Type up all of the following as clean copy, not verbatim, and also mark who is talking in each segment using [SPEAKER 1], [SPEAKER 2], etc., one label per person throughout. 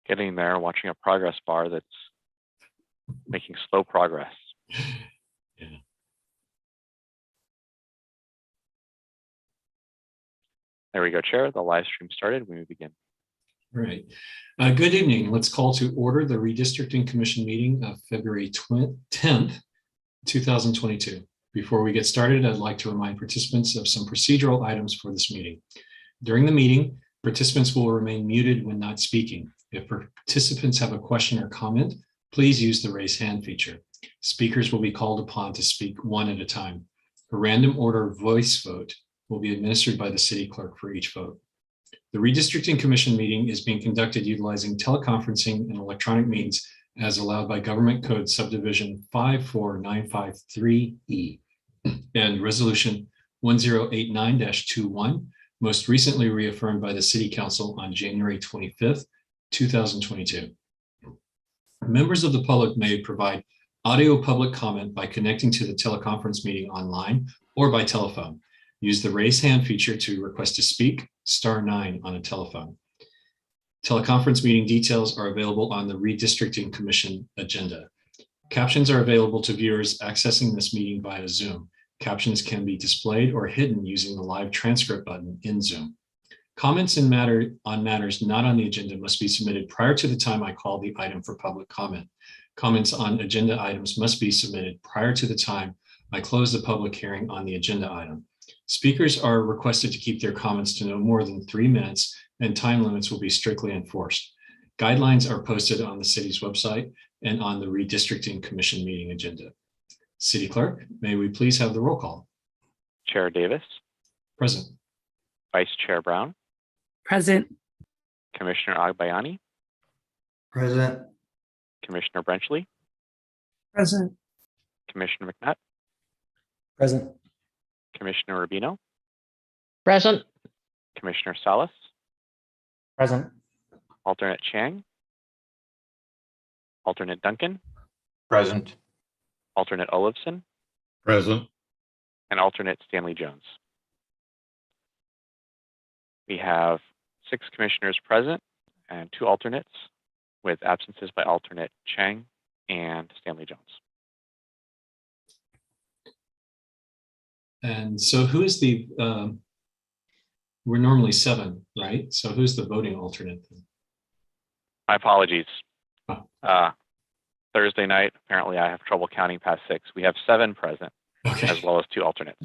[SPEAKER 1] Getting there, watching a progress bar that's making slow progress.
[SPEAKER 2] Yeah.
[SPEAKER 1] There we go, Chair. The live stream started. We may begin.
[SPEAKER 2] All right. Good evening. Let's call to order the Redistricting Commission meeting of February 10th, 2022. Before we get started, I'd like to remind participants of some procedural items for this meeting. During the meeting, participants will remain muted when not speaking. If participants have a question or comment, please use the raise hand feature. Speakers will be called upon to speak one at a time. A random order voice vote will be administered by the city clerk for each vote. The Redistricting Commission meeting is being conducted utilizing teleconferencing and electronic means as allowed by Government Code Subdivision 54953E and Resolution 1089-21, most recently reaffirmed by the City Council on January 25th, 2022. Members of the public may provide audio public comment by connecting to the teleconference meeting online or by telephone. Use the raise hand feature to request to speak, *9 on a telephone. Teleconference meeting details are available on the Redistricting Commission agenda. Captions are available to viewers accessing this meeting via Zoom. Captions can be displayed or hidden using the live transcript button in Zoom. Comments on matters not on the agenda must be submitted prior to the time I call the item for public comment. Comments on agenda items must be submitted prior to the time I close the public hearing on the agenda item. Speakers are requested to keep their comments to no more than 3 minutes, and time limits will be strictly enforced. Guidelines are posted on the city's website and on the Redistricting Commission meeting agenda. City Clerk, may we please have the roll call?
[SPEAKER 1] Chair Davis.
[SPEAKER 2] Present.
[SPEAKER 1] Vice Chair Brown.
[SPEAKER 3] Present.
[SPEAKER 1] Commissioner Agbayani.
[SPEAKER 4] Present.
[SPEAKER 1] Commissioner Brenchley.
[SPEAKER 3] Present.
[SPEAKER 1] Commissioner McNutt.
[SPEAKER 4] Present.
[SPEAKER 1] Commissioner Rubino.
[SPEAKER 3] Present.
[SPEAKER 1] Commissioner Salas.
[SPEAKER 4] Present.
[SPEAKER 1] Alternate Chang. Alternate Duncan.
[SPEAKER 4] Present.
[SPEAKER 1] Alternate Olafson.
[SPEAKER 4] Present.
[SPEAKER 1] And alternate Stanley Jones. We have 6 commissioners present and 2 alternates, with absences by alternate Chang and Stanley Jones.
[SPEAKER 2] And so who is the, we're normally 7, right? So who's the voting alternate then?
[SPEAKER 1] My apologies.
[SPEAKER 2] Oh.
[SPEAKER 1] Thursday night, apparently I have trouble counting past 6. We have 7 present,
[SPEAKER 2] Okay.
[SPEAKER 1] as well as 2 alternates.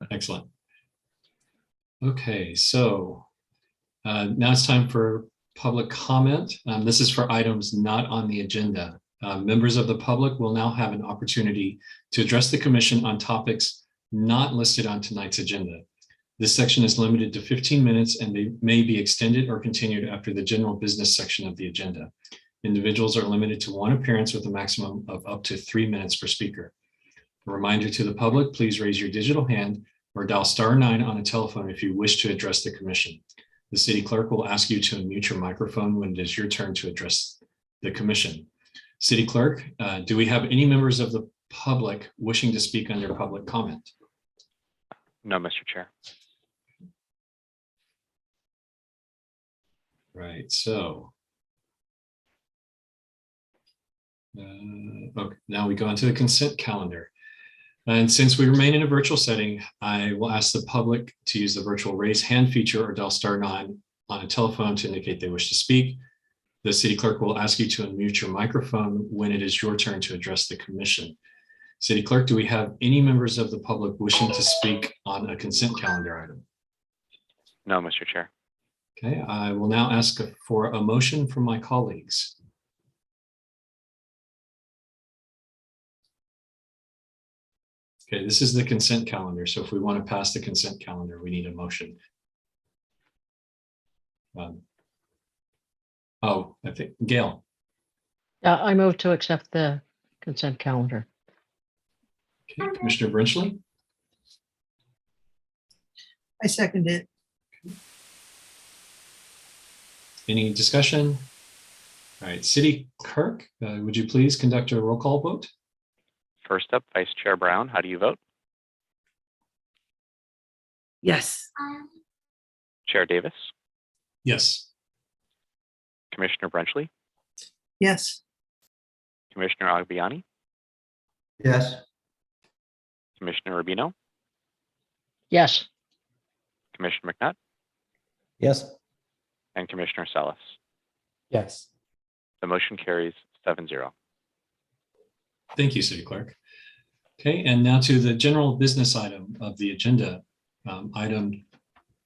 [SPEAKER 2] Excellent. Okay, so now it's time for public comment. This is for items not on the agenda. Members of the public will now have an opportunity to address the commission on topics not listed on tonight's agenda. This section is limited to 15 minutes and may be extended or continued after the general business section of the agenda. Individuals are limited to 1 appearance with a maximum of up to 3 minutes per speaker. A reminder to the public, please raise your digital hand or dial *9 on a telephone if you wish to address the commission. The city clerk will ask you to unmute your microphone when it is your turn to address the commission. City clerk, do we have any members of the public wishing to speak under public comment?
[SPEAKER 1] No, Mr. Chair.
[SPEAKER 2] Right, so. Okay, now we go into the consent calendar. And since we remain in a virtual setting, I will ask the public to use the virtual raise hand feature or dial *9 on a telephone to indicate they wish to speak. The city clerk will ask you to unmute your microphone when it is your turn to address the commission. City clerk, do we have any members of the public wishing to speak on a consent calendar item?
[SPEAKER 1] No, Mr. Chair.
[SPEAKER 2] Okay, I will now ask for a motion from my colleagues. Okay, this is the consent calendar. So if we want to pass the consent calendar, we need a motion. I think Gail.
[SPEAKER 3] I move to accept the consent calendar.
[SPEAKER 2] Okay, Commissioner Brenchley.
[SPEAKER 5] I second it.
[SPEAKER 2] Any discussion? All right, City Clerk, would you please conduct a roll call vote?
[SPEAKER 1] First up, Vice Chair Brown, how do you vote?
[SPEAKER 5] Yes.
[SPEAKER 1] Chair Davis,
[SPEAKER 2] Yes.
[SPEAKER 1] Commissioner Brenchley,
[SPEAKER 5] Yes.
[SPEAKER 1] Commissioner Agbayani,
[SPEAKER 4] Yes.
[SPEAKER 1] Commissioner Rubino,
[SPEAKER 3] Yes.
[SPEAKER 1] Commissioner McNutt,
[SPEAKER 4] Yes.
[SPEAKER 1] and Commissioner Salas.
[SPEAKER 4] Yes.
[SPEAKER 1] The motion carries 7-0.
[SPEAKER 2] Thank you, City Clerk. Okay, and now to the general business item of the agenda, item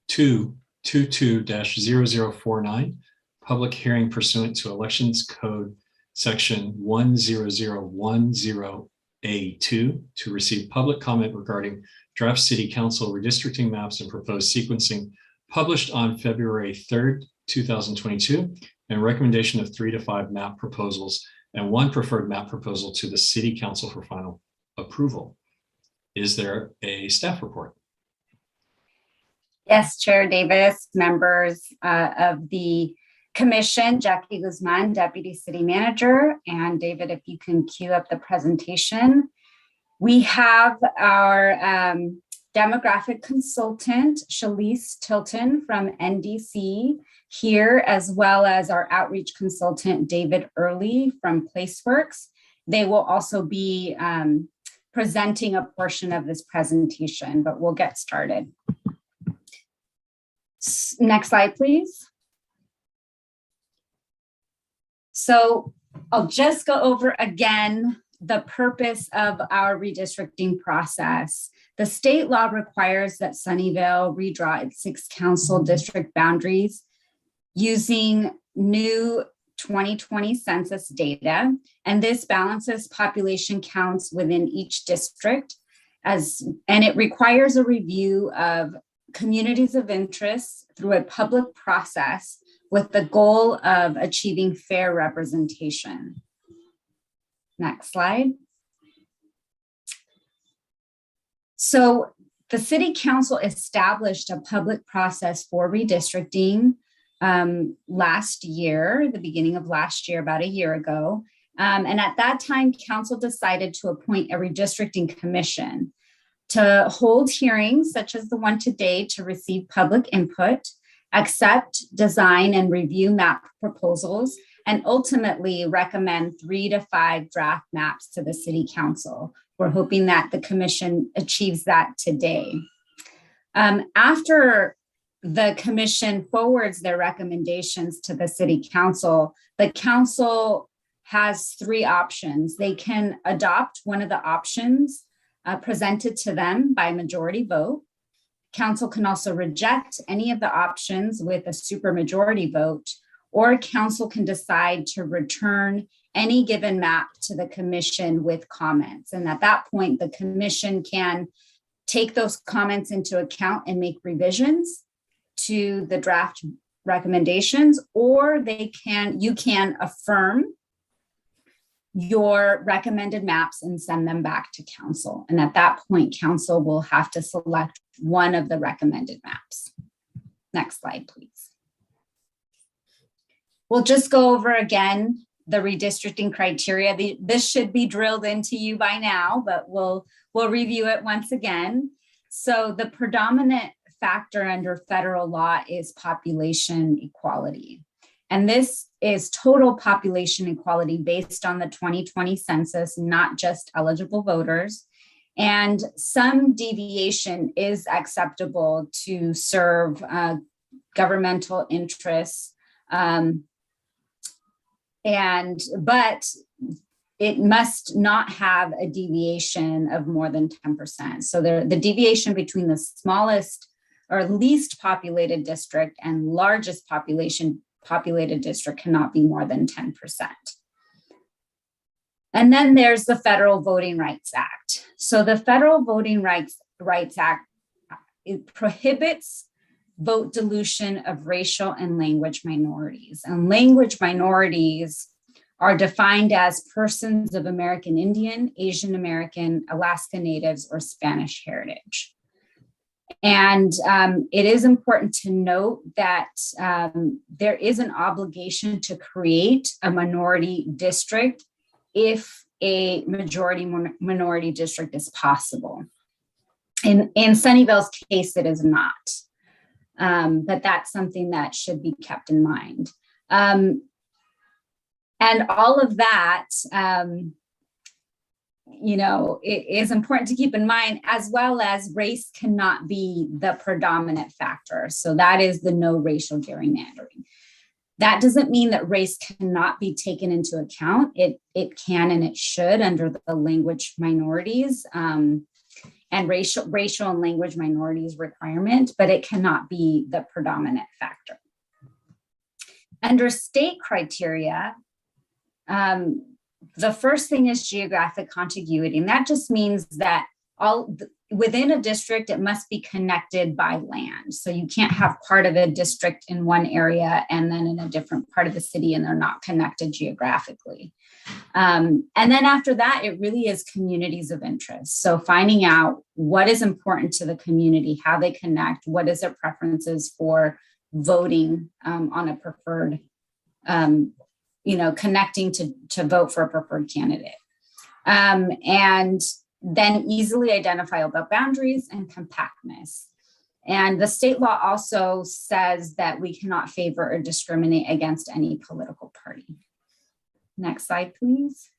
[SPEAKER 2] 222-0049, public hearing pursuant to Elections Code Section 10010A2 to receive public comment regarding draft city council redistricting maps and proposed sequencing published on February 3rd, 2022, and recommendation of 3 to 5 map proposals and 1 preferred map proposal to the city council for final approval. Is there a staff report?
[SPEAKER 6] Yes, Chair Davis, members of the commission, Jackie Guzman, Deputy City Manager, and David, if you can cue up the presentation. We have our demographic consultant, Shalise Tilton from NDC here, as well as our outreach consultant, David Early from Placeworks. They will also be presenting a portion of this presentation, but we'll get started. Next slide, please. So I'll just go over again the purpose of our redistricting process. The state law requires that Sunnyvale redraw its 6 council district boundaries using new 2020 census data, and this balances population counts within each district, and it requires a review of communities of interest through a public process with the goal of achieving fair representation. Next slide. So the City Council established a public process for redistricting last year, the beginning of last year, about a year ago. And at that time, Council decided to appoint a Redistricting Commission to hold hearings such as the one today to receive public input, accept, design, and review map proposals, and ultimately recommend 3 to 5 draft maps to the City Council. We're hoping that the Commission achieves that today. After the Commission forwards their recommendations to the City Council, the Council has 3 options. They can adopt one of the options presented to them by majority vote. Council can also reject any of the options with a supermajority vote, or Council can decide to return any given map to the Commission with comments. And at that point, the Commission can take those comments into account and make revisions to the draft recommendations, or you can affirm your recommended maps and send them back to Council. And at that point, Council will have to select one of the recommended maps. Next slide, please. We'll just go over again the redistricting criteria. This should be drilled into you by now, but we'll review it once again. So the predominant factor under federal law is population equality. And this is total population equality based on the 2020 census, not just eligible voters. And some deviation is acceptable to serve governmental interests. But it must not have a deviation of more than 10%. So the deviation between the smallest or least populated district and largest populated district cannot be more than 10%. And then there's the Federal Voting Rights Act. So the Federal Voting Rights Act, it prohibits vote dilution of racial and language minorities. And language minorities are defined as persons of American Indian, Asian American, Alaska Natives, or Spanish heritage. And it is important to note that there is an obligation to create a minority district if a majority minority district is possible. In Sunnyvale's case, it is not, but that's something that should be kept in mind. And all of that, it is important to keep in mind, as well as race cannot be the predominant factor. So that is the no racial gerrymandering. That doesn't mean that race cannot be taken into account. It can and it should under the language minorities and racial and language minorities requirement, but it cannot be the predominant factor. Under state criteria, the first thing is geographic contiguity, and that just means that within a district, it must be connected by land. So you can't have part of a district in one area and then in a different part of the city and they're not connected geographically. And then after that, it really is communities of interest. So finding out what is important to the community, how they connect, what is their preferences for voting on a preferred, connecting to vote for a preferred candidate. And then easily identifiable boundaries and compactness. And the state law also says that we cannot favor or discriminate against any political party. Next slide, please.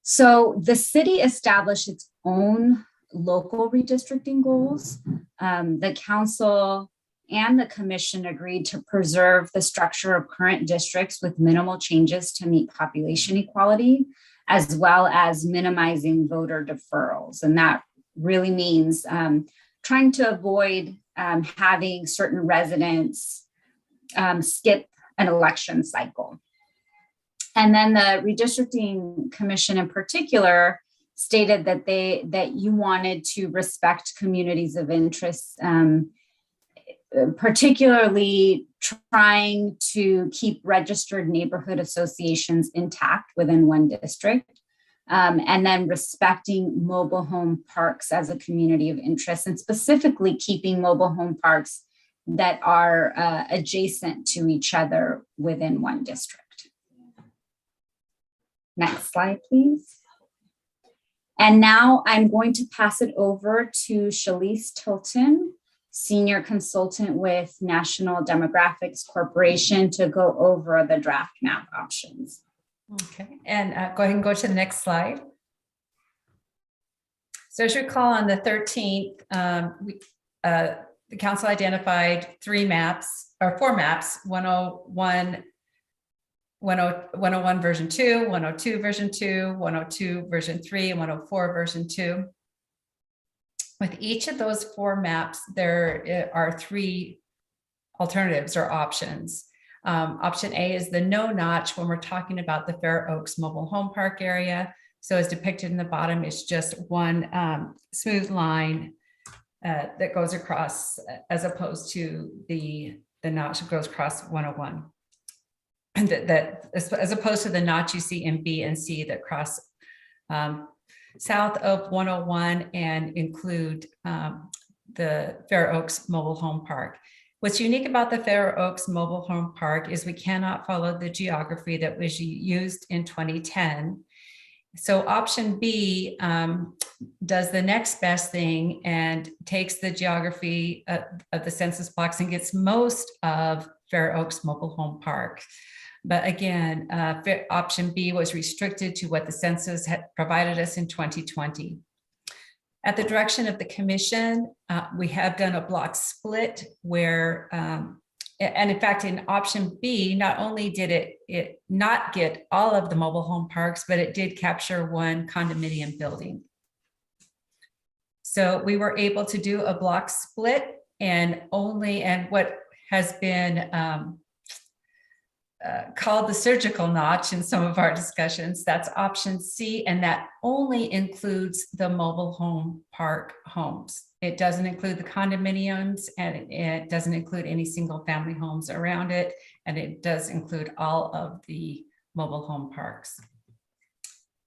[SPEAKER 6] So the city established its own local redistricting goals. The council and the commission agreed to preserve the structure of current districts with minimal changes to meet population equality, as well as minimizing voter deferrals. And that really means trying to avoid having certain residents skip an election cycle. And then the Redistricting Commission in particular stated that you wanted to respect communities of interest, particularly trying to keep registered neighborhood associations intact within one district, and then respecting mobile home parks as a community of interest, and specifically keeping mobile home parks that are adjacent to each other within one district. Next slide, please. And now I'm going to pass it over to Shalise Tilton, Senior Consultant with National Demographics Corporation, to go over the draft map options.
[SPEAKER 7] Okay, and go ahead and go to the next slide. So as you recall, on the 13th, the council identified four maps, 101 version 2, 102 version 2, 102 version 3, and 104 version 2. With each of those four maps, there are three alternatives or options. Option A is the no notch when we're talking about the Fair Oaks Mobile Home Park area. So as depicted in the bottom, it's just one smooth line that goes across, as opposed to the notch that goes across 101. And that as opposed to the notch you see in B and C that cross south of 101 and include the Fair Oaks Mobile Home Park. What's unique about the Fair Oaks Mobile Home Park is we cannot follow the geography that was used in 2010. So option B does the next best thing and takes the geography of the census blocks and gets most of Fair Oaks Mobile Home Park. But again, option B was restricted to what the census had provided us in 2020. At the direction of the commission, we have done a block split where, and in fact, in option B, not only did it not get all of the mobile home parks, but it did capture one condominium building. So we were able to do a block split and what has been called the surgical notch in some of our discussions, that's option C, and that only includes the mobile home park homes. It doesn't include the condominiums, and it doesn't include any single family homes around it, and it does include all of the mobile home parks.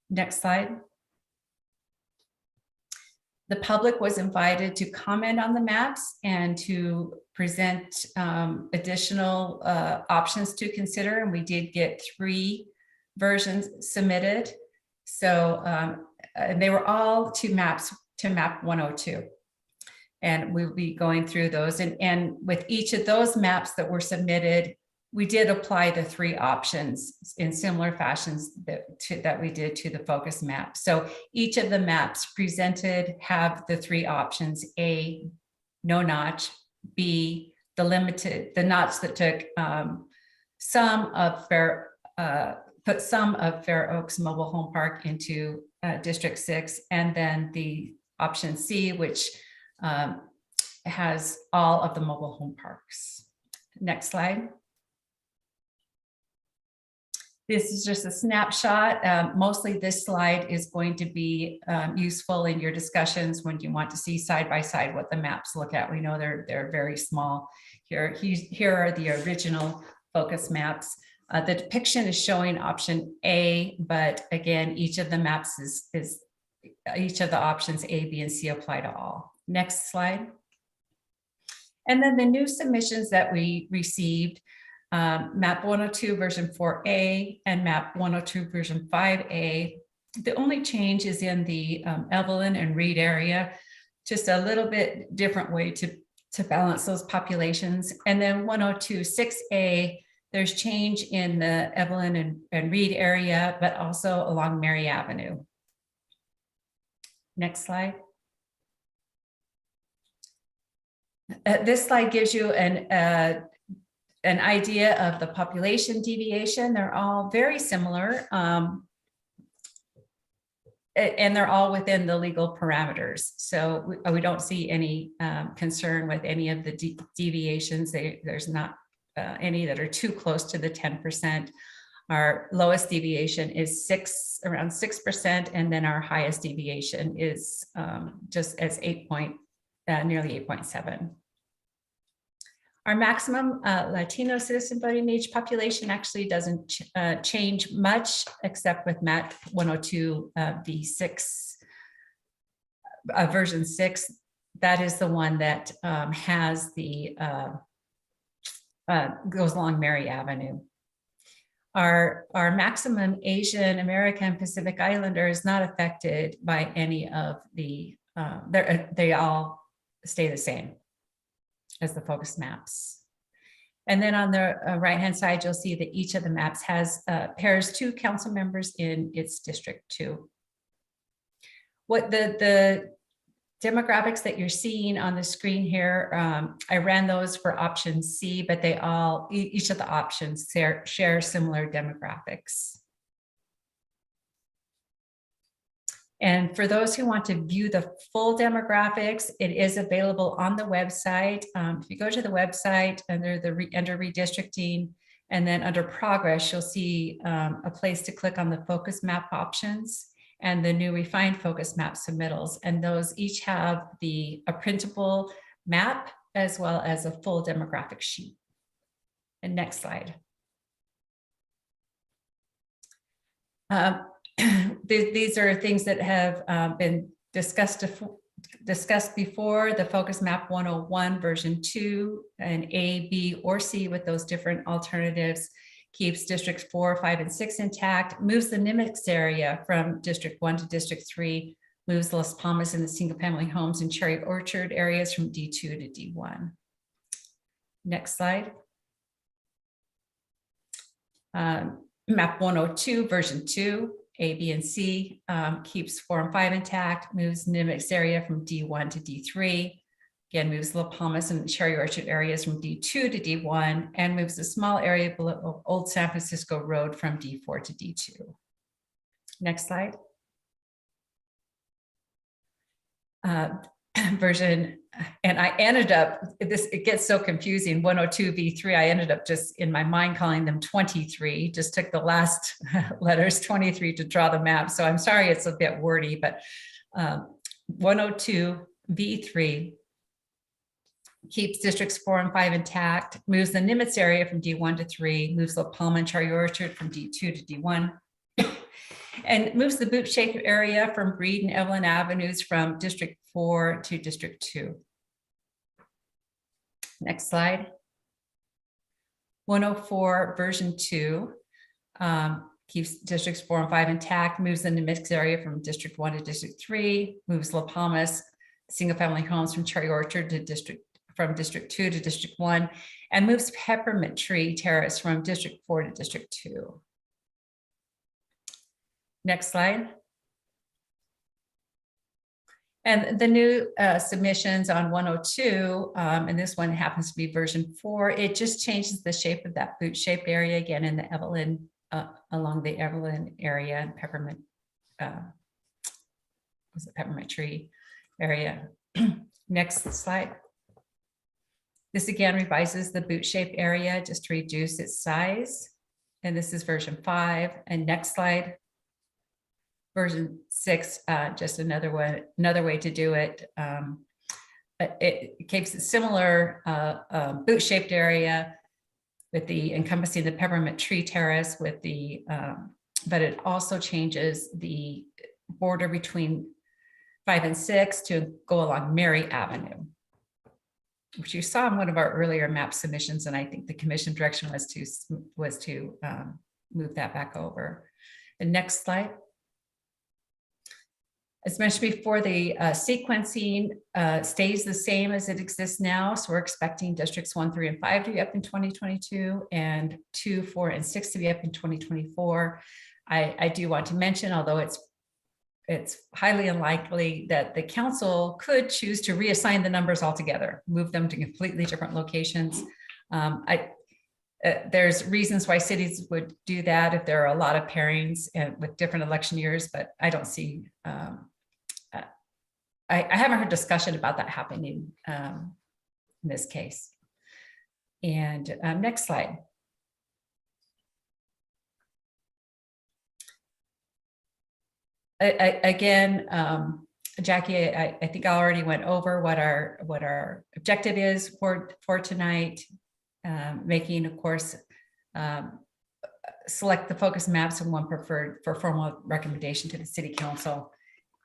[SPEAKER 7] Next slide. The public was invited to comment on the maps and to present additional options to consider, and we did get 3 versions submitted. So and they were all to map 102, and we'll be going through those. And with each of those maps that were submitted, we did apply the three options in similar fashions that we did to the focus map. So each of the maps presented have the three options: A, no notch; B, the notch that took put some of Fair Oaks Mobile Home Park into District 6, and then the option C, which has all of the mobile home parks. Next slide. This is just a snapshot. Mostly this slide is going to be useful in your discussions when you want to see side by side what the maps look at. We know they're very small. Here are the original focus maps. The depiction is showing option A, but again, each of the maps is each of the options A, B, and C apply to all. Next slide. And then the new submissions that we received, map 102 version 4A and map 102 version 5A. The only change is in the Evelyn and Reed area, just a little bit different way to balance those populations. And then 102 6A, there's change in the Evelyn and Reed area, but also along Mary Avenue. Next slide. This slide gives you an idea of the population deviation. They're all very similar, and they're all within the legal parameters. So we don't see any concern with any of the deviations. There's not any that are too close to the 10%. Our lowest deviation is around 6%, and then our highest deviation is just as nearly 8.7. Our maximum Latino citizen voting age population actually doesn't change much, except with map 102 V6 version 6. That is the one that has the goes along Mary Avenue. Our maximum Asian American Pacific Islander is not affected by any of the, they all stay the same as the focus maps. And then on the right-hand side, you'll see that each of the maps has pairs 2 council members in its District 2. What the demographics that you're seeing on the screen here, I ran those for option C, but each of the options share similar demographics. And for those who want to view the full demographics, it is available on the website. If you go to the website under redistricting, and then under progress, you'll see a place to click on the focus map options and the new refined focus map submittals. And those each have a printable map as well as a full demographic sheet. And next slide. These are things that have been discussed before. The focus map 101 version 2 and A, B, or C with those different alternatives keeps districts 4, 5, and 6 intact, moves the NIMIX area from District 1 to District 3, moves Las Palmas and the single family homes and Cherry Orchard areas from D2 to D1. Next slide. Map 102 version 2. A, B, and C keeps 4 and 5 intact, moves NIMIX area from D1 to D3, again moves La Palmas and Cherry Orchard areas from D2 to D1, and moves a small area below Old San Francisco Road from D4 to D2. Next slide. Version, and I ended up, it gets so confusing, 102 V3, I ended up just in my mind calling them 23, just took the last letters 23 to draw the map. So I'm sorry it's a bit wordy, but 102 V3 keeps districts 4 and 5 intact, moves the Nimitz area from D1 to 3, moves La Palma and Cherry Orchard from D2 to D1, and moves the boot shape area from Breed and Evelyn Avenues from District 4 to District 2. Next slide. 104 version 2 keeps districts 4 and 5 intact, moves the NIMIX area from District 1 to District 3, moves La Palmas single family homes from Cherry Orchard to District from District 2 to District 1 and moves Peppermint Tree Terrace from District 4 to District 2. Next slide. And the new submissions on 102, and this one happens to be version 4, it just changes the shape of that boot-shaped area again in the Evelyn, along the Evelyn area and Peppermint, was it Peppermint Tree area. Next slide. This again revises the boot-shaped area just to reduce its size. And this is version 5. And next slide. Version 6, just another way to do it. It keeps a similar boot-shaped area with the encompassing the Peppermint Tree Terrace with the, but it also changes the border between 5 and 6 to go along Mary Avenue, which you saw in one of our earlier map submissions, and I think the commission direction was to move that back over. The next slide. As mentioned before, the sequencing stays the same as it exists now. So we're expecting districts 1, 3, and 5 to be up in 2022 and 2, 4, and 6 to be up in 2024. I do want to mention, although it's highly unlikely that the council could choose to reassign the numbers altogether, move them to completely different locations. There's reasons why cities would do that if there are a lot of pairings with different election years, but I don't see, I haven't heard discussion about that happening in this case. And next slide. Again, Jackie, I think I already went over what our objective is for tonight. Making, of course, select the focus maps and one preferred for formal recommendation to the City Council.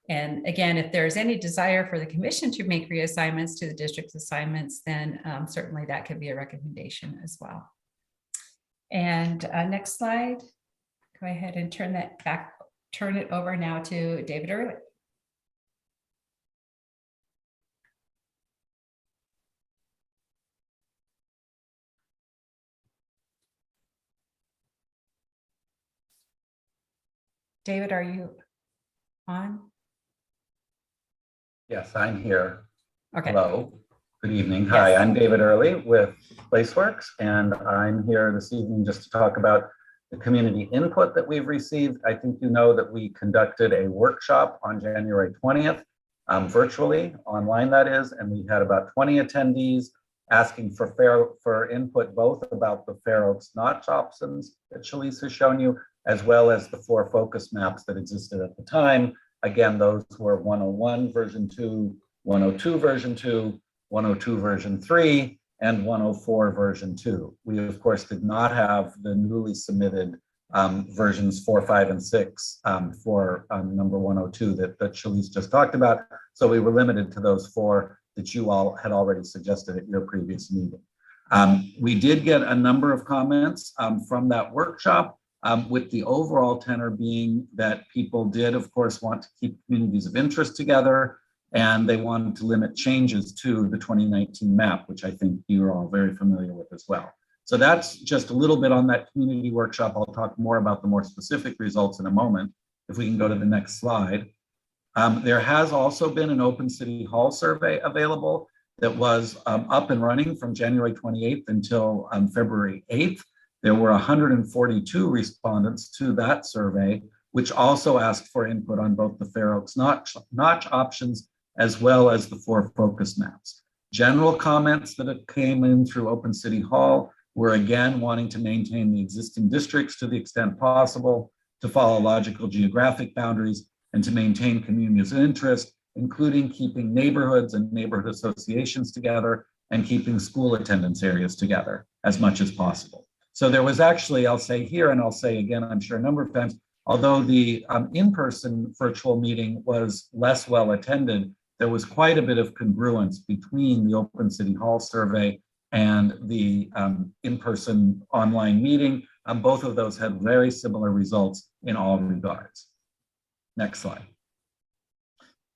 [SPEAKER 7] And again, if there's any desire for the commission to make reassignments to the district's assignments, then certainly that could be a recommendation as well. And next slide. Go ahead and turn it over now to David Early. David, are you on?
[SPEAKER 8] Yes, I'm here.
[SPEAKER 7] Okay.
[SPEAKER 8] Hello, good evening. Hi, I'm David Early with Placeworks, and I'm here this evening just to talk about the community input that we've received. I think you know that we conducted a workshop on January 20th, virtually, online that is, and we had about 20 attendees asking for input both about the Fair Oaks notch options that Shalise has shown you, as well as the 4 focus maps that existed at the time. Again, those were 101 version 2, 102 version 2, 102 version 3, and 104 version 2. We, of course, did not have the newly submitted versions 4, 5, and 6 for number 102 that Shalise just talked about. So we were limited to those 4 that you all had already suggested at your previous meeting. We did get a number of comments from that workshop, with the overall tenor being that people did, of course, want to keep communities of interest together, and they wanted to limit changes to the 2019 map, which I think you're all very familiar with as well. So that's just a little bit on that community workshop. I'll talk more about the more specific results in a moment. If we can go to the next slide. There has also been an Open City Hall survey available that was up and running from January 28th until February 8th. There were 142 respondents to that survey, which also asked for input on both the Fair Oaks notch options, as well as the 4 focus maps. General comments that came in through Open City Hall were again wanting to maintain the existing districts to the extent possible, to follow logical geographic boundaries, and to maintain communities of interest, including keeping neighborhoods and neighborhood associations together and keeping school attendance areas together as much as possible. So there was actually, I'll say here, and I'll say again, I'm sure a number of times, although the in-person virtual meeting was less well attended, there was quite a bit of congruence between the Open City Hall survey and the in-person online meeting. Both of those had very similar results in all regards. Next slide.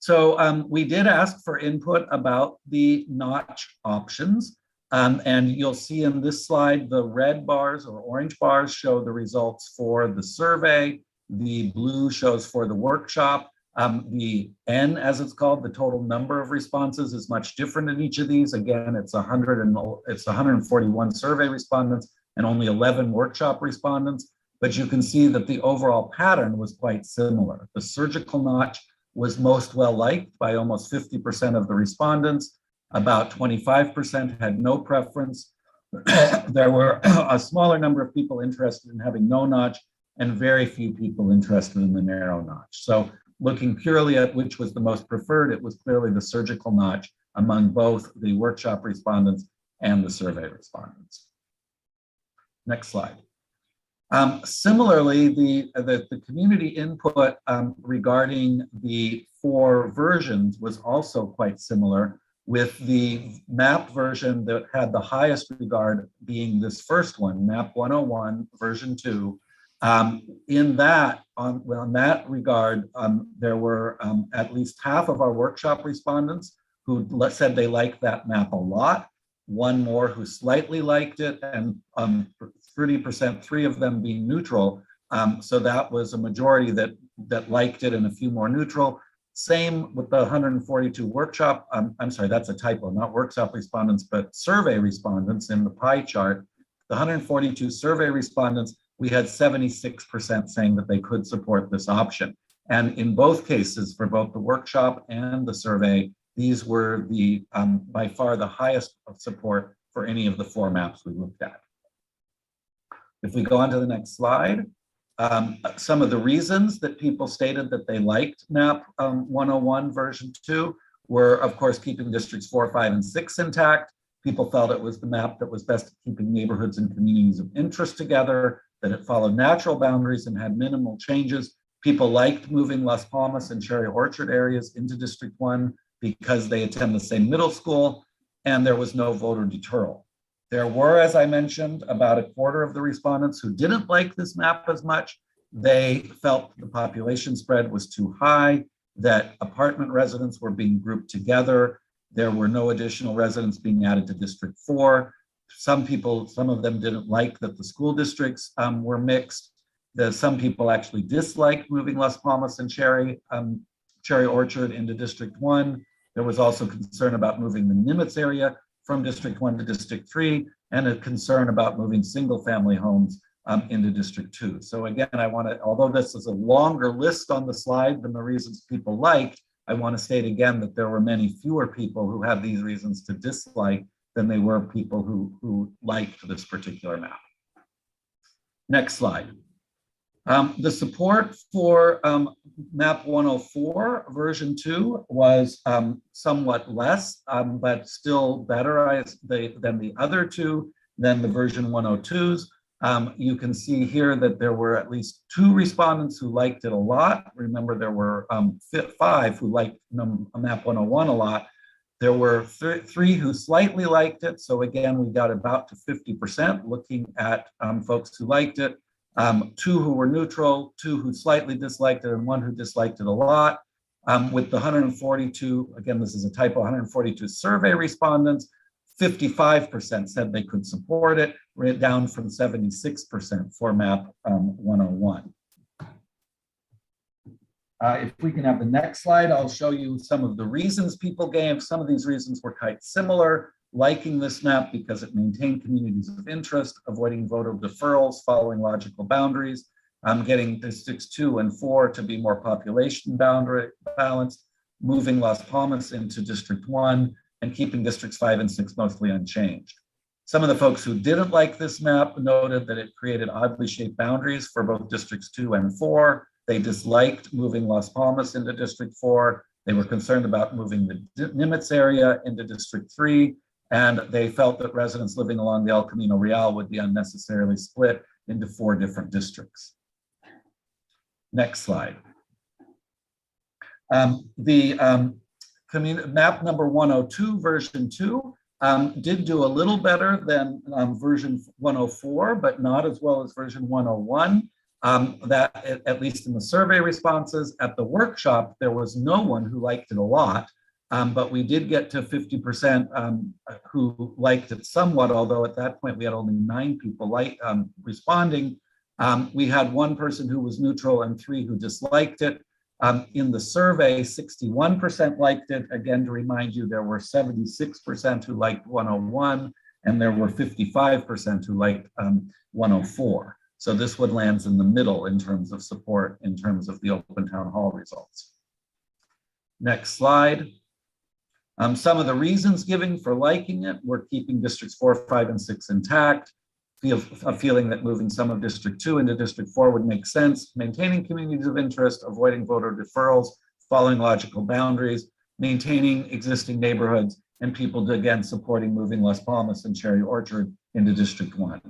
[SPEAKER 8] So we did ask for input about the notch options. And you'll see in this slide, the red bars or orange bars show the results for the survey. The blue shows for the workshop. The N, as it's called, the total number of responses is much different in each of these. Again, it's 141 survey respondents and only 11 workshop respondents. But you can see that the overall pattern was quite similar. The surgical notch was most well liked by almost 50% of the respondents. About 25% had no preference. There were a smaller number of people interested in having no notch and very few people interested in the narrow notch. So looking purely at which was the most preferred, it was clearly the surgical notch among both the workshop respondents and the survey respondents. Next slide. Similarly, the community input regarding the 4 versions was also quite similar, with the map version that had the highest regard being this first one, map 101 version 2. In that regard, there were at least half of our workshop respondents who said they liked that map a lot, one more who slightly liked it, and 30%, 3 of them being neutral. So that was a majority that liked it and a few more neutral. Same with the 142 workshop, I'm sorry, that's a typo, not workshop respondents, but survey respondents in the pie chart. The 142 survey respondents, we had 76% saying that they could support this option. And in both cases, for both the workshop and the survey, these were the by far the highest of support for any of the 4 maps we looked at. If we go on to the next slide, some of the reasons that people stated that they liked map 101 version 2 were, of course, keeping districts 4, 5, and 6 intact. People felt it was the map that was best at keeping neighborhoods and communities of interest together, that it followed natural boundaries and had minimal changes. People liked moving Las Palmas and Cherry Orchard areas into District 1 because they attend the same middle school, and there was no voter deterral. There were, as I mentioned, about a quarter of the respondents who didn't like this map as much. They felt the population spread was too high, that apartment residents were being grouped together. There were no additional residents being added to District 4. Some of them didn't like that the school districts were mixed. Some people actually disliked moving Las Palmas and Cherry Orchard into District 1. There was also concern about moving the Nimitz area from District 1 to District 3, and a concern about moving single family homes into District 2. So again, although this is a longer list on the slide than the reasons people liked, I want to state again that there were many fewer people who had these reasons to dislike than they were people who liked this particular map. Next slide. The support for map 104 version 2 was somewhat less, but still better than the other 2, than the version 102s. You can see here that there were at least 2 respondents who liked it a lot. Remember, there were 5 who liked map 101 a lot. There were 3 who slightly liked it. So again, we got about to 50% looking at folks who liked it. 2 who were neutral, 2 who slightly disliked it, and 1 who disliked it a lot. With the 142, again, this is a typo, 142 survey respondents, 55% said they could support it, down from 76% for map 101. If we can have the next slide, I'll show you some of the reasons people gave. Some of these reasons were quite similar. Liking this map because it maintained communities of interest, avoiding voter deferrals, following logical boundaries, getting districts 2 and 4 to be more population boundary balanced, moving Las Palmas into District 1, and keeping districts 5 and 6 mostly unchanged. Some of the folks who didn't like this map noted that it created oddly shaped boundaries for both districts 2 and 4. They disliked moving Las Palmas into District 4. They were concerned about moving the Nimitz area into District 3. And they felt that residents living along the El Camino Real would be unnecessarily split into 4 different districts. Next slide. Map number 102, version 2, did do a little better than version 104, but not as well as version 101. that at least in the survey responses. At the workshop, there was no one who liked it a lot, but we did get to 50% who liked it somewhat, although at that point we had only 9 people responding. We had 1 person who was neutral and 3 who disliked it. In the survey, 61% liked it. Again, to remind you, there were 76% who liked 101, and there were 55% who liked 104. So this one lands in the middle in terms of support, in terms of the open town hall results. Next slide. Some of the reasons given for liking it were keeping districts 4, 5, and 6 intact, a feeling that moving some of District 2 into District 4 would make sense, maintaining communities of interest, avoiding voter deferrals, following logical boundaries, maintaining existing neighborhoods, and people, again, supporting moving Las Palmas and Cherry Orchard into District 1.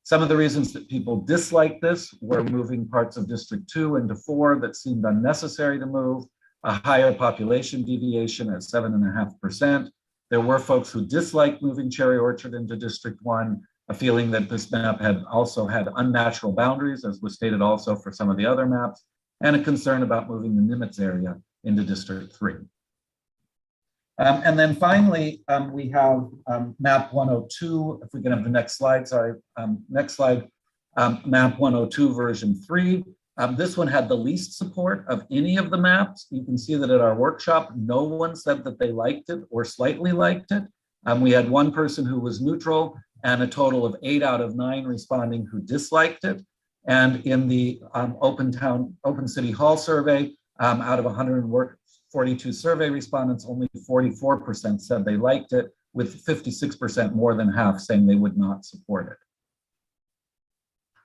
[SPEAKER 8] Some of the reasons that people disliked this were moving parts of District 2 into 4 that seemed unnecessary to move, a higher population deviation at 7.5%. There were folks who disliked moving Cherry Orchard into District 1, a feeling that this map had also had unnatural boundaries, as was stated also for some of the other maps, and a concern about moving the Nimitz area into District 3. And then finally, we have map 102, if we can have the next slide, sorry, next slide, map 102 version 3. This one had the least support of any of the maps. You can see that at our workshop, no one said that they liked it or slightly liked it. We had 1 person who was neutral and a total of 8 out of 9 responding who disliked it. And in the Open City Hall survey, out of 142 survey respondents, only 44% said they liked it, with 56%, more than half, saying they would not support it.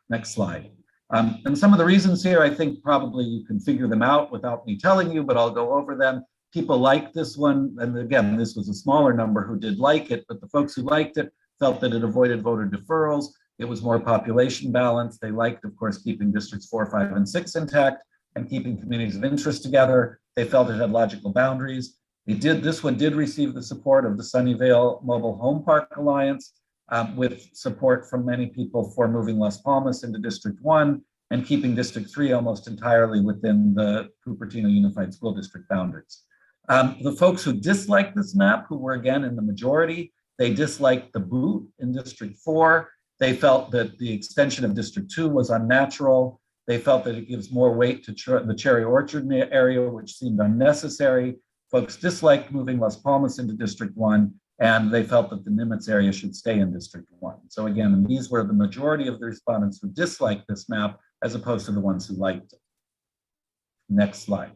[SPEAKER 8] Next slide. And some of the reasons here, I think probably you can figure them out without me telling you, but I'll go over them. People liked this one. And again, this was a smaller number who did like it, but the folks who liked it felt that it avoided voter deferrals. It was more population balanced. They liked, of course, keeping districts 4, 5, and 6 intact and keeping communities of interest together. They felt it had logical boundaries. This one did receive the support of the Sunnyvale Mobile Home Park Alliance, with support from many people for moving Las Palmas into District 1 and keeping District 3 almost entirely within the Cupertino Unified School District boundaries. The folks who disliked this map, who were again in the majority, they disliked the boot in District 4. They felt that the extension of District 2 was unnatural. They felt that it gives more weight to the Cherry Orchard area, which seemed unnecessary. Folks disliked moving Las Palmas into District 1, and they felt that the Nimitz area should stay in District 1. So again, these were the majority of the respondents who disliked this map, as opposed to the ones who liked it. Next slide.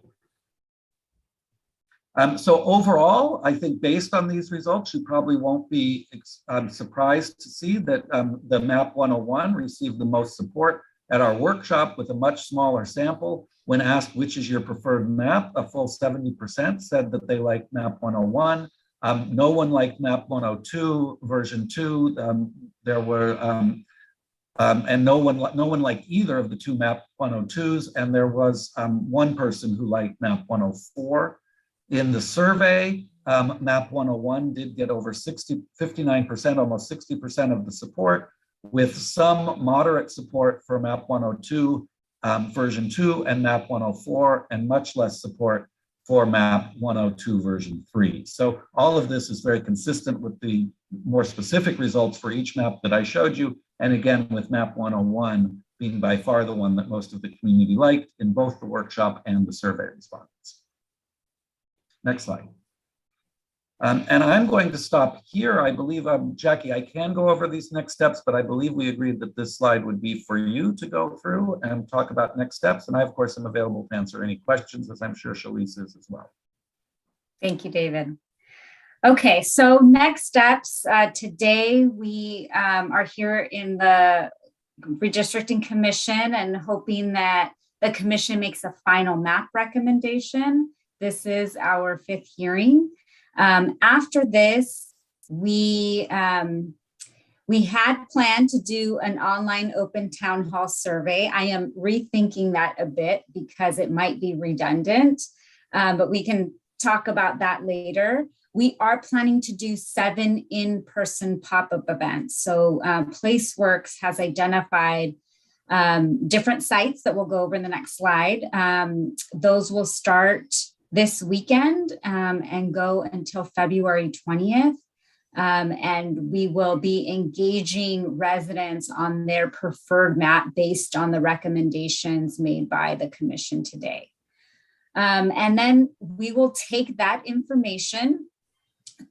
[SPEAKER 8] So overall, I think based on these results, you probably won't be surprised to see that the map 101 received the most support at our workshop with a much smaller sample. When asked which is your preferred map, a full 70% said that they liked map 101. No one liked map 102 version 2. There were and no one liked either of the 2 map 102s, and there was 1 person who liked map 104. In the survey, map 101 did get over 59%, almost 60% of the support, with some moderate support for map 102 version 2 and map 104, and much less support for map 102 version 3. So all of this is very consistent with the more specific results for each map that I showed you. And again, with map 101 being by far the one that most of the community liked in both the workshop and the survey respondents. Next slide. And I'm going to stop here. I believe, Jackie, I can go over these next steps, but I believe we agreed that this slide would be for you to go through and talk about next steps. And I, of course, am available to answer any questions, as I'm sure Shalice is as well.
[SPEAKER 6] Thank you, David. Okay, so next steps. Today, we are here in the Redistricting Commission and hoping that the commission makes a final map recommendation. This is our 5th hearing. After this, we had planned to do an online open town hall survey. I am rethinking that a bit because it might be redundant, but we can talk about that later. We are planning to do 7 in-person pop-up events. So PlaceWorks has identified different sites that we'll go over in the next slide. Those will start this weekend and go until February 20th. And we will be engaging residents on their preferred map based on the recommendations made by the commission today. And then we will take that information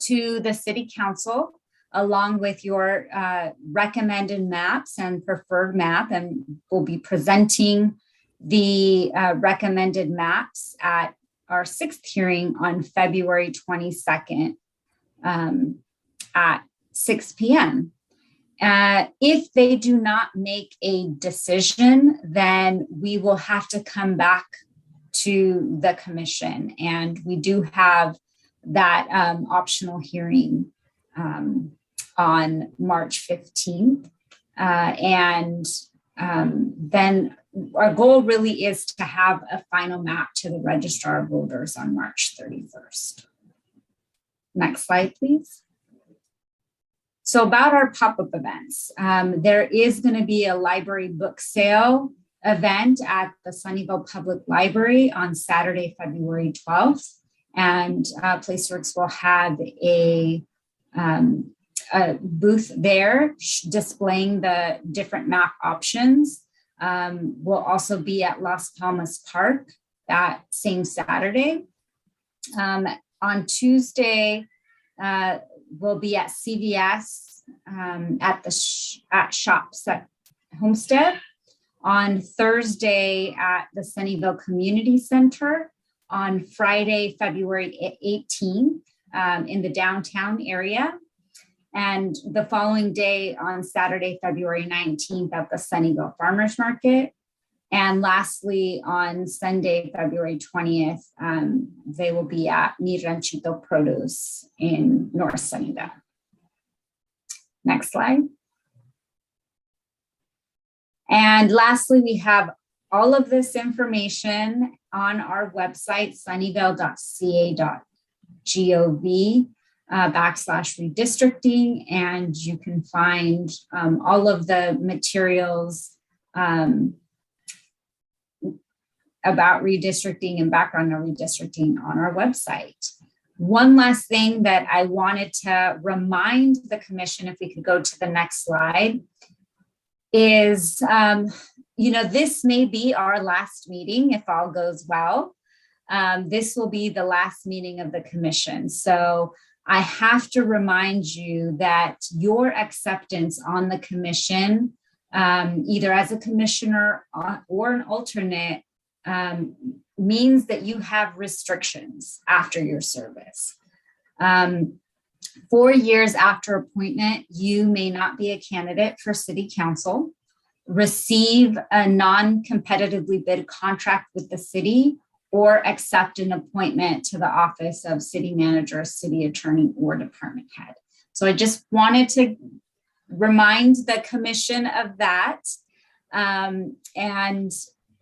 [SPEAKER 6] to the city council along with your recommended maps and preferred map, and we'll be presenting the recommended maps at our 6th hearing on February 22nd at 6 p.m. If they do not make a decision, then we will have to come back to the commission, and we do have that optional hearing on March 15th. Then our goal really is to have a final map to the registrar of voters on March 31st. Next slide, please. So about our pop-up events, there is going to be a library book sale event at the Sunnyvale Public Library on Saturday, February 12th. And Placeworks will have a booth there displaying the different map options. We'll also be at Las Palmas Park that same Saturday. On Tuesday, we'll be at CVS at Shops at Homestead. On Thursday at the Sunnyvale Community Center. On Friday, February 18th in the downtown area. And the following day on Saturday, February 19th at the Sunnyvale Farmers Market. And lastly, on Sunday, February 20th, they will be at Mi Ranchito Produce in North Sunnyvale. Next slide. And lastly, we have all of this information on our website, sunnyvale.ca.gov /redistricting, and you can find all of the materials about redistricting and background on redistricting on our website. One last thing that I wanted to remind the commission, if we could go to the next slide, is this may be our last meeting if all goes well. This will be the last meeting of the commission. So I have to remind you that your acceptance on the commission, either as a commissioner or an alternate, means that you have restrictions after your service. 4 years after appointment, you may not be a candidate for city council, receive a non-competitively bid contract with the city, or accept an appointment to the office of city manager, city attorney, or department head. So I just wanted to remind the commission of that. And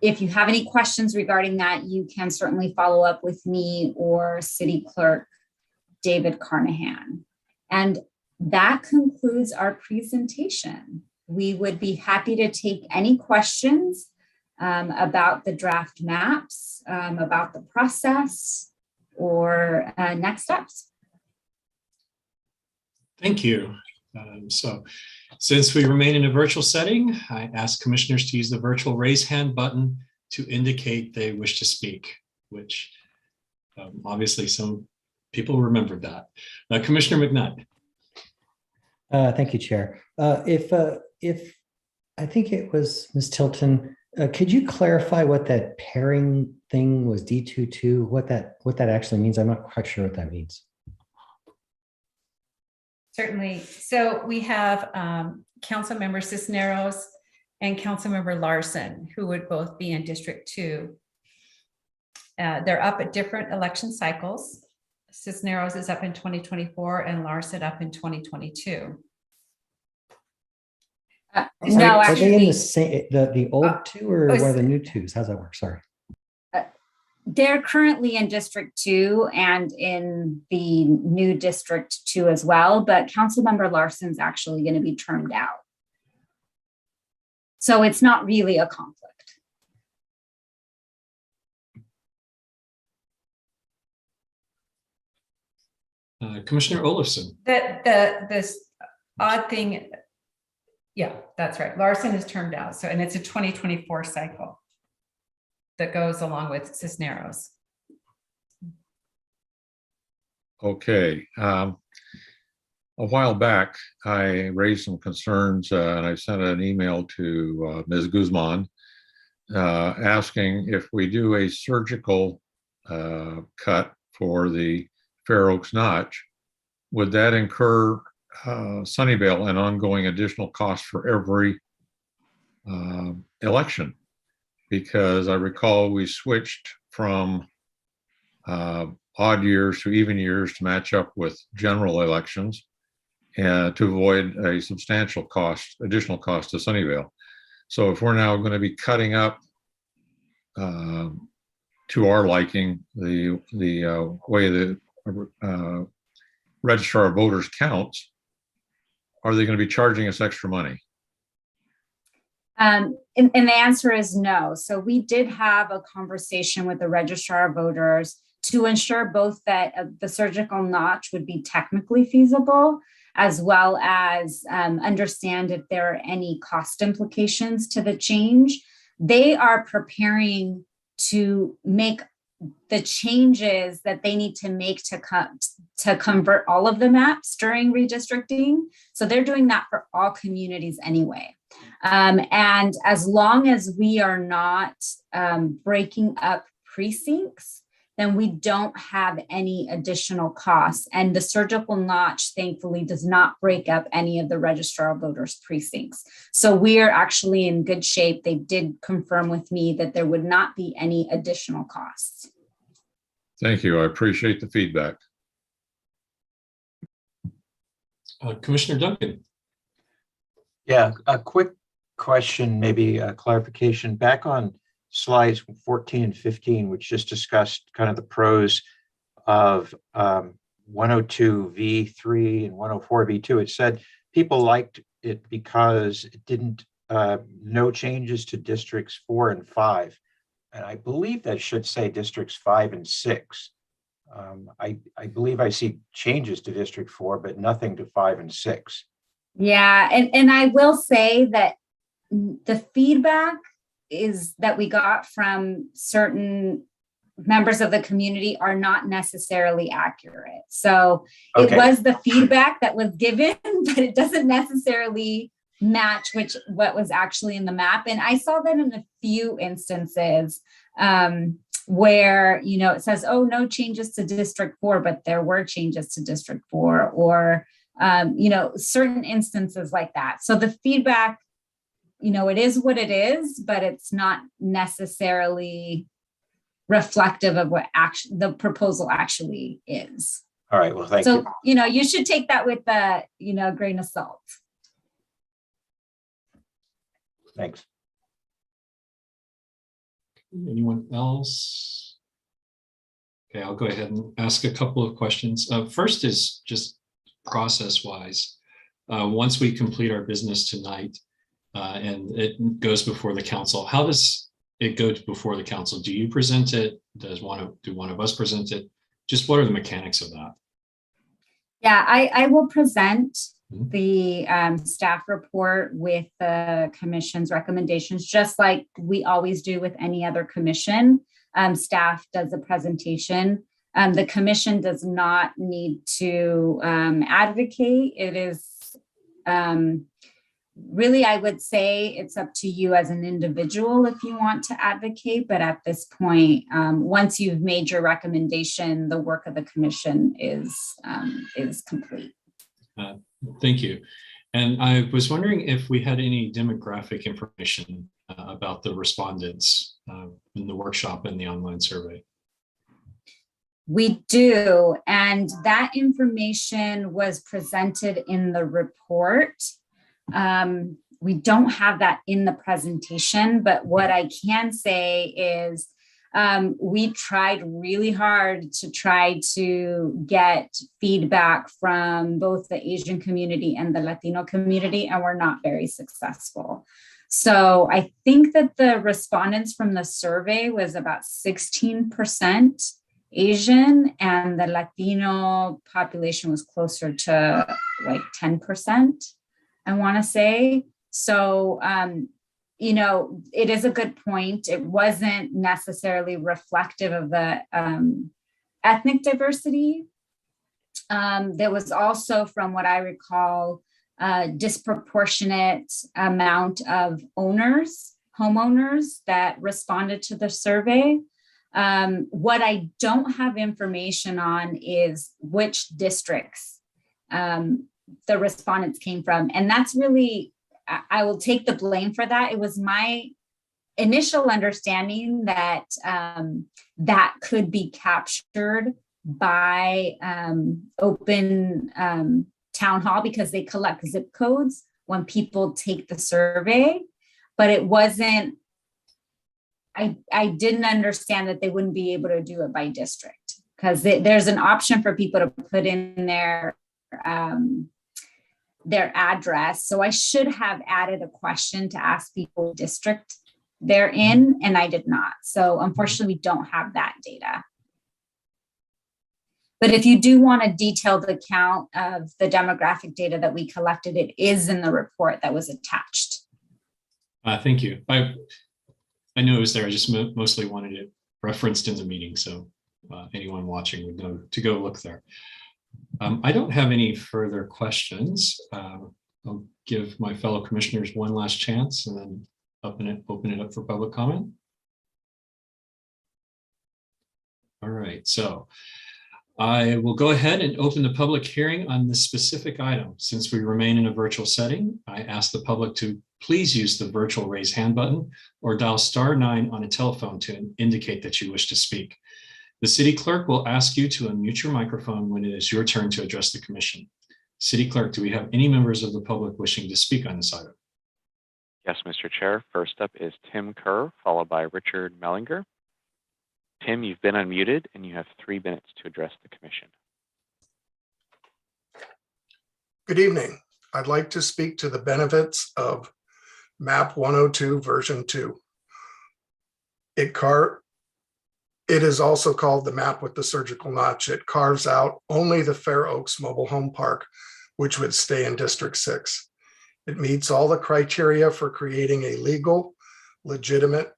[SPEAKER 6] if you have any questions regarding that, you can certainly follow up with me or city clerk David Carnahan. And that concludes our presentation. We would be happy to take any questions about the draft maps, about the process, or next steps.
[SPEAKER 2] Thank you. So since we remain in a virtual setting, I ask commissioners to use the virtual raise hand button to indicate they wish to speak, which obviously some people remembered that. Commissioner McNutt.
[SPEAKER 4] Thank you, Chair. If I think it was Ms. Tilton, could you clarify what that pairing thing was D22, what that actually means? I'm not quite sure what that means.
[SPEAKER 7] Certainly. So we have Councilmember Cisneros and Councilmember Larson, who would both be in District 2. They're up at different election cycles. Cisneros is up in 2024 and Larson up in 2022.
[SPEAKER 4] Are they in the same, the old two, or what are the new twos? How's that work? Sorry.
[SPEAKER 6] They're currently in District 2 and in the new District 2 as well, but Councilmember Larson's actually going to be termed out. So it's not really a conflict.
[SPEAKER 2] Commissioner Olafson.
[SPEAKER 7] This odd thing, yeah, that's right. Larson is termed out. So, and it's a 2024 cycle that goes along with Cisneros.
[SPEAKER 9] Okay. A while back, I raised some concerns and I sent an email to Ms. Guzman asking if we do a surgical cut for the Fair Oaks Notch, would that incur Sunnyvale an ongoing additional cost for every election? Because I recall we switched from odd years to even years to match up with general elections and to avoid a substantial cost, additional cost to Sunnyvale. So if we're now going to be cutting up to our liking the way the registrar of voters counts, are they going to be charging us extra money?
[SPEAKER 6] And the answer is no. So we did have a conversation with the registrar of voters to ensure both that the surgical notch would be technically feasible, as well as understand if there are any cost implications to the change. They are preparing to make the changes that they need to make to convert all of the maps during redistricting. So they're doing that for all communities anyway. And as long as we are not breaking up precincts, then we don't have any additional costs. And the surgical notch, thankfully, does not break up any of the registrar of voters precincts. So we are actually in good shape. They did confirm with me that there would not be any additional costs.
[SPEAKER 9] Thank you. I appreciate the feedback.
[SPEAKER 2] Commissioner Duncan.
[SPEAKER 10] Yeah, a quick question, maybe a clarification. Back on slides 14 and 15, which just discussed kind of the pros of 102V3 and 104V2, it said people liked it because it didn't, no changes to districts 4 and 5. And I believe that should say districts 5 and 6. I believe I see changes to District 4, but nothing to 5 and 6.
[SPEAKER 6] Yeah, and I will say that the feedback is that we got from certain members of the community are not necessarily accurate. So
[SPEAKER 10] Okay.
[SPEAKER 6] It was the feedback that was given, but it doesn't necessarily match what was actually in the map. And I saw that in a few instances where, it says, oh, no changes to District 4, but there were changes to District 4, or, certain instances like that. So the feedback, it is what it is, but it's not necessarily reflective of what the proposal actually is.
[SPEAKER 10] All right, well, thank
[SPEAKER 6] you.
[SPEAKER 10] you.
[SPEAKER 6] You should take that with a grain of salt.
[SPEAKER 10] Thanks.
[SPEAKER 2] Anyone else? Okay, I'll go ahead and ask a couple of questions. First is just process-wise. Once we complete our business tonight and it goes before the council, how does it go before the council? Do you present it? Do one of us present it? Just what are the mechanics of that?
[SPEAKER 6] Yeah, I will present the staff report with the commission's recommendations, just like we always do with any other commission. Staff does a presentation. The commission does not need to advocate. It is really, I would say it's up to you as an individual if you want to advocate. But at this point, once you've made your recommendation, the work of the commission is complete.
[SPEAKER 2] Thank you. And I was wondering if we had any demographic information about the respondents in the workshop and the online survey.
[SPEAKER 6] We do, and that information was presented in the report. We don't have that in the presentation, but what I can say is we tried really hard to try to get feedback from both the Asian community and the Latino community, and we're not very successful. So I think that the respondents from the survey was about 16% Asian, and the Latino population was closer to like 10%, I want to say. So, you know, it is a good point. It wasn't necessarily reflective of the ethnic diversity. There was also, from what I recall, a disproportionate amount of homeowners that responded to the survey. What I don't have information on is which districts the respondents came from. And that's really, I will take the blame for that. It was my initial understanding that that could be captured by open town hall, because they collect zip codes when people take the survey, but it wasn't, I didn't understand that they wouldn't be able to do it by district, because there's an option for people to put in their address. So I should have added a question to ask people district they're in, and I did not. So unfortunately, we don't have that data. But if you do want a detailed account of the demographic data that we collected, it is in the report that was attached.
[SPEAKER 2] Thank you. I knew it was there. I just mostly wanted it referenced in the meeting, so anyone watching would know to go look there. I don't have any further questions. I'll give my fellow commissioners one last chance and then open it up for public comment. All right, so I will go ahead and open the public hearing on this specific item. Since we remain in a virtual setting, I ask the public to please use the virtual raise hand button or dial *9 on a telephone to indicate that you wish to speak. The city clerk will ask you to unmute your microphone when it is your turn to address the commission. City clerk, do we have any members of the public wishing to speak on this item?
[SPEAKER 1] Yes, Mr. Chair. First up is Tim Kerr, followed by Richard Mellinger. Tim, you've been unmuted and you have 3 minutes to address the commission.
[SPEAKER 11] Good evening. I'd like to speak to the benefits of map 102 version 2. It is also called the map with the surgical notch. It carves out only the Fair Oaks Mobile Home Park, which would stay in District 6. It meets all the criteria for creating a legal, legitimate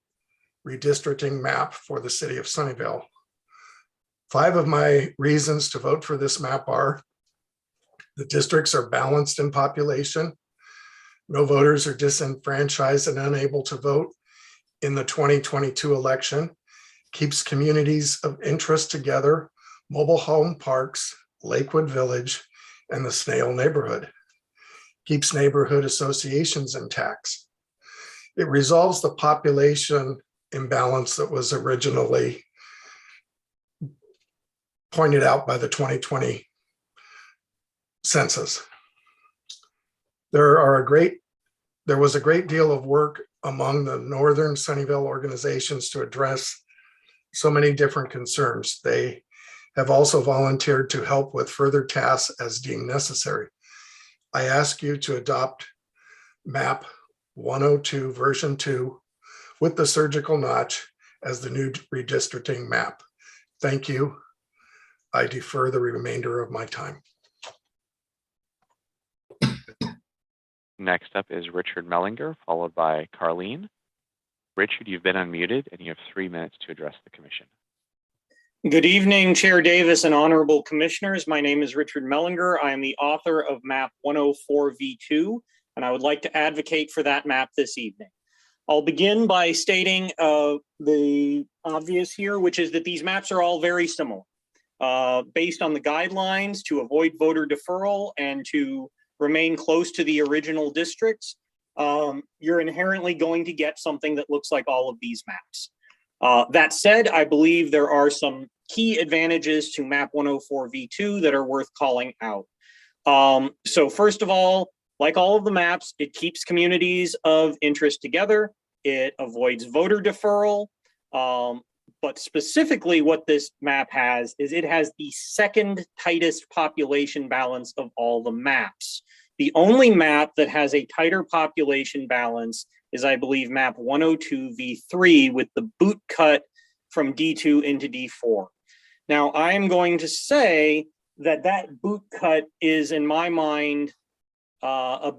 [SPEAKER 11] redistricting map for the city of Sunnyvale. 5 of my reasons to vote for this map are: the districts are balanced in population, no voters are disenfranchised and unable to vote in the 2022 election, keeps communities of interest together, mobile home parks, Lakewood Village, and the Snail neighborhood, keeps neighborhood associations intact. It resolves the population imbalance that was originally pointed out by the 2020 census. There was a great deal of work among the Northern Sunnyvale organizations to address so many different concerns. They have also volunteered to help with further tasks as deemed necessary. I ask you to adopt map 102 version 2 with the surgical notch as the new redistricting map. Thank you. I defer the remainder of my time.
[SPEAKER 1] Next up is Richard Mellinger, followed by Carleen. Richard, you've been unmuted and you have 3 minutes to address the commission.
[SPEAKER 12] Good evening, Chair Davis and honorable commissioners. My name is Richard Mellinger. I am the author of map 104V2, and I would like to advocate for that map this evening. I'll begin by stating the obvious here, which is that these maps are all very similar. Based on the guidelines to avoid voter deferral and to remain close to the original districts, you're inherently going to get something that looks like all of these maps. That said, I believe there are some key advantages to map 104V2 that are worth calling out. So first of all, like all of the maps, it keeps communities of interest together. It avoids voter deferral. But specifically what this map has is it has the second tightest population balance of all the maps. The only map that has a tighter population balance is, I believe, map 102V3 with the boot cut from D2 into D4. Now, I am going to say that that boot cut is, in my mind, I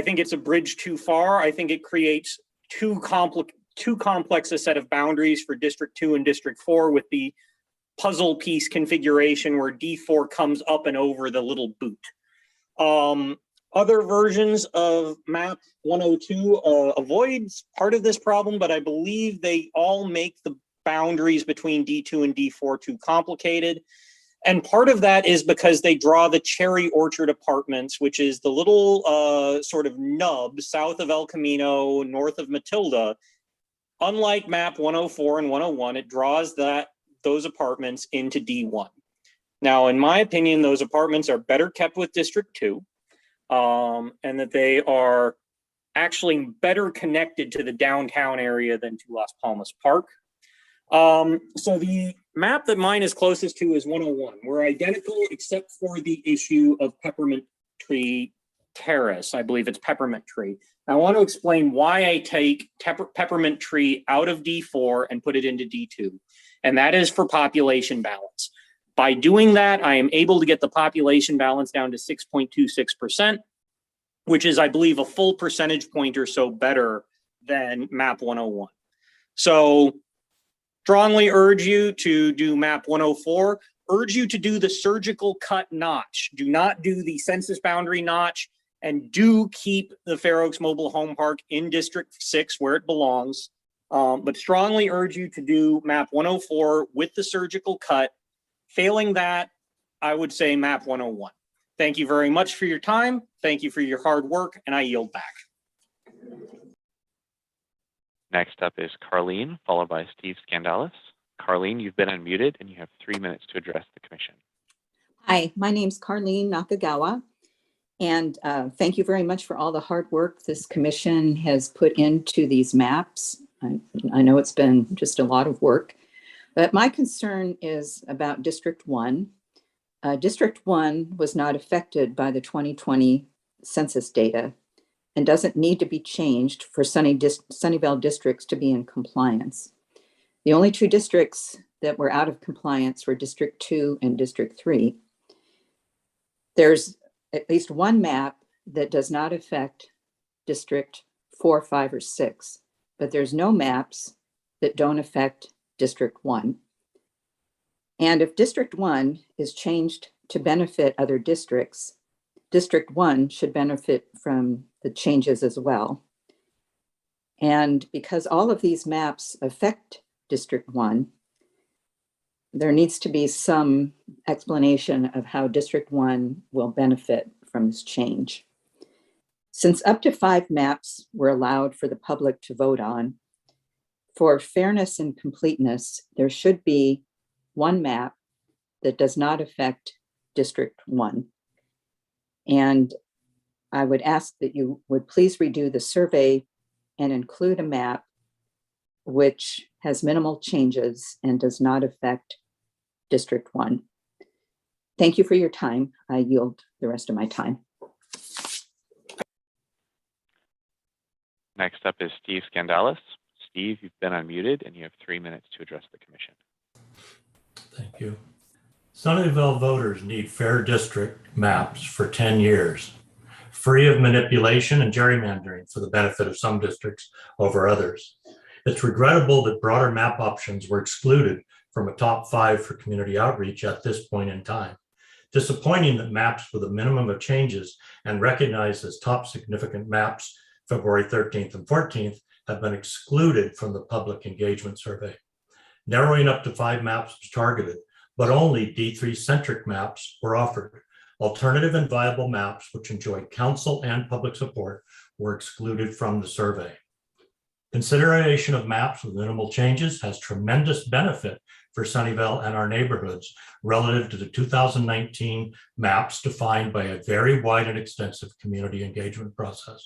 [SPEAKER 12] think it's a bridge too far. I think it creates too complex a set of boundaries for District 2 and District 4 with the puzzle piece configuration where D4 comes up and over the little boot. Other versions of map 102 avoids part of this problem, but I believe they all make the boundaries between D2 and D4 too complicated. And part of that is because they draw the Cherry Orchard Apartments, which is the little sort of nub south of El Camino, north of Matilda. Unlike map 104 and 101, it draws those apartments into D1. Now, in my opinion, those apartments are better kept with District 2, and that they are actually better connected to the downtown area than to Las Palmas Park. So the map that mine is closest to is 101. We're identical except for the issue of Peppermint Tree Terrace. I believe it's Peppermint Tree. I want to explain why I take Peppermint Tree out of D4 and put it into D2. And that is for population balance. By doing that, I am able to get the population balance down to 6.26%, which is, I believe, a full percentage point or so better than map 101. So strongly urge you to do map 104, urge you to do the surgical cut notch. Do not do the census boundary notch, and do keep the Fair Oaks Mobile Home Park in District 6 where it belongs. But strongly urge you to do map 104 with the surgical cut. Failing that, I would say map 101. Thank you very much for your time. Thank you for your hard work, and I yield back.
[SPEAKER 1] Next up is Carleen, followed by Steve Skandalis. Carleen, you've been unmuted and you have 3 minutes to address the commission.
[SPEAKER 13] Hi, my name's Carleen Nakagawa, and thank you very much for all the hard work this commission has put into these maps. I know it's been just a lot of work, but my concern is about District 1. District 1 was not affected by the 2020 census data and doesn't need to be changed for Sunnyvale districts to be in compliance. The only two districts that were out of compliance were District 2 and District 3. There's at least one map that does not affect District 4, 5, or 6, but there's no maps that don't affect District 1. And if District 1 is changed to benefit other districts, District 1 should benefit from the changes as well. And because all of these maps affect District 1, there needs to be some explanation of how District 1 will benefit from this change. Since up to 5 maps were allowed for the public to vote on, for fairness and completeness, there should be one map that does not affect District 1. And I would ask that you would please redo the survey and include a map which has minimal changes and does not affect District 1. Thank you for your time. I yield the rest of my time.
[SPEAKER 1] Next up is Steve Skandalis. Steve, you've been unmuted and you have 3 minutes to address the commission.
[SPEAKER 14] Thank you. Sunnyvale voters need fair district maps for 10 years, free of manipulation and gerrymandering for the benefit of some districts over others. It's regrettable that broader map options were excluded from a top 5 for community outreach at this point in time. Disappointing that maps with a minimum of changes and recognized as top significant maps February 13th and 14th have been excluded from the public engagement survey. Narrowing up to 5 maps was targeted, but only D3 centric maps were offered. Alternative and viable maps, which enjoyed council and public support, were excluded from the survey. Consideration of maps with minimal changes has tremendous benefit for Sunnyvale and our neighborhoods relative to the 2019 maps defined by a very wide and extensive community engagement process.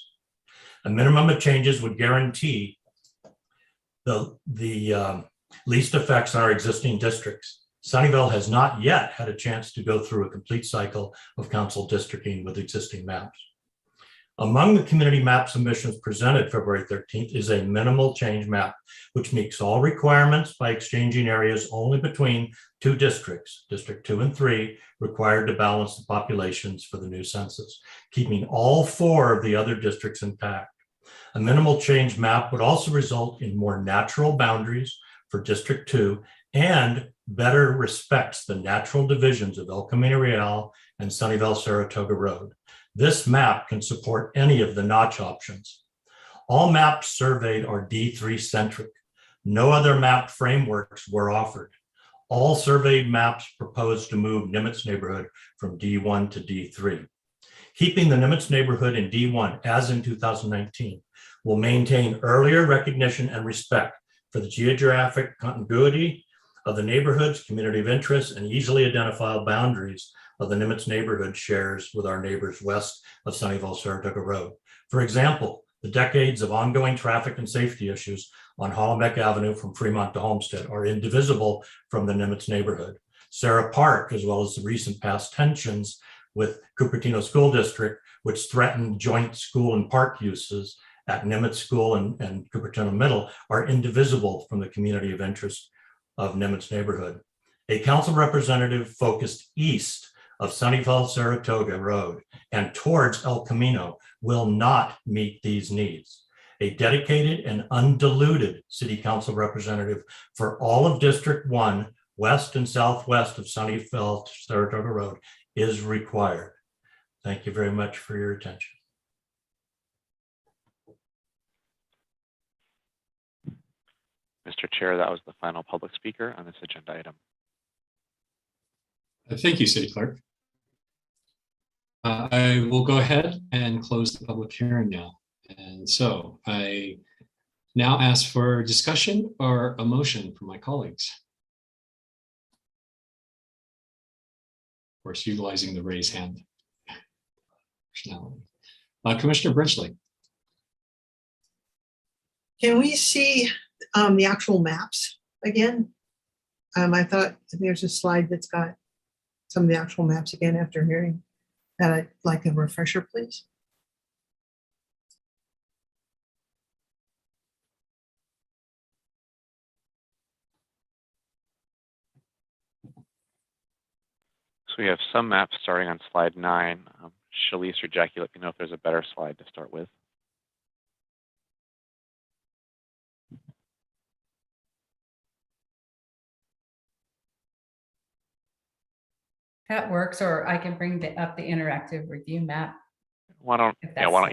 [SPEAKER 14] A minimum of changes would guarantee the least effects on our existing districts. Sunnyvale has not yet had a chance to go through a complete cycle of council districting with existing maps. Among the community map submissions presented February 13th is a minimal change map, which meets all requirements by exchanging areas only between two districts, District 2 and 3, required to balance the populations for the new census, keeping all 4 of the other districts intact. A minimal change map would also result in more natural boundaries for District 2 and better respects the natural divisions of El Camino Real and Sunnyvale Saratoga Road. This map can support any of the notch options. All maps surveyed are D3 centric. No other map frameworks were offered. All surveyed maps proposed to move Nimitz neighborhood from D1 to D3. Keeping the Nimitz neighborhood in D1 as in 2019 will maintain earlier recognition and respect for the geographic continuity of the neighborhoods, community of interest, and easily identifiable boundaries of the Nimitz neighborhood shares with our neighbors west of Sunnyvale Saratoga Road. For example, the decades of ongoing traffic and safety issues on Hollenbeck Avenue from Fremont to Homestead are indivisible from the Nimitz neighborhood. Sarah Park, as well as the recent past tensions with Cupertino School District, which threatened joint school and park uses at Nimitz School and Cupertino Middle, are indivisible from the community of interest of Nimitz neighborhood. A council representative focused east of Sunnyvale Saratoga Road and towards El Camino will not meet these needs. A dedicated and undiluted city council representative for all of District 1, west and southwest of Sunnyvale Saratoga Road is required. Thank you very much for your attention.
[SPEAKER 1] Mr. Chair, that was the final public speaker on this agenda item.
[SPEAKER 2] Thank you, City Clerk. I will go ahead and close the public hearing now. And so I now ask for discussion or a motion from my colleagues. Of course, utilizing the raise hand functionality. Commissioner Bridgley.
[SPEAKER 5] Can we see the actual maps again? I thought there's a slide that's got some of the actual maps again after hearing that. I'd like a refresher, please.
[SPEAKER 1] So we have some maps starting on slide 9. Shalice or Jackie, let me know if there's a better slide to start with.
[SPEAKER 7] That works, or I can bring up the interactive review map.
[SPEAKER 1] Why don't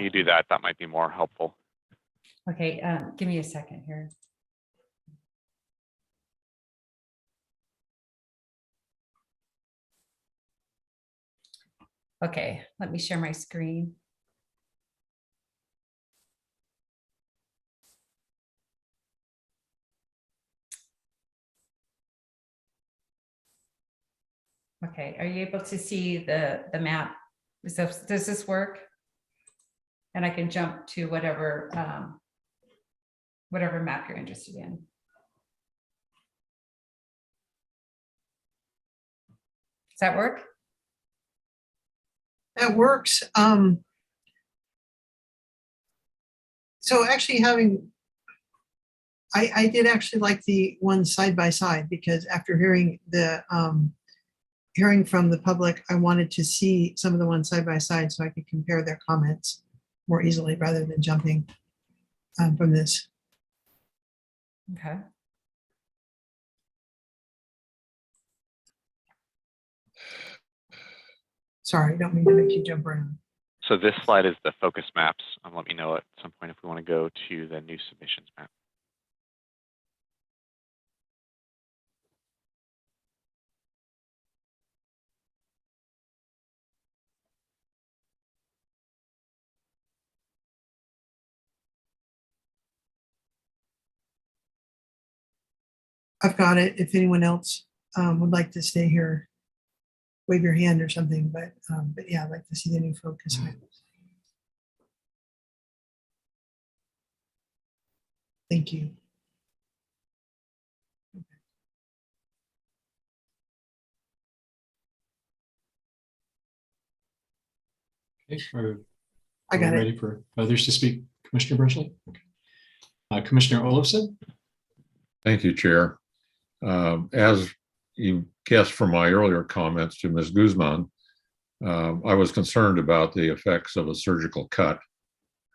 [SPEAKER 1] you do that? That might be more helpful.
[SPEAKER 7] Okay, give me a second here. Okay, let me share my screen. Okay, are you able to see the map? Does this work? And I can jump to whatever whatever map you're interested in. Does that work?
[SPEAKER 5] That works. So actually I did actually like the one side by side, because after hearing the hearing from the public, I wanted to see some of the ones side by side so I could compare their comments more easily rather than jumping from this.
[SPEAKER 7] Okay.
[SPEAKER 5] Sorry, I don't mean to make you jump around.
[SPEAKER 1] So this slide is the focus maps. Let me know at some point if we want to go to the new submissions map.
[SPEAKER 5] I've got it. If anyone else would like to stay here, wave your hand or something, but yeah, I'd like to see the new focus maps. Thank you.
[SPEAKER 2] Okay, are
[SPEAKER 5] I got it.
[SPEAKER 2] Ready for others to speak? Commissioner Brinkley? Okay. Commissioner Olofsson?
[SPEAKER 9] Thank you, Chair. As you guessed from my earlier comments to Ms. Guzman, I was concerned about the effects of a surgical cut.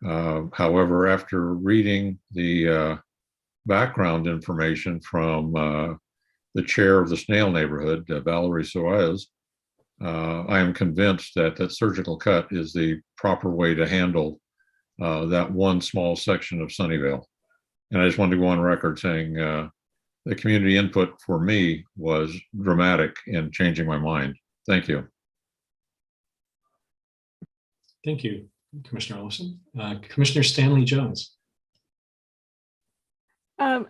[SPEAKER 9] However, after reading the background information from the chair of the Snail neighborhood, Valerie Soares, I am convinced that that surgical cut is the proper way to handle that one small section of Sunnyvale. And I just wanted to go on record saying the community input for me was dramatic in changing my mind. Thank you.
[SPEAKER 2] Thank you, Commissioner Olofsson. Commissioner Stanley Jones.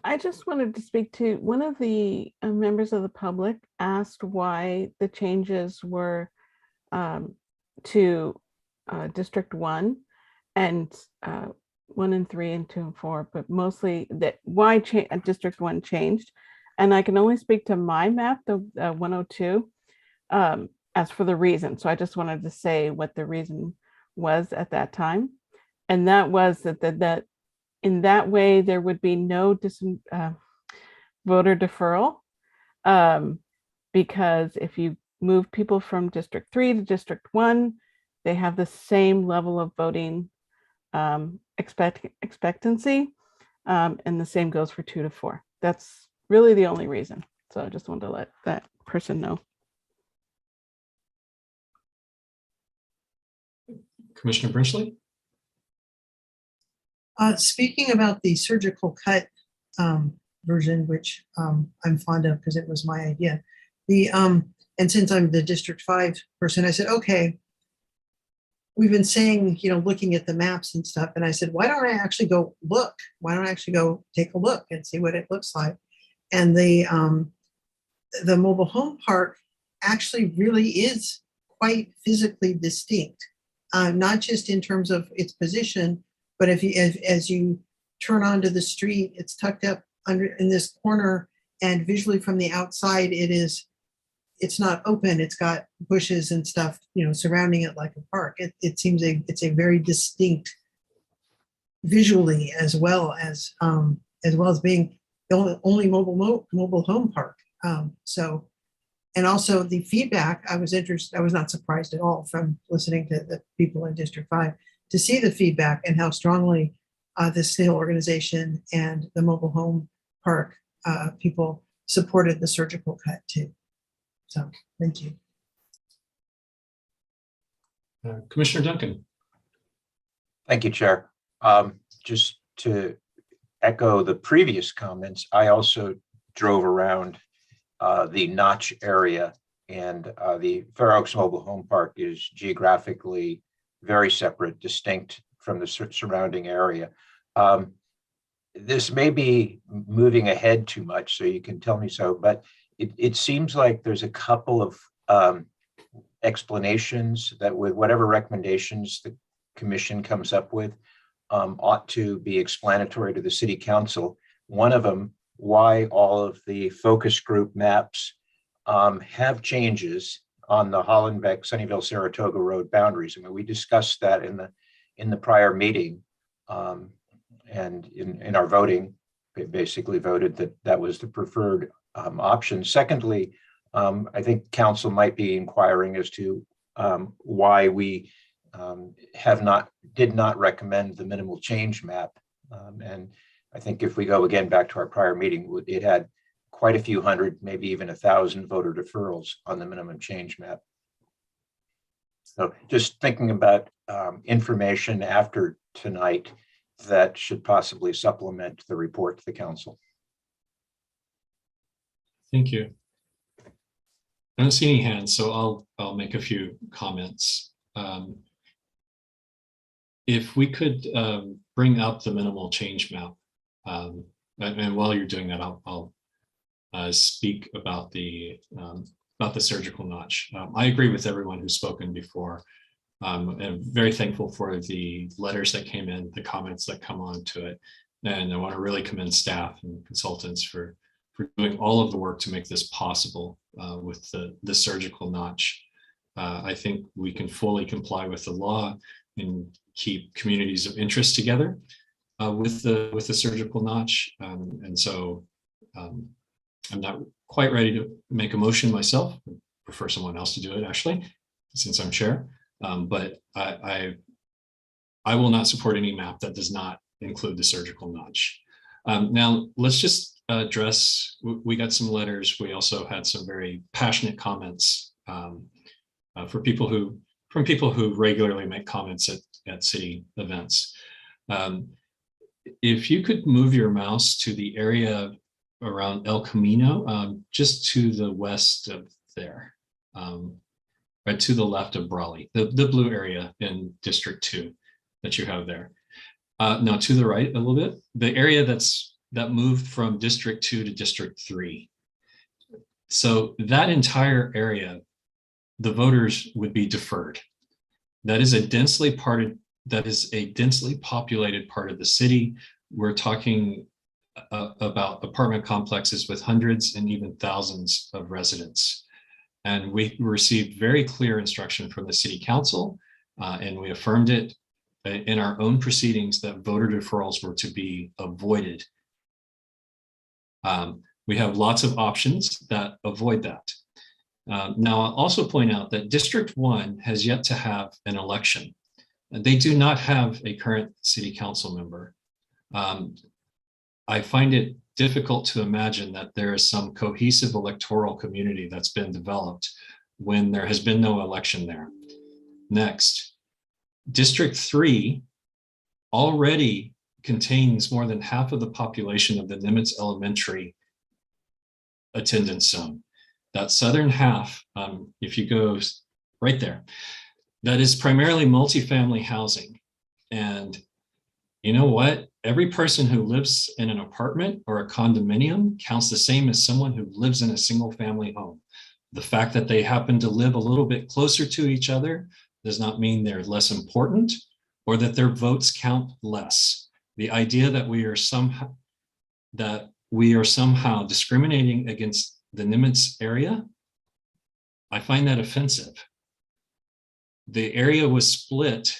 [SPEAKER 15] I just wanted to speak to one of the members of the public asked why the changes were to District 1 and 1 and 3 and 2 and 4, but mostly that why District 1 changed. And I can only speak to my map, the 102, as for the reason. So I just wanted to say what the reason was at that time. And that was that in that way, there would be no voter deferral, because if you move people from District 3 to District 1, they have the same level of voting expectancy, and the same goes for 2 to 4. That's really the only reason. So I just wanted to let that person know.
[SPEAKER 2] Commissioner Brinkley?
[SPEAKER 5] Speaking about the surgical cut version, which I'm fond of because it was my idea. And since I'm the District 5 person, I said, okay, we've been saying, looking at the maps and stuff. And I said, why don't I actually go look? Why don't I actually go take a look and see what it looks like? And the mobile home park actually really is quite physically distinct, not just in terms of its position, but as you turn onto the street, it's tucked up in this corner, and visually from the outside, it's not open. It's got bushes and stuff, surrounding it like a park. It seems it's a very distinct visually, as well as being the only mobile home park. And also the feedback, I was not surprised at all from listening to the people in District 5 to see the feedback and how strongly the Snail organization and the mobile home park people supported the surgical cut too. So thank you.
[SPEAKER 2] Commissioner Duncan.
[SPEAKER 10] Thank you, Chair. Just to echo the previous comments, I also drove around the Notch area, and the Fair Oaks Mobile Home Park is geographically very separate, distinct from the surrounding area. This may be moving ahead too much, so you can tell me so, but it seems like there's a couple of explanations that with whatever recommendations the commission comes up with ought to be explanatory to the city council. One of them, why all of the focus group maps have changes on the Hollenbeck, Sunnyvale, Saratoga Road boundaries. I mean, we discussed that in the prior meeting, and in our voting, we basically voted that was the preferred option. Secondly, I think council might be inquiring as to why we did not recommend the minimal change map. And I think if we go again back to our prior meeting, it had quite a few hundred, maybe even 1,000 voter deferrals on the minimum change map. So just thinking about information after tonight that should possibly supplement the report to the council.
[SPEAKER 2] Thank you. I don't see any hands, so I'll make a few comments. If we could bring up the minimal change map, and while you're doing that, I'll speak about the surgical notch. I agree with everyone who's spoken before. I'm very thankful for the letters that came in, the comments that come on to it, and I want to really commend staff and consultants for doing all of the work to make this possible with the surgical notch. I think we can fully comply with the law and keep communities of interest together with the surgical notch. And so I'm not quite ready to make a motion myself. I prefer someone else to do it, actually, since I'm chair. But I will not support any map that does not include the surgical notch. Now, let's just address, we got some letters. We also had some very passionate comments from people who regularly make comments at city events. If you could move your mouse to the area around El Camino, just to the west of there, right to the left of Brawley, the blue area in District 2 that you have there. Now to the right a little bit, the area that moved from District 2 to District 3. So that entire area, the voters would be deferred. That is a densely populated part of the city. We're talking about apartment complexes with hundreds and even thousands of residents. And we received very clear instruction from the city council, and we affirmed it in our own proceedings that voter deferrals were to be avoided. We have lots of options that avoid that. Now, I'll also point out that District 1 has yet to have an election. They do not have a current city council member. I find it difficult to imagine that there is some cohesive electoral community that's been developed when there has been no election there. Next, District 3 already contains more than half of the population of the Nimitz Elementary attendance zone. That southern half, if you go right there, that is primarily multifamily housing. And you know what? Every person who lives in an apartment or a condominium counts the same as someone who lives in a single family home. The fact that they happen to live a little bit closer to each other does not mean they're less important or that their votes count less. The idea that we are somehow discriminating against the Nimitz area, I find that offensive. The area was split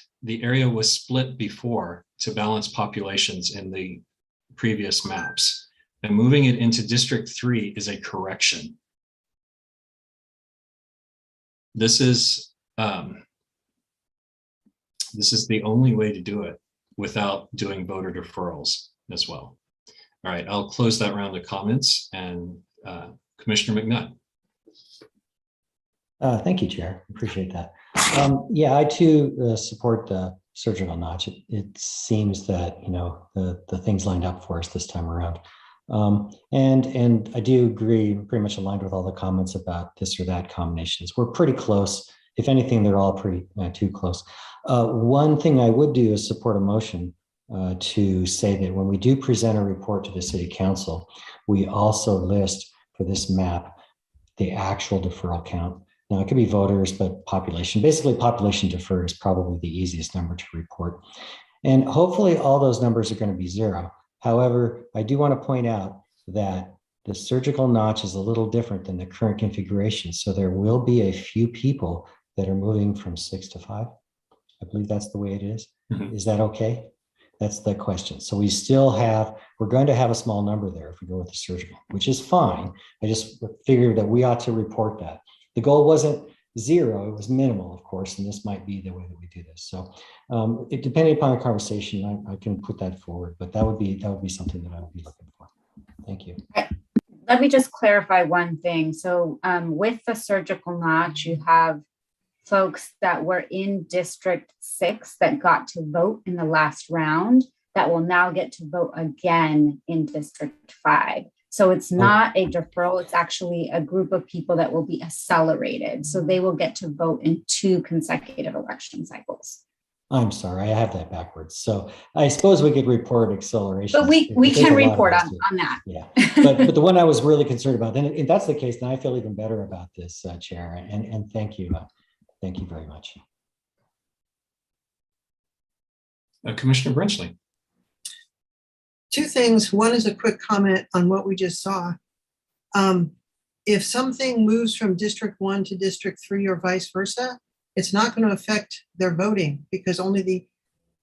[SPEAKER 2] before to balance populations in the previous maps, and moving it into District 3 is a correction. This is the only way to do it without doing voter deferrals as well. All right, I'll close that round of comments, and Commissioner McNutt.
[SPEAKER 4] Thank you, Chair. Appreciate that. Yeah, I too support the surgical notch. It seems that, you know, the things lined up for us this time around. And I do agree, pretty much aligned with all the comments about this or that combinations. We're pretty close. If anything, they're all pretty too close. One thing I would do is support a motion to say that when we do present a report to the City Council, we also list for this map the actual deferral count. Now, it could be voters, but population. Basically, population deferred is probably the easiest number to report. And hopefully all those numbers are going to be zero. However, I do want to point out that the surgical notch is a little different than the current configuration. So there will be a few people that are moving from 6 to 5. I believe that's the way it is. Mm-hmm. Is that okay? That's the question. So we're going to have a small number there if we go with the surgical, which is fine. I just figured that we ought to report that. The goal wasn't zero, it was minimal, of course, and this might be the way that we do this. So depending upon the conversation, I can put that forward, but that would be something that I would be looking for. Thank you.
[SPEAKER 6] Let me just clarify one thing. So with the surgical notch, you have folks that were in District 6 that got to vote in the last round that will now get to vote again in District 5. So it's not a deferral, it's actually a group of people that will be accelerated. So they will get to vote in 2 consecutive election cycles.
[SPEAKER 4] I'm sorry, I have that backwards. So I suppose we could report acceleration.
[SPEAKER 6] But we can report on that.
[SPEAKER 4] Yeah, but the one I was really concerned about, and if that's the case, then I feel even better about this, Chair, and thank you. Thank you very much.
[SPEAKER 2] Commissioner Brenchley.
[SPEAKER 5] 2 things. One is a quick comment on what we just saw. If something moves from District 1 to District 3 or vice versa, it's not going to affect their voting because only the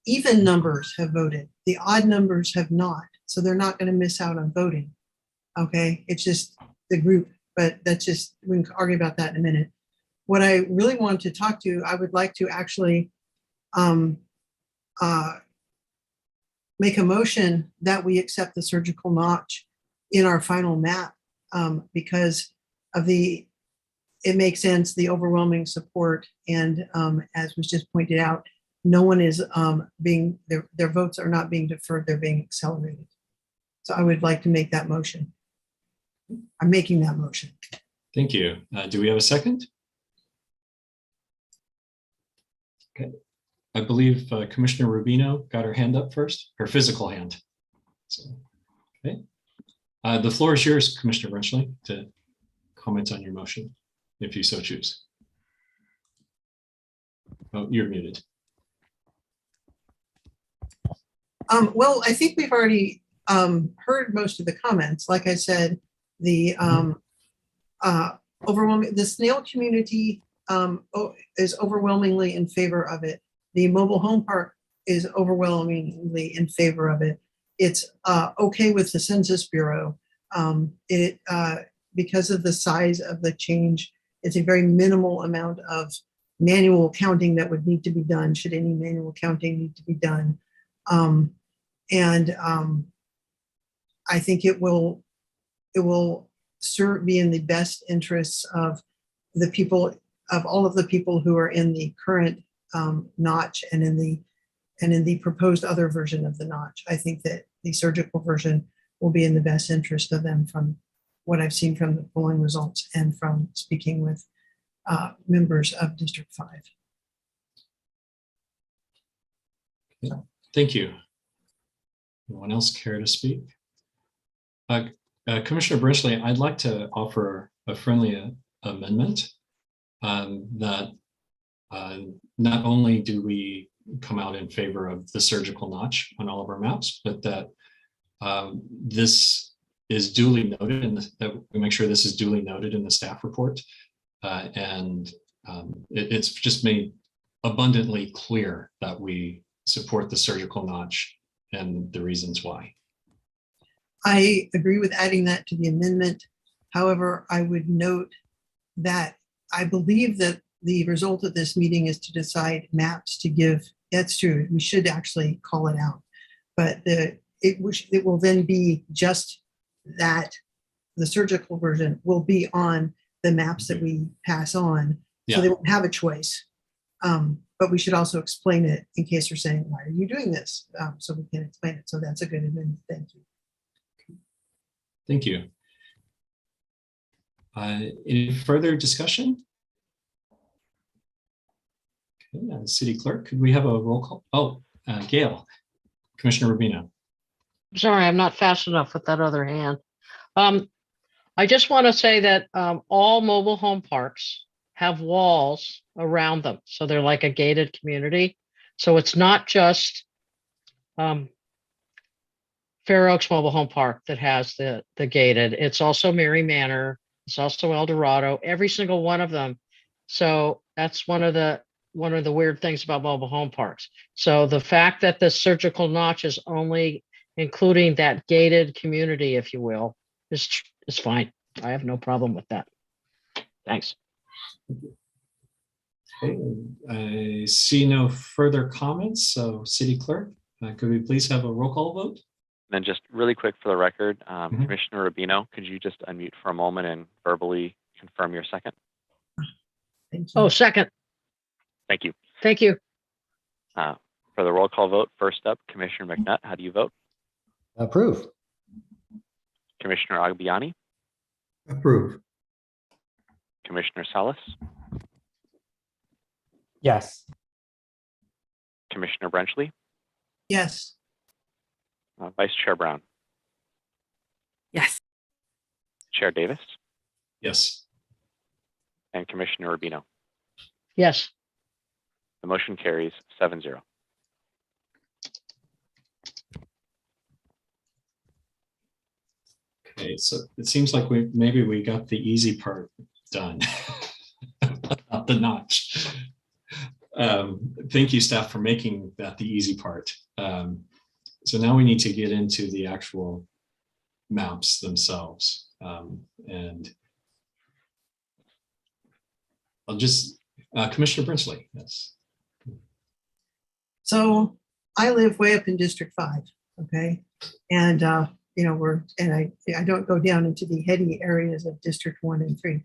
[SPEAKER 5] even numbers have voted. The odd numbers have not. So they're not going to miss out on voting. Okay, it's just the group, but that's just, we can argue about that in a minute. What I really want to talk to, I would like to actually make a motion that we accept the surgical notch in our final map because of it makes sense, the overwhelming support. And as was just pointed out, no one is their votes are not being deferred, they're being accelerated. So I would like to make that motion. I'm making that motion.
[SPEAKER 2] Thank you. Do we have a second? Okay. I believe Commissioner Rubino got her hand up first, her physical hand. So, okay. The floor is yours, Commissioner Brenchley, to comment on your motion, if you so choose. Oh, you're muted.
[SPEAKER 5] Well, I think we've already heard most of the comments. Like I said, the the snail community is overwhelmingly in favor of it. The mobile home park is overwhelmingly in favor of it. It's okay with the Census Bureau. Because of the size of the change, it's a very minimal amount of manual counting that would need to be done, should any manual counting need to be done. I think it will be in the best interests of the people, of all of the people who are in the current notch and in the proposed other version of the notch. I think that the surgical version will be in the best interest of them from what I've seen from the polling results and from speaking with members of District 5.
[SPEAKER 2] Thank you. Anyone else care to speak? Commissioner Brenchley, I'd like to offer a friendly amendment that not only do we come out in favor of the surgical notch on all of our maps, but that this is duly noted and that we make sure this is duly noted in the staff report. It's just made abundantly clear that we support the surgical notch and the reasons why.
[SPEAKER 5] I agree with adding that to the amendment. However, I would note that I believe that the result of this meeting is to decide maps to give. That's true. We should actually call it out. But it will then be just that the surgical version will be on the maps that we pass on.
[SPEAKER 2] Yeah.
[SPEAKER 5] So they won't have a choice. But we should also explain it in case they're saying, why are you doing this? So we can explain it. So that's a good amendment. Thank you.
[SPEAKER 2] Thank you. Any further discussion? Okay, City Clerk, could we have a roll call? Oh, Gail, Commissioner Rubino.
[SPEAKER 3] Sorry, I'm not fast enough with that other hand. I just want to say that all mobile home parks have walls around them. So they're like a gated community. So it's not just Fair Oaks Mobile Home Park that has the gated. It's also Mary Manor. It's also El Dorado, every single one of them. So that's one of the weird things about mobile home parks. So the fact that the surgical notch is only including that gated community, if you will, is fine. I have no problem with that. Thanks.
[SPEAKER 2] Okay, I see no further comments. So City Clerk, could we please have a roll call vote?
[SPEAKER 1] And then just really quick for the record, Commissioner Rubino, could you just unmute for a moment and verbally confirm your second?
[SPEAKER 5] Thank you.
[SPEAKER 3] Oh, second.
[SPEAKER 1] Thank you.
[SPEAKER 3] Thank you.
[SPEAKER 1] For the roll call vote, first up, Commissioner McNutt, how do you vote?
[SPEAKER 4] Approve.
[SPEAKER 1] Commissioner Agbiani,
[SPEAKER 10] Approve.
[SPEAKER 1] Commissioner Salas,
[SPEAKER 10] Yes.
[SPEAKER 1] Commissioner Brenchley,
[SPEAKER 5] Yes.
[SPEAKER 1] Vice Chair Brown,
[SPEAKER 15] Yes.
[SPEAKER 1] Chair Davis,
[SPEAKER 2] Yes.
[SPEAKER 1] and Commissioner Rubino.
[SPEAKER 3] Yes.
[SPEAKER 1] The motion carries 7-0.
[SPEAKER 2] Okay, so it seems like maybe we got the easy part done. Not the notch. Thank you, staff, for making that the easy part. So now we need to get into the actual maps themselves. And I'll just, Commissioner Brinsley, yes.
[SPEAKER 5] So I live way up in District 5, okay? And, you know, I don't go down into the heady areas of District 1 and 3.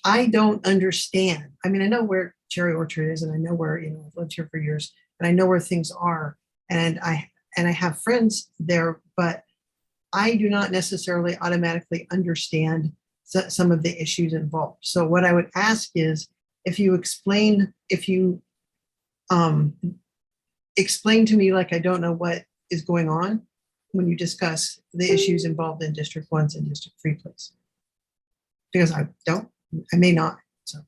[SPEAKER 5] I don't understand. I mean, I know where Cherry Orchard is, and I know where, you know, I've lived here for years, and I know where things are. And I have friends there, but I do not necessarily automatically understand some of the issues involved. So what I would ask is if you explain to me like I don't know what is going on when you discuss the issues involved in District 1 and District 3, please. Because I may not. So.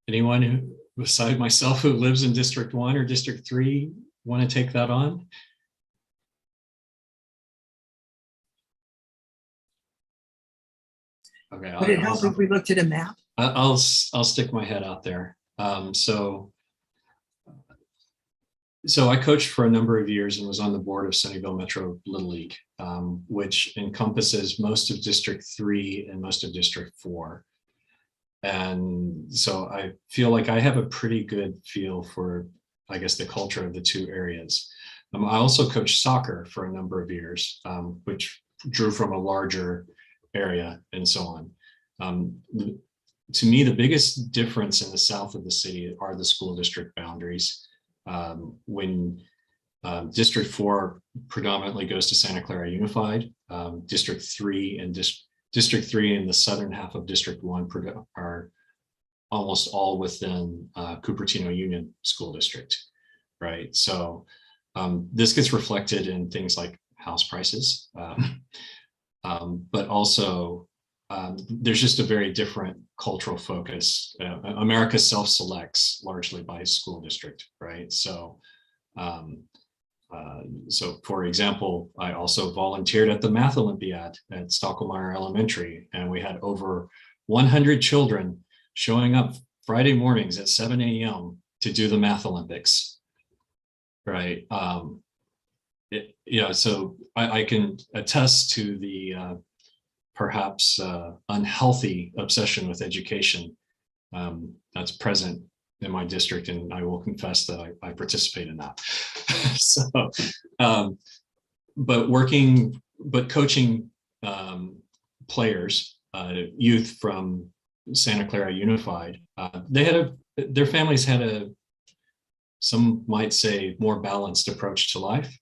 [SPEAKER 2] Anyone who, beside myself, who lives in District 1 or District 3 want to take that on? Okay.
[SPEAKER 5] Would it help if we looked at a map?
[SPEAKER 2] I'll stick my head out there. So I coached for a number of years and was on the board of Sunnyvale Metro Little League, which encompasses most of District 3 and most of District 4. And so I feel like I have a pretty good feel for, I guess, the culture of the two areas. I also coached soccer for a number of years, which drew from a larger area and so on. To me, the biggest difference in the south of the city are the school district boundaries. When District 4 predominantly goes to Santa Clara Unified, District 3 and District 3 and the southern half of District 1 are almost all within Cupertino Union School District, right? So this gets reflected in things like house prices, but also there's just a very different cultural focus. America self-selects largely by school district, right? So, so for example, I also volunteered at the Math Olympiad at Stockholmeyer Elementary, and we had over 100 children showing up Friday mornings at 7 a.m. to do the Math Olympics, right? So I can attest to the perhaps unhealthy obsession with education that's present in my district, and I will confess that I participate in that. So, but coaching players, youth from Santa Clara Unified, their families had some might say, more balanced approach to life,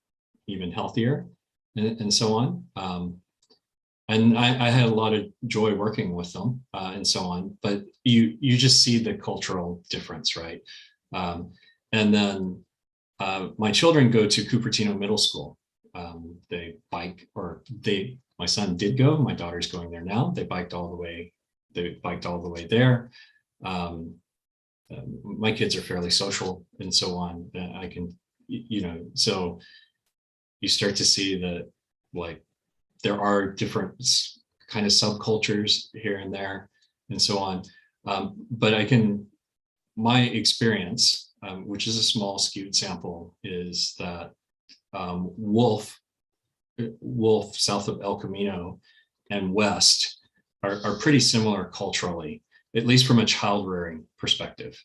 [SPEAKER 2] even healthier, and so on. And I had a lot of joy working with them and so on, but you just see the cultural difference, right? And then my children go to Cupertino Middle School. They bike, my son did go, my daughter's going there now. They biked all the way there. My kids are fairly social and so on. I can, so you start to see that, like, there are different kind of subcultures here and there and so on. But my experience, which is a small skewed sample, is that Wolf south of El Camino and west are pretty similar culturally, at least from a child rearing perspective.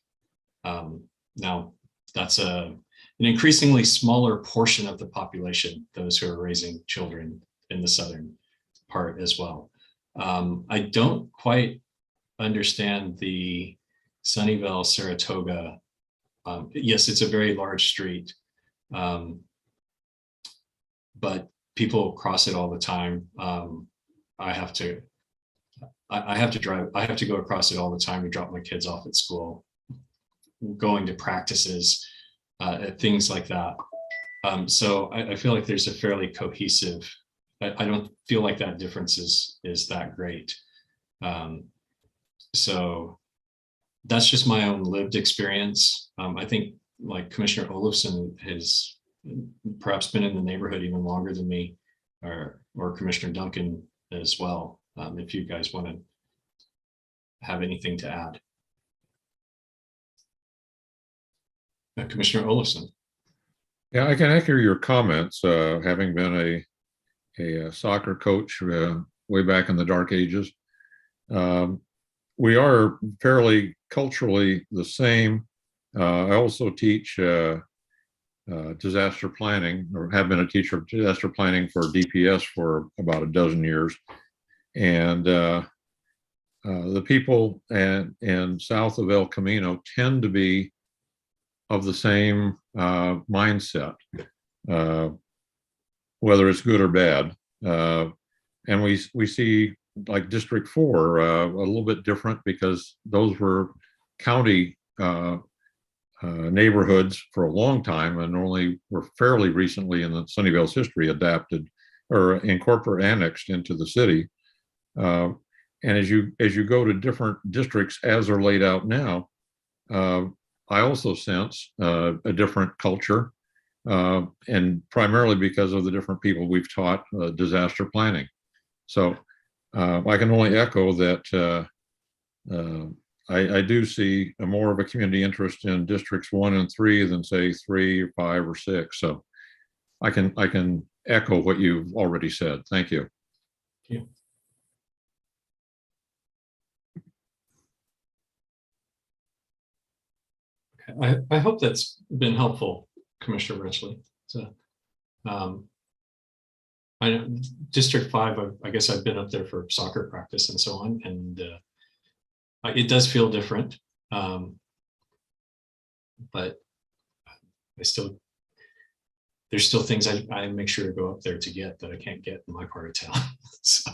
[SPEAKER 2] Now, that's an increasingly smaller portion of the population, those who are raising children in the southern part as well. I don't quite understand the Sunnyvale, Saratoga. Yes, it's a very large street, but people cross it all the time. I have to go across it all the time to drop my kids off at school, going to practices, things like that. So I feel like there's a fairly cohesive, I don't feel like that difference is that great. So that's just my own lived experience. I think, like, Commissioner Olofsson has perhaps been in the neighborhood even longer than me, or Commissioner Duncan as well. If you guys want to have anything to add. Commissioner Olafson.
[SPEAKER 9] Yeah, I can echo your comments, having been a soccer coach way back in the dark ages. We are fairly culturally the same. I also teach disaster planning, or have been a teacher of disaster planning for DPS for about a dozen years. And the people in south of El Camino tend to be of the same mindset, whether it's good or bad. And we see like District 4 a little bit different, because those were county neighborhoods for a long time, and only were fairly recently in the Sunnyvale's history adapted or incorporated, annexed into the city. And as you go to different districts as they're laid out now, I also sense a different culture, and primarily because of the different people we've taught disaster planning. So I can only echo that I do see more of a community interest in districts 1 and 3 than say 3, 5, or 6. So I can echo what you've already said. Thank you.
[SPEAKER 2] Thank you. I hope that's been helpful, Commissioner Brenchley. So, I know District 5, I guess I've been up there for soccer practice and so on, and it does feel different, but there's still things I make sure to go up there to get that I can't get in my part of town. So,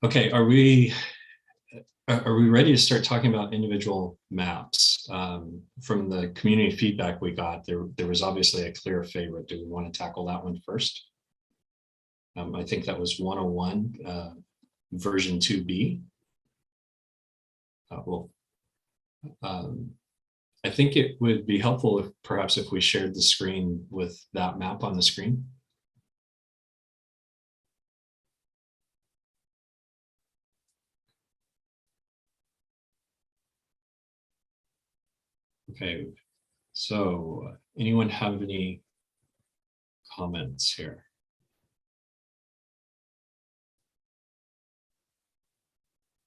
[SPEAKER 2] okay, are we ready to start talking about individual maps? From the community feedback we got, there was obviously a clear favorite. Do we want to tackle that one first? I think that was 101, version 2B. I think it would be helpful if perhaps if we shared the screen with that map on the screen. Okay, so anyone have any comments here?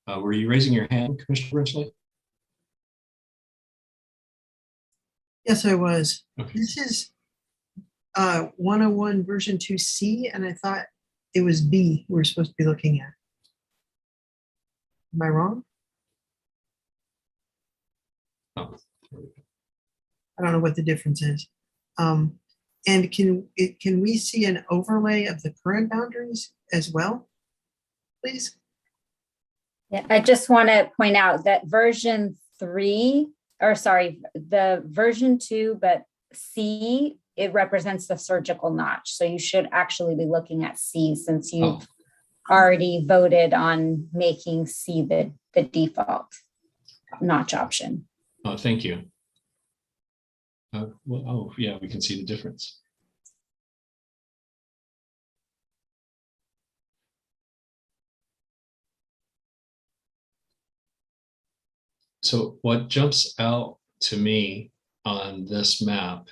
[SPEAKER 2] Were you raising your hand, Commissioner Brenchley?
[SPEAKER 5] Yes, I was.
[SPEAKER 2] Okay.
[SPEAKER 5] This is 101 version 2C, and I thought it was B we're supposed to be looking at. Am I wrong?
[SPEAKER 2] Oh.
[SPEAKER 5] I don't know what the difference is. And can we see an overlay of the current boundaries as well, please?
[SPEAKER 6] Yeah, I just want to point out that version 3, or sorry, the version 2, but C, it represents the surgical notch. So you should actually be looking at C, since you've already voted on making C the default notch option.
[SPEAKER 2] Oh, thank you. Well, oh, yeah, we can see the difference. So what jumps out to me on this map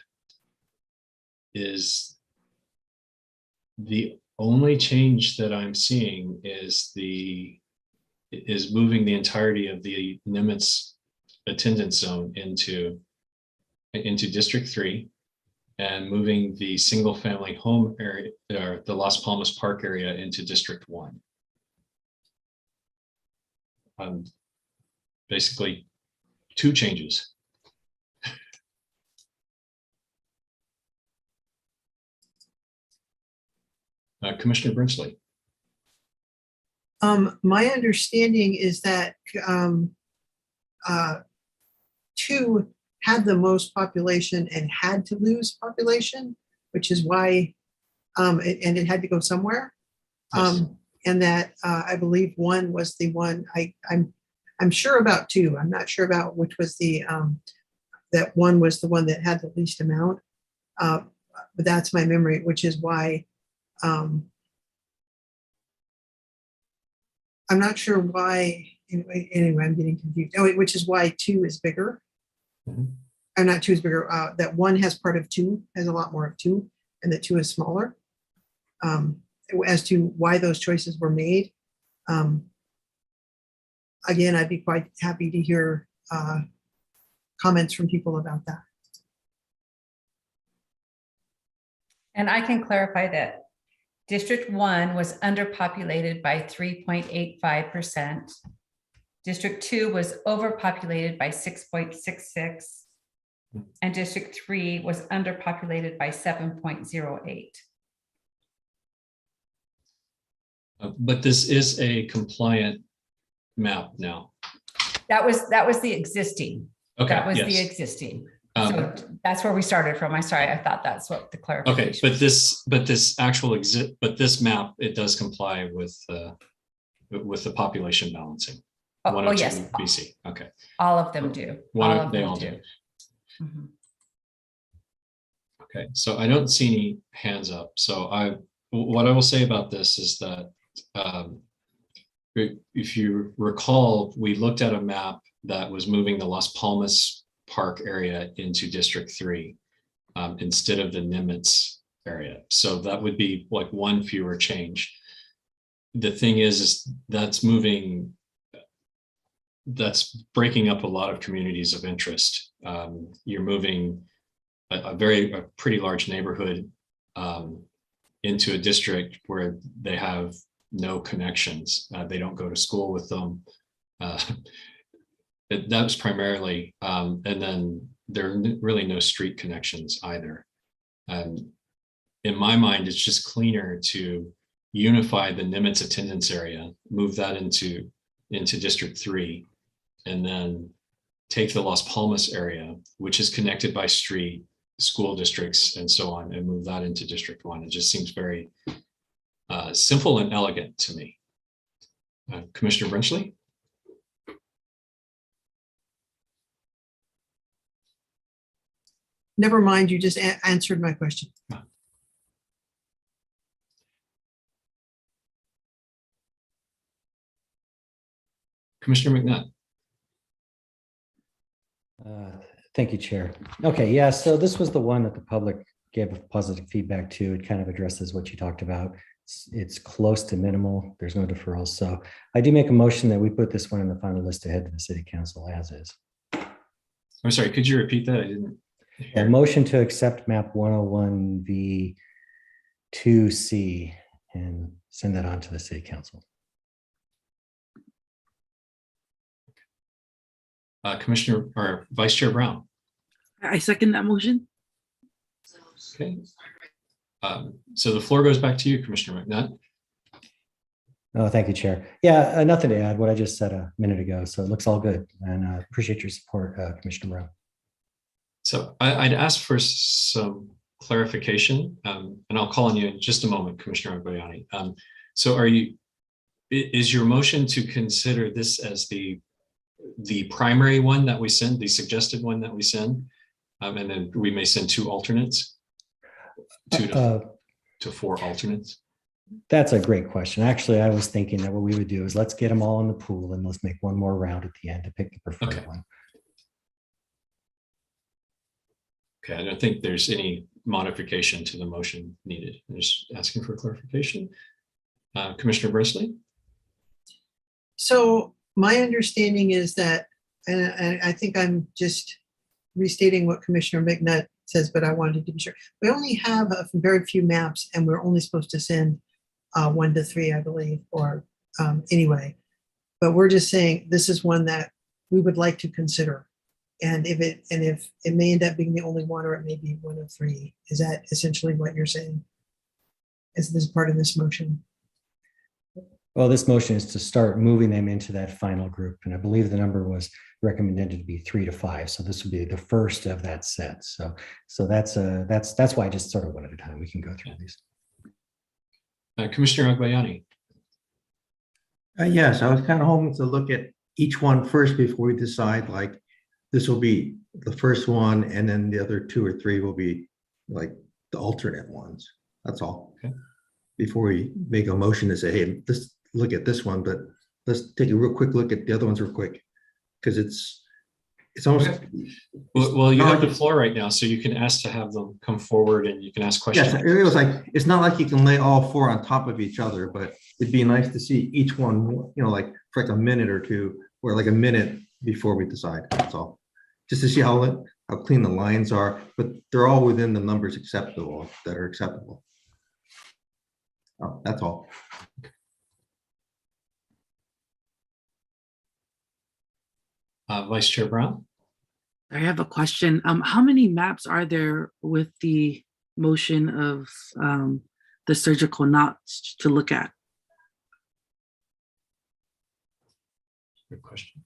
[SPEAKER 2] is the only change that I'm seeing is moving the entirety of the Nimitz attendance zone into District 3, and moving the single family home area, or the Las Palmas Park area, into District 1. Basically 2 changes. Commissioner Brenchley.
[SPEAKER 5] My understanding is that 2 had the most population and had to lose population, which is why, and it had to go somewhere.
[SPEAKER 2] Yes.
[SPEAKER 5] And that I believe 1 was the one, I'm sure about 2. I'm not sure about which was the, that 1 was the one that had the least amount. But that's my memory, which is why I'm not sure why, anyway, I'm getting confused. Oh, which is why 2 is bigger.
[SPEAKER 2] Mhm.
[SPEAKER 5] Or not 2 is bigger, that 1 has part of 2, has a lot more of 2, and that 2 is smaller. As to why those choices were made, again, I'd be quite happy to hear comments from people about that.
[SPEAKER 7] And I can clarify that District 1 was underpopulated by 3.85%. District 2 was overpopulated by 6.66. And District 3 was underpopulated by 7.08.
[SPEAKER 2] But this is a compliant map now.
[SPEAKER 7] That was the existing.
[SPEAKER 2] Okay,
[SPEAKER 7] That was the
[SPEAKER 2] yes.
[SPEAKER 7] existing. So that's where we started from. I'm sorry, I thought that's what the
[SPEAKER 2] Okay,
[SPEAKER 7] clarification.
[SPEAKER 2] but this map, it does comply with the population balancing.
[SPEAKER 7] Oh, yes.
[SPEAKER 2] 102 BC. Okay.
[SPEAKER 7] All of them do.
[SPEAKER 2] They all do.
[SPEAKER 7] Mhm.
[SPEAKER 2] Okay, so I don't see any hands up. So what I will say about this is that if you recall, we looked at a map that was moving the Las Palmas Park area into District 3 instead of the Nimitz area. So that would be like one fewer change. The thing is that's breaking up a lot of communities of interest. You're moving a pretty large neighborhood into a district where they have no connections. They don't go to school with them. That was primarily, and then there are really no street connections either. In my mind, it's just cleaner to unify the Nimitz attendance area, move that into District 3, and then take the Las Palmas area, which is connected by street, school districts, and so on, and move that into District 1. It just seems very simple and elegant to me. Commissioner Brinchley?
[SPEAKER 5] Never mind, you just answered my question.
[SPEAKER 2] Commissioner McNutt.
[SPEAKER 4] Thank you, Chair. Okay, yeah, so this was the one that the public gave positive feedback to. It kind of addresses what you talked about. It's close to minimal. There's no deferrals. So I do make a motion that we put this one in the final list ahead to the City Council as is.
[SPEAKER 2] I'm sorry, could you repeat that? I didn't
[SPEAKER 4] A motion to accept map 101V2C and send that on to the City Council.
[SPEAKER 2] Commissioner or Vice Chair Brown.
[SPEAKER 16] I second that motion.
[SPEAKER 2] Okay. So the floor goes back to you, Commissioner McNutt.
[SPEAKER 4] Oh, thank you, Chair. Yeah, nothing to add what I just said a minute ago. So it looks all good, and I appreciate your support, Commissioner Brown.
[SPEAKER 2] So I'd ask for some clarification, and I'll call on you in just a moment, Commissioner Agbayani. So is your motion to consider this as the primary one that we send, the suggested one that we send, and then we may send 2 alternates, 2 to 4 alternates?
[SPEAKER 4] That's a great question. Actually, I was thinking that what we would do is let's get them all in the pool and let's make one more round at the end to pick the preferred one.
[SPEAKER 2] Okay, I don't think there's any modification to the motion needed. I'm just asking for clarification. Commissioner Brinchley?
[SPEAKER 5] So my understanding is that, and I think I'm just restating what Commissioner McNutt says, but I wanted to be sure. We only have very few maps and we're only supposed to send 1 to 3, I believe, or anyway. But we're just saying this is one that we would like to consider. And if it may end up being the only one, or it may be 1 of 3. Is that essentially what you're saying? Is this part of this motion?
[SPEAKER 4] Well, this motion is to start moving them into that final group. And I believe the number was recommended to be 3 to 5. So this would be the first of that set. So that's why I just sort of one at a time. We can go through these.
[SPEAKER 2] Commissioner Agbayani.
[SPEAKER 10] Yes, I was kind of hoping to look at each one first before we decide, like, this will be the first one, and then the other 2 or 3 will be like the alternate ones. That's all.
[SPEAKER 2] Okay.
[SPEAKER 10] Before we make a motion to say, hey, let's look at this one, but let's take a real quick look at the other ones real quick, because it's almost.
[SPEAKER 2] Well, you have the floor right now, so you can ask to have them come forward and you can ask questions.
[SPEAKER 10] Yes, it was like, it's not like you can lay all four on top of each other, but it'd be nice to see each one, you know, like for like a minute or two, or like a minute before we decide, that's all. Just to see how clean the lines are, but they're all within the numbers acceptable, that are acceptable. Oh, that's all.
[SPEAKER 2] Vice Chair Brown?
[SPEAKER 16] I have a question. How many maps are there with the motion of the surgical knots to look at?
[SPEAKER 2] Good question.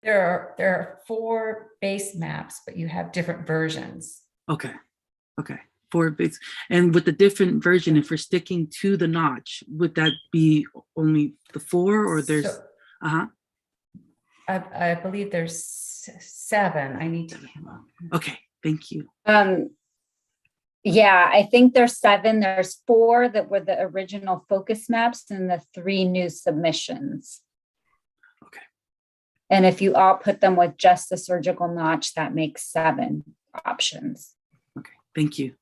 [SPEAKER 7] There are 4 base maps, but you have different versions.
[SPEAKER 16] Okay. 4 bits. And with the different version, if we're sticking to the notch, would that be only the 4 or there's?
[SPEAKER 7] I believe there's 7. I need to.
[SPEAKER 16] Okay, thank you.
[SPEAKER 6] Yeah, I think there's 7. There's 4 that were the original focus maps and the 3 new submissions.
[SPEAKER 16] Okay.
[SPEAKER 6] And if you all put them with just the surgical notch, that makes 7 options.
[SPEAKER 16] Okay, thank you.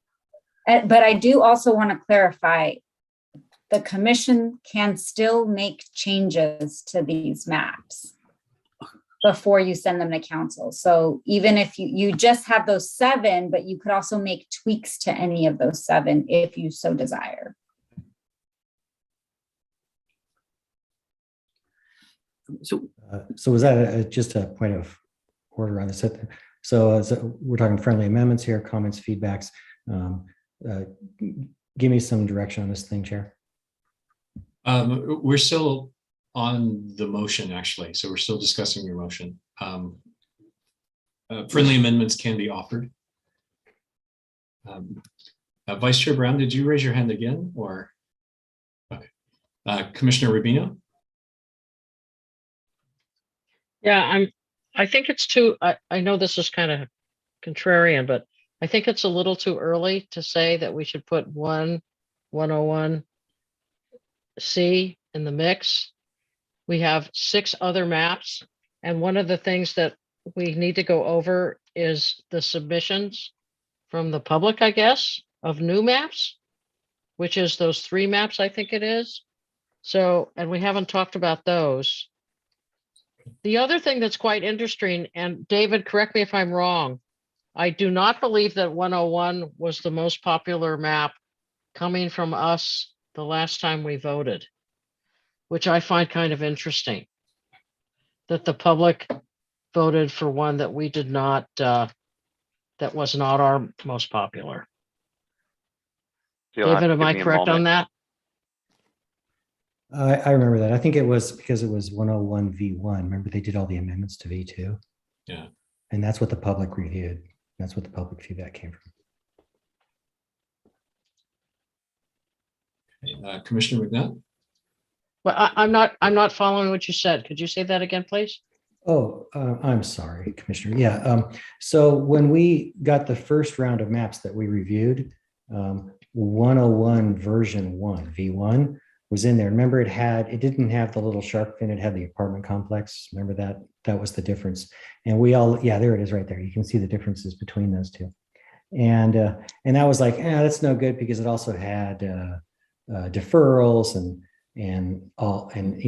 [SPEAKER 6] But I do also want to clarify, the commission can still make changes to these maps before you send them to council. So even if you just have those 7, but you could also make tweaks to any of those 7 if you so desire.
[SPEAKER 4] So was that just a point of order on this? So we're talking friendly amendments here, comments, feedbacks. Give me some direction on this thing, Chair.
[SPEAKER 2] We're still on the motion, actually, so we're still discussing your motion. Friendly amendments can be offered. Vice Chair Brown, did you raise your hand again, or? Okay. Commissioner Rubino?
[SPEAKER 3] Yeah, I think it's too, I know this is kind of contrarian, but I think it's a little too early to say that we should put 101C in the mix. We have 6 other maps, and one of the things that we need to go over is the submissions from the public, I guess, of new maps, which is those 3 maps, I think it is. So, and we haven't talked about those. The other thing that's quite interesting, and David, correct me if I'm wrong, I do not believe that 101 was the most popular map coming from us the last time we voted, which I find kind of interesting, that the public voted for one that we did not, that was not our most popular.
[SPEAKER 1] So you'll have to
[SPEAKER 3] David, am
[SPEAKER 1] give
[SPEAKER 3] I
[SPEAKER 1] me a
[SPEAKER 3] correct on
[SPEAKER 1] moment.
[SPEAKER 3] that?
[SPEAKER 4] I remember that. I think it was because it was 101 V1. Remember, they did all the amendments to V2.
[SPEAKER 2] Yeah.
[SPEAKER 4] And that's what the public reviewed. That's what the public feedback came from.
[SPEAKER 2] Commissioner McNutt?
[SPEAKER 3] Well, I'm not following what you said. Could you say that again, please?
[SPEAKER 4] Oh, I'm sorry, Commissioner. Yeah. So when we got the first round of maps that we reviewed, 101 version 1, V1, was in there. Remember, it didn't have the little shark fin, it had the apartment complex. Remember that? That was the difference. And we all, yeah, there it is right there. You can see the differences between those two. And that was like, that's no good, because it also had deferrals and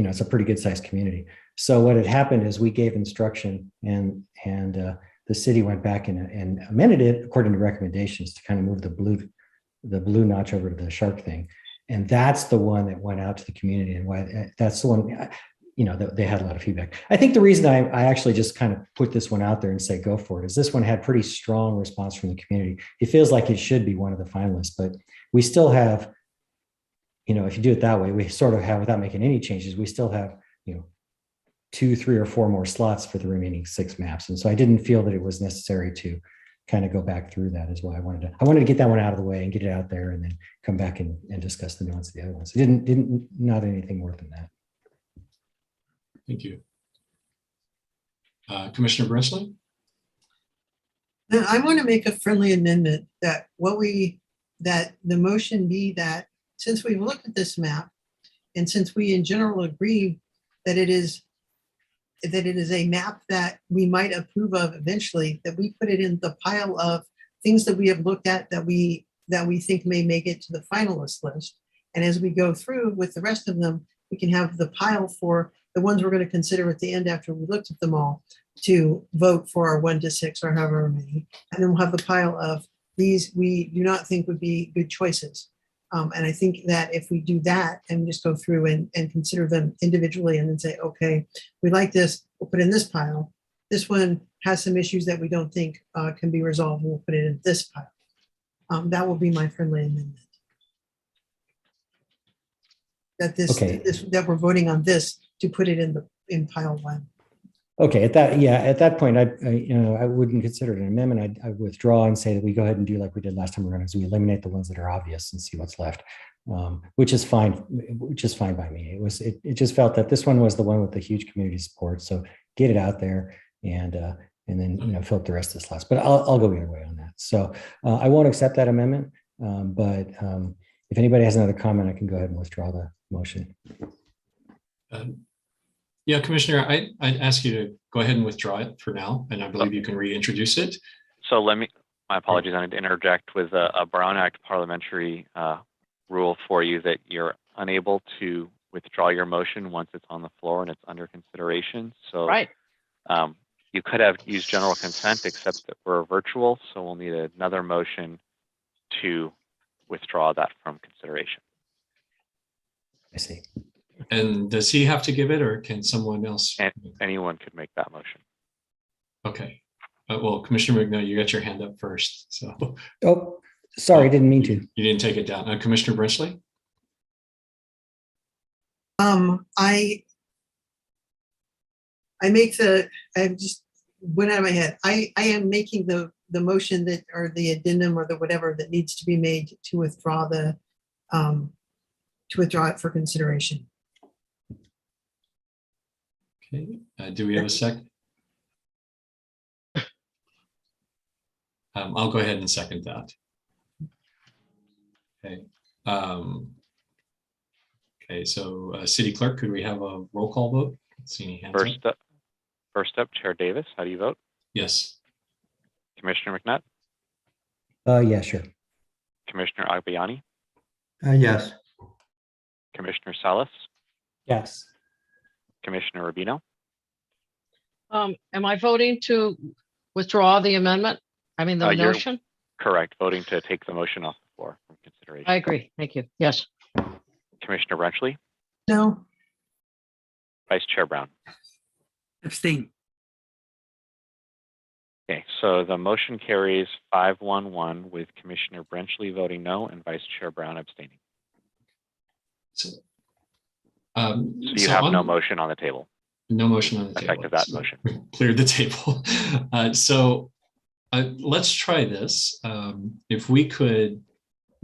[SPEAKER 4] it's a pretty good sized community. So what had happened is we gave instruction, and the city went back and amended it according to recommendations to kind of move the blue notch over to the shark thing. And that's the one that went out to the community, and why that's the one, that they had a lot of feedback. I think the reason I actually just kind of put this one out there and say, go for it, is this one had pretty strong response from the community. It feels like it should be one of the finalists, but we still have, if you do it that way, we sort of have, without making any changes, we still have, 2, 3, or 4 more slots for the remaining 6 maps. And so I didn't feel that it was necessary to kind of go back through that as well. I wanted to get that one out of the way and get it out there, and then come back and discuss the nuance of the other ones. It didn't not anything more than that.
[SPEAKER 2] Thank you. Commissioner Breslin?
[SPEAKER 5] I want to make a friendly amendment that that the motion be that, since we've looked at this map, and since we in general agree that it is a map that we might approve of eventually, that we put it in the pile of things that we have looked at that we think may make it to the finalist list. And as we go through with the rest of them, we can have the pile for the ones we're going to consider at the end after we looked at them all to vote for our 1 to 6 or however many. And then we'll have the pile of these we do not think would be good choices. And I think that if we do that and just go through and consider them individually and then say, okay, we like this, we'll put it in this pile. This one has some issues that we don't think can be resolved, and we'll put it in this pile. That will be my friendly amendment. That that we're voting on this to put it in pile 1.
[SPEAKER 4] Okay, at that point, I wouldn't consider it an amendment. I'd withdraw and say that we go ahead and do like we did last time around, is we eliminate the ones that are obvious and see what's left, which is fine by me. It just felt that this one was the one with the huge community support. So get it out there and then fill up the rest of this last. But I'll go either way on that. So I won't accept that amendment. But if anybody has another comment, I can go ahead and withdraw the motion.
[SPEAKER 2] Yeah, Commissioner, I'd ask you to go ahead and withdraw it for now, and I believe you can reintroduce it.
[SPEAKER 1] So my apologies, I need to interject with a Brown Act parliamentary rule for you that you're unable to withdraw your motion once it's on the floor and it's under consideration. So
[SPEAKER 3] right.
[SPEAKER 1] You could have used general consent, except that we're virtual, so we'll need another motion to withdraw that from consideration.
[SPEAKER 4] I see.
[SPEAKER 2] And does he have to give it, or can someone else?
[SPEAKER 1] And anyone could make that motion.
[SPEAKER 2] Okay. Well, Commissioner McNutt, you got your hand up first. So.
[SPEAKER 4] Oh, sorry, didn't mean to.
[SPEAKER 2] You didn't take it down. Commissioner Brenchley?
[SPEAKER 5] I just went out of my head. I am making the motion that, or the addendum or the whatever that needs to be made to withdraw it for consideration.
[SPEAKER 2] Okay. Do we have a second? I'll go ahead and second that. Okay. Okay. So, City Clerk, could we have a roll call vote? See any hands up?
[SPEAKER 1] First up, Chair Davis. How do you vote?
[SPEAKER 2] Yes.
[SPEAKER 1] Commissioner McNutt.
[SPEAKER 4] Yeah, sure.
[SPEAKER 1] Commissioner Agbayani.
[SPEAKER 10] Yes.
[SPEAKER 1] Commissioner Salas.
[SPEAKER 4] Yes.
[SPEAKER 1] Commissioner Rubino.
[SPEAKER 3] Am I voting to withdraw the amendment? I mean, the motion?
[SPEAKER 1] Correct. Voting to take the motion off the floor from consideration.
[SPEAKER 3] I agree. Thank you. Yes.
[SPEAKER 1] Commissioner Brenchley.
[SPEAKER 5] No.
[SPEAKER 1] Vice Chair Brown.
[SPEAKER 16] Abstain.
[SPEAKER 1] Okay, so the motion carries 5-1-1 with Commissioner Brenchley voting no and Vice Chair Brown abstaining.
[SPEAKER 2] So
[SPEAKER 1] you have no motion on the table.
[SPEAKER 2] No motion on the table.
[SPEAKER 1] Effective that motion.
[SPEAKER 2] Cleared the table. So let's try this. If we could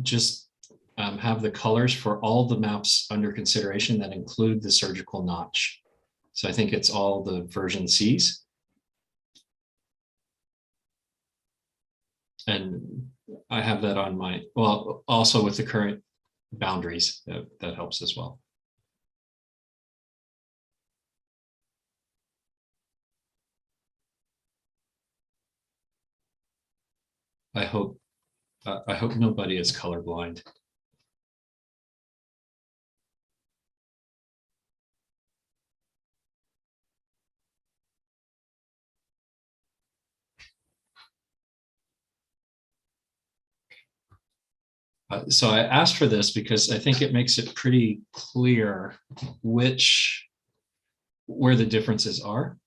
[SPEAKER 2] just have the colors for all the maps under consideration that include the surgical notch. So I think it's all the version Cs. And I have that on my, well, also with the current boundaries, that helps as well. I hope nobody is colorblind. So I asked for this because I think it makes it pretty clear where the differences are.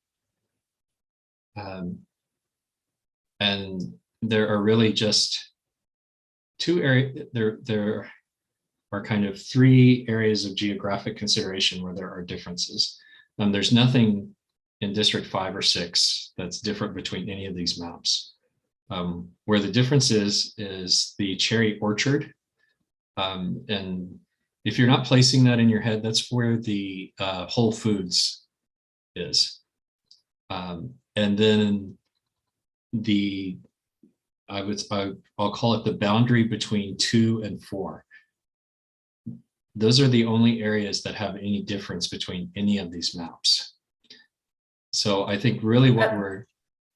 [SPEAKER 2] And there are really just two areas, there are kind of 3 areas of geographic consideration where there are differences. There's nothing in District 5 or 6 that's different between any of these maps. Where the difference is the cherry orchard. And if you're not placing that in your head, that's where the Whole Foods is. And then I'll call it the boundary between 2 and 4. those are the only areas that have any difference between any of these maps. So I think really what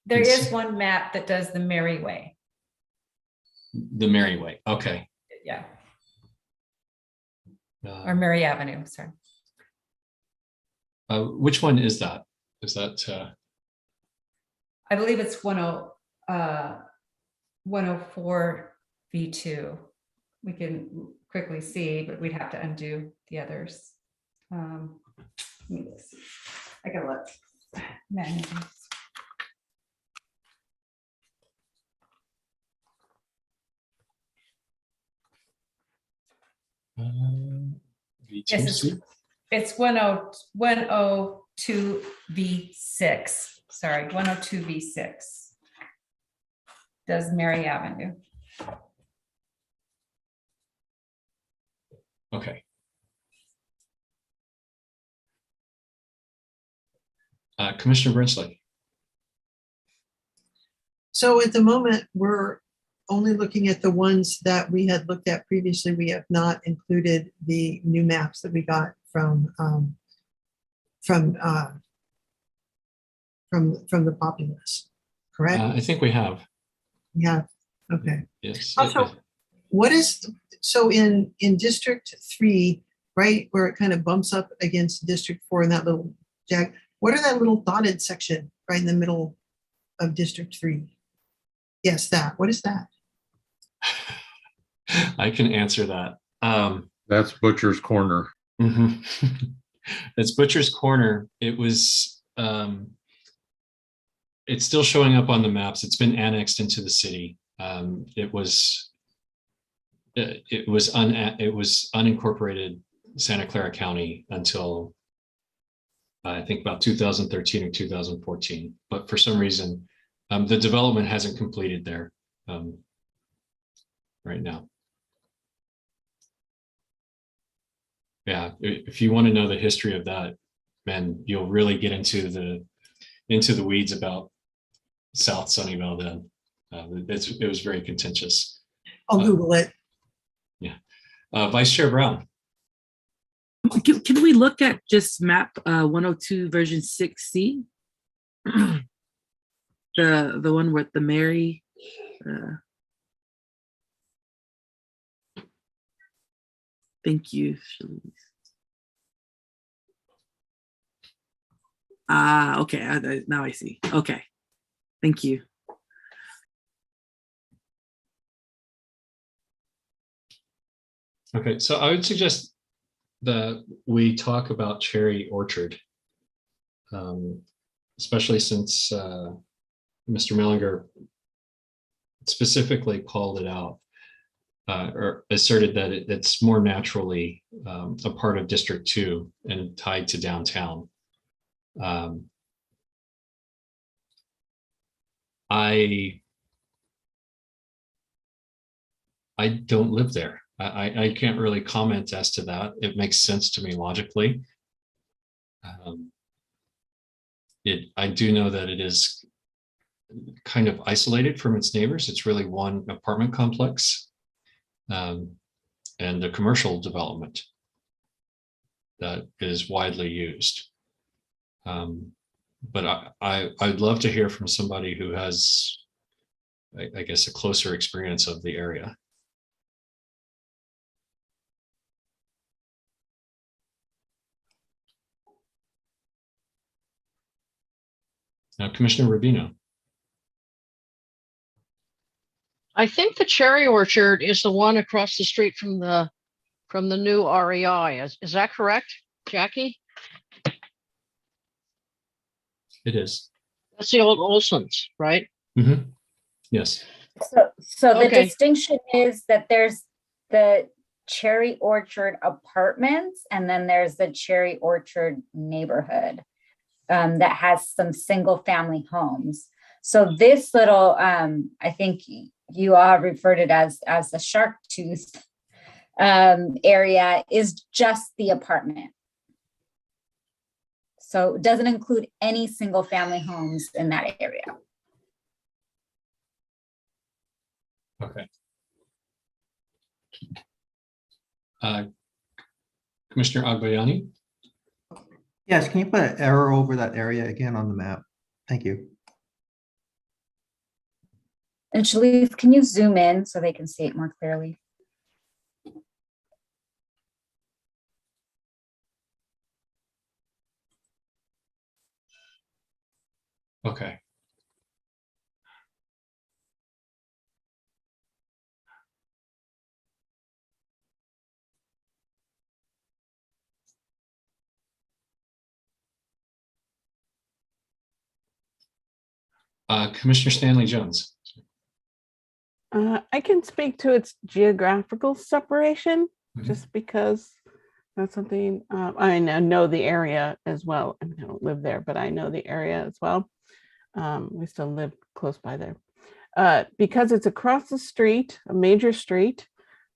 [SPEAKER 7] There is one map that does the Merry Way.
[SPEAKER 2] the Merry Way. Okay.
[SPEAKER 7] Yeah. Or Mary Avenue, sorry.
[SPEAKER 2] Which one is that? Is that?
[SPEAKER 7] I believe it's 104 V2. We can quickly see, but we'd have to undo the others. Let me see. I gotta look. Yes, it's 102 V6. Sorry, 102 V6. Does Mary Avenue.
[SPEAKER 2] Okay. Commissioner Brinsley.
[SPEAKER 5] So at the moment, we're only looking at the ones that we had looked at previously. We have not included the new maps that we got from the populace, correct?
[SPEAKER 2] I think we have.
[SPEAKER 5] Yeah. Okay.
[SPEAKER 2] Yes.
[SPEAKER 5] Also, what is, so in District 3, right, where it kind of bumps up against District 4 in that little jack, what are that little dotted section right in the middle of District 3? Yes, that. What is that?
[SPEAKER 2] I can answer that.
[SPEAKER 9] That's Butcher's Corner.
[SPEAKER 2] Mm-hmm. It's Butcher's Corner. It was, it's still showing up on the maps. It's been annexed into the city. It was unincorporated Santa Clara County until I think about 2013 or 2014. But for some reason, the development hasn't completed there right now. Yeah, if you want to know the history of that, man, you'll really get into the weeds about South Sunnyvale then. It was very contentious.
[SPEAKER 5] I'll Google it.
[SPEAKER 2] Yeah. Vice Chair Brown.
[SPEAKER 16] Can we look at just map 102 version 6C? the one with the Mary. Thank you, Shalice. Okay, now I see. Okay, thank you.
[SPEAKER 2] Okay, so I would suggest that we talk about Cherry Orchard, especially since Mr. Mellinger specifically called it out or asserted that it's more naturally a part of District 2 and tied to downtown. I don't live there. I can't really comment as to that. It makes sense to me logically. I do know that it is kind of isolated from its neighbors. It's really one apartment complex and a commercial development that is widely used. But I'd love to hear from somebody who has, I guess, a closer experience of the area. Now, Commissioner Rubino.
[SPEAKER 3] I think the Cherry Orchard is the one across the street from the new REI. Is that correct, Jackie?
[SPEAKER 2] It is.
[SPEAKER 3] That's the old Olson's, right?
[SPEAKER 2] Mm-hmm. Yes.
[SPEAKER 6] So the
[SPEAKER 3] Okay.
[SPEAKER 6] distinction is that there's the Cherry Orchard apartments, and then there's the Cherry Orchard neighborhood that has some single family homes. So this little, I think you all referred it as the shark tooth area is just the apartment. So it doesn't include any single family homes in that area.
[SPEAKER 2] Okay. Commissioner Agbayani?
[SPEAKER 17] Yes, can you put an arrow over that area again on the map? Thank you.
[SPEAKER 6] And Shalif, can you zoom in so they can see it more clearly?
[SPEAKER 2] Okay. Commissioner Stanley Jones.
[SPEAKER 15] I can speak to its geographical separation just because that's something I know the area as well. I mean, I don't live there, but I know the area as well. We still live close by there. Because it's across the street, a major street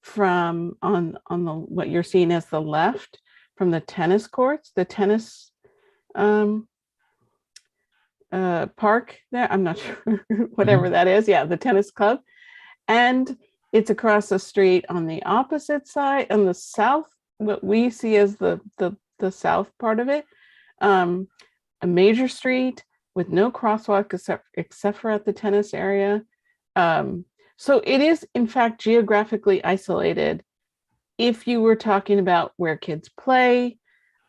[SPEAKER 15] from on the what you're seeing as the left from the tennis courts, the tennis park there. I'm not sure whatever that is. Yeah, the tennis club. And it's across the street on the opposite side, on the south, what we see as the south part of it, a major street with no crosswalk except for at the tennis area. So it is, in fact, geographically isolated. If you were talking about where kids play,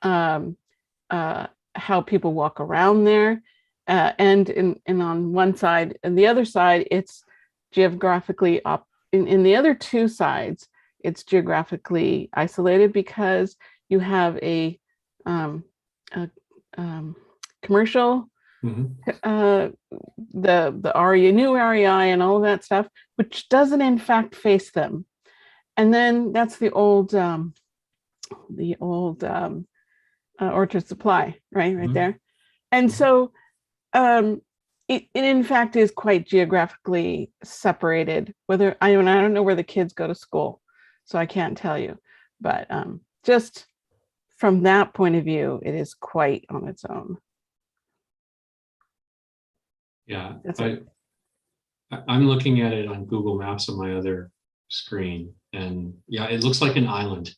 [SPEAKER 15] how people walk around there, and on one side and the other side, it's geographically in the other two sides, it's geographically isolated because you have a commercial, the REI, new REI and all of that stuff, which doesn't in fact face them. And then that's the old Orchard Supply, right there. And so it in fact is quite geographically separated. Whether I don't know where the kids go to school, so I can't tell you. But just from that point of view, it is quite on its own.
[SPEAKER 2] Yeah, I'm looking at it on Google Maps on my other screen, and yeah, it looks like an island.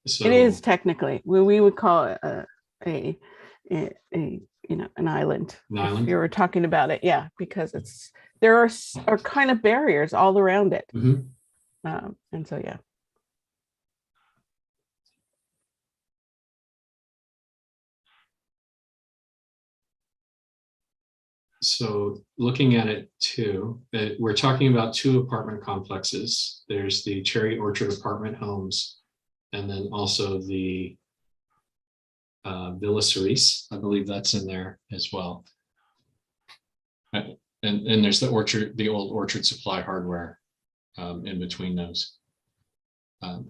[SPEAKER 2] So
[SPEAKER 15] it is technically, we would call it an island. If you were talking about it, yeah, because there are kind of barriers all around it, and so yeah.
[SPEAKER 2] So looking at it too, we're talking about two apartment complexes. There's the Cherry Orchard apartment homes, and then also the Villa Cerise. I believe that's in there as well. And there's the orchard, the old Orchard Supply Hardware in between those. Yeah,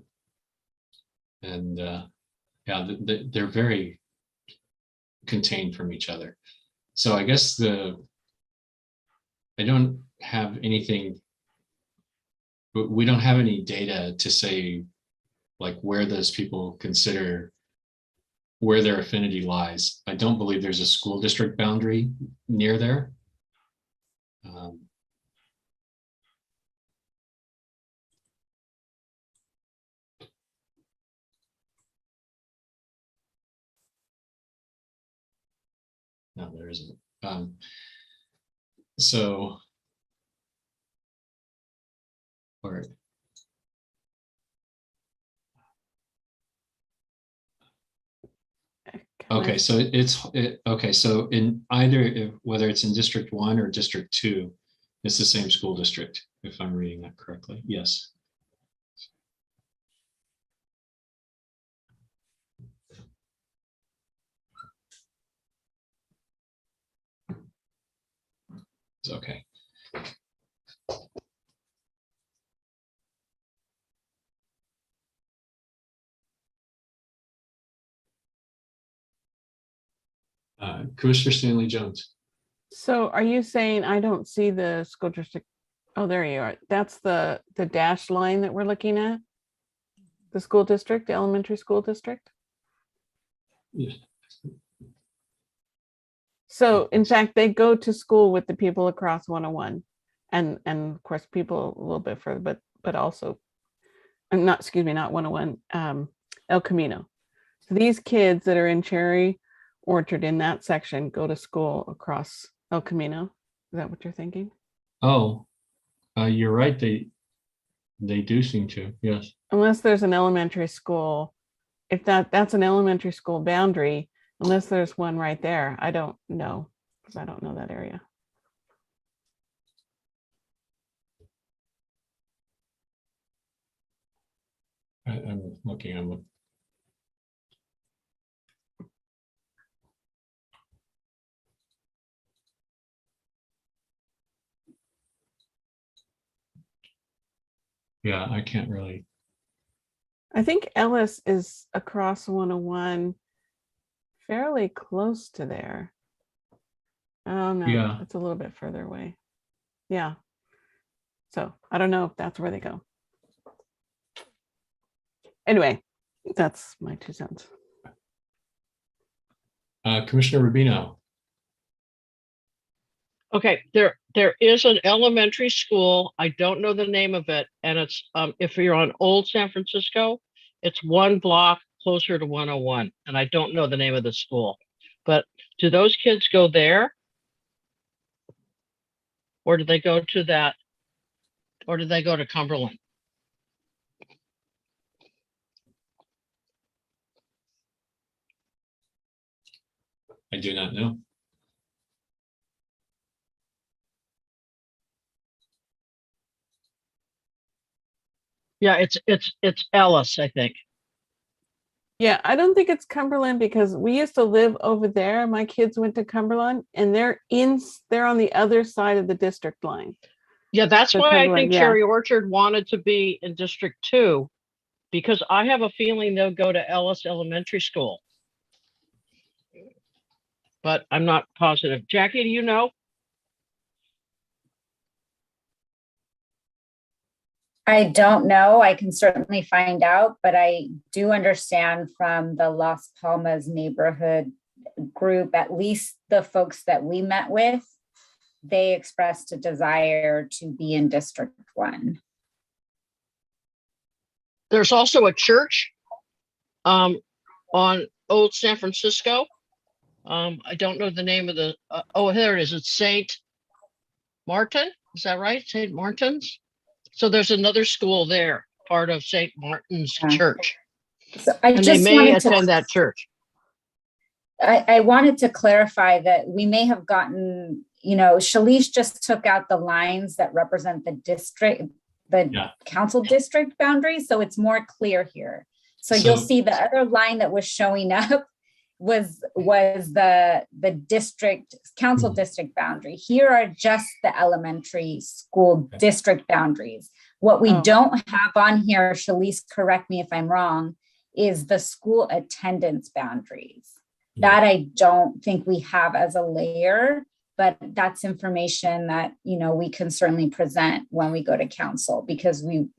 [SPEAKER 2] they're very contained from each other. So I guess I don't have anything, but we don't have any data to say like where those people consider where their affinity lies. I don't believe there's a school district boundary near there. No, there isn't. So, all right. Okay, so okay. So in either, whether it's in District 1 or District 2, it's the same school district, if I'm reading that correctly. Yes. It's okay. Commissioner Stanley Jones.
[SPEAKER 15] So are you saying I don't see the school district? Oh, there you are. That's the dashed line that we're looking at. The school district, the elementary school district.
[SPEAKER 2] Yeah.
[SPEAKER 15] So in fact, they go to school with the people across 101 and of course people a little bit further, but also not, excuse me, not 101, El Camino. So these kids that are in Cherry Orchard in that section go to school across El Camino. Is that what you're thinking?
[SPEAKER 2] Oh, you're right. They do seem to, yes.
[SPEAKER 15] Unless there's an elementary school, if that's an elementary school boundary, unless there's one right there, I don't know, because I don't know that area.
[SPEAKER 2] I'm looking. Yeah, I can't really.
[SPEAKER 15] I think Ellis is across 101, fairly close to there. Oh no,
[SPEAKER 2] Yeah.
[SPEAKER 15] it's a little bit further away. Yeah. So I don't know if that's where they go. Anyway, that's my 2 cents.
[SPEAKER 2] Commissioner Rubino.
[SPEAKER 3] Okay, there is an elementary school. I don't know the name of it, and it's if you're on Old San Francisco, it's 1 block closer to 101, and I don't know the name of the school. But do those kids go there, or do they go to that, or do they go to Cumberland?
[SPEAKER 2] I do not know.
[SPEAKER 3] Yeah, it's Ellis, I think.
[SPEAKER 15] Yeah, I don't think it's Cumberland because we used to live over there. My kids went to Cumberland and they're on the other side of the district line.
[SPEAKER 3] Yeah, that's
[SPEAKER 15] So
[SPEAKER 3] why I
[SPEAKER 15] Cumberland,
[SPEAKER 3] think
[SPEAKER 15] yeah.
[SPEAKER 3] Cherry Orchard wanted to be in District 2, because I have a feeling they'll go to Ellis Elementary School. But I'm not positive. Jackie, do you know?
[SPEAKER 6] I don't know. I can certainly find out, but I do understand from the Las Palmas neighborhood group, at least the folks that we met with, they expressed a desire to be in District 1.
[SPEAKER 3] There's also a church on Old San Francisco. I don't know the name of the, oh, there it is. It's St. Martin. Is that right? St. Martin's? So there's another school there, part of St. Martin's Church.
[SPEAKER 6] So I
[SPEAKER 3] And
[SPEAKER 6] just
[SPEAKER 3] they may
[SPEAKER 6] wanted
[SPEAKER 3] attend
[SPEAKER 6] to,
[SPEAKER 3] that church.
[SPEAKER 6] I wanted to clarify that we may have gotten, Shalish just took out the lines that represent the district, council district boundaries. So it's more clear here. So you'll see the other line that was showing up was the district council district boundary. Here are just the elementary school district boundaries. What we don't have on here, Shalice, correct me if I'm wrong, is the school attendance boundaries. That I don't think we have as a layer, but that's information that we can certainly present when we go to council, because we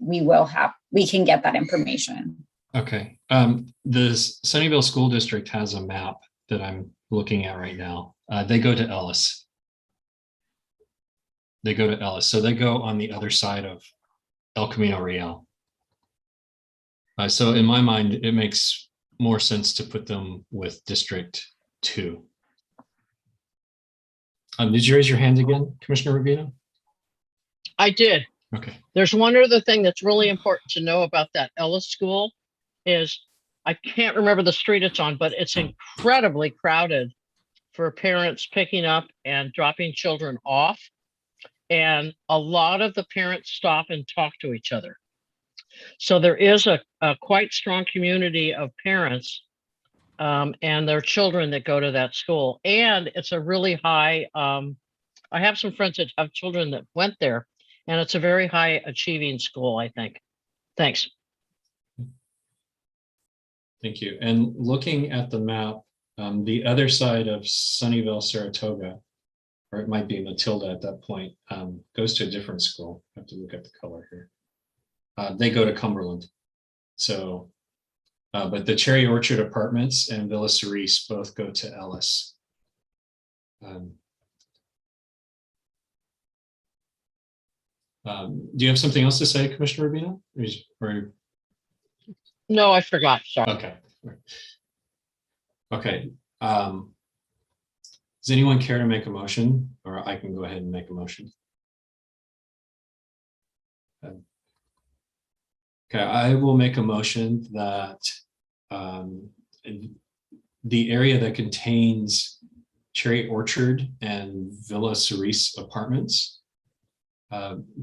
[SPEAKER 6] can get that information.
[SPEAKER 2] Okay. The Sunnyvale School District has a map that I'm looking at right now. They go to Ellis. So they go on the other side of El Camino Real. So in my mind, it makes more sense to put them with District 2. Did you raise your hand again, Commissioner Rubino?
[SPEAKER 3] I did.
[SPEAKER 2] Okay.
[SPEAKER 3] There's one other thing that's really important to know about that Ellis school is, I can't remember the street it's on, but it's incredibly crowded for parents picking up and dropping children off. And a lot of the parents stop and talk to each other. So there is a quite strong community of parents and their children that go to that school. And it's a really high, I have some friends that have children that went there, and it's a very high achieving school, I think. Thanks.
[SPEAKER 2] Thank you. And looking at the map, the other side of Sunnyvale, Saratoga, or it might be Matilda at that point, goes to a different school. I have to look at the color here. They go to Cumberland. So, but the Cherry Orchard Apartments and Villa Cerise both go to Ellis. Do you have something else to say, Commissioner Rubino? Or
[SPEAKER 3] No, I forgot. Sorry.
[SPEAKER 2] Okay. Okay. Does anyone care to make a motion, or I can go ahead and make a motion? Okay, I will make a motion that the area that contains Cherry Orchard and Villa Cerise apartments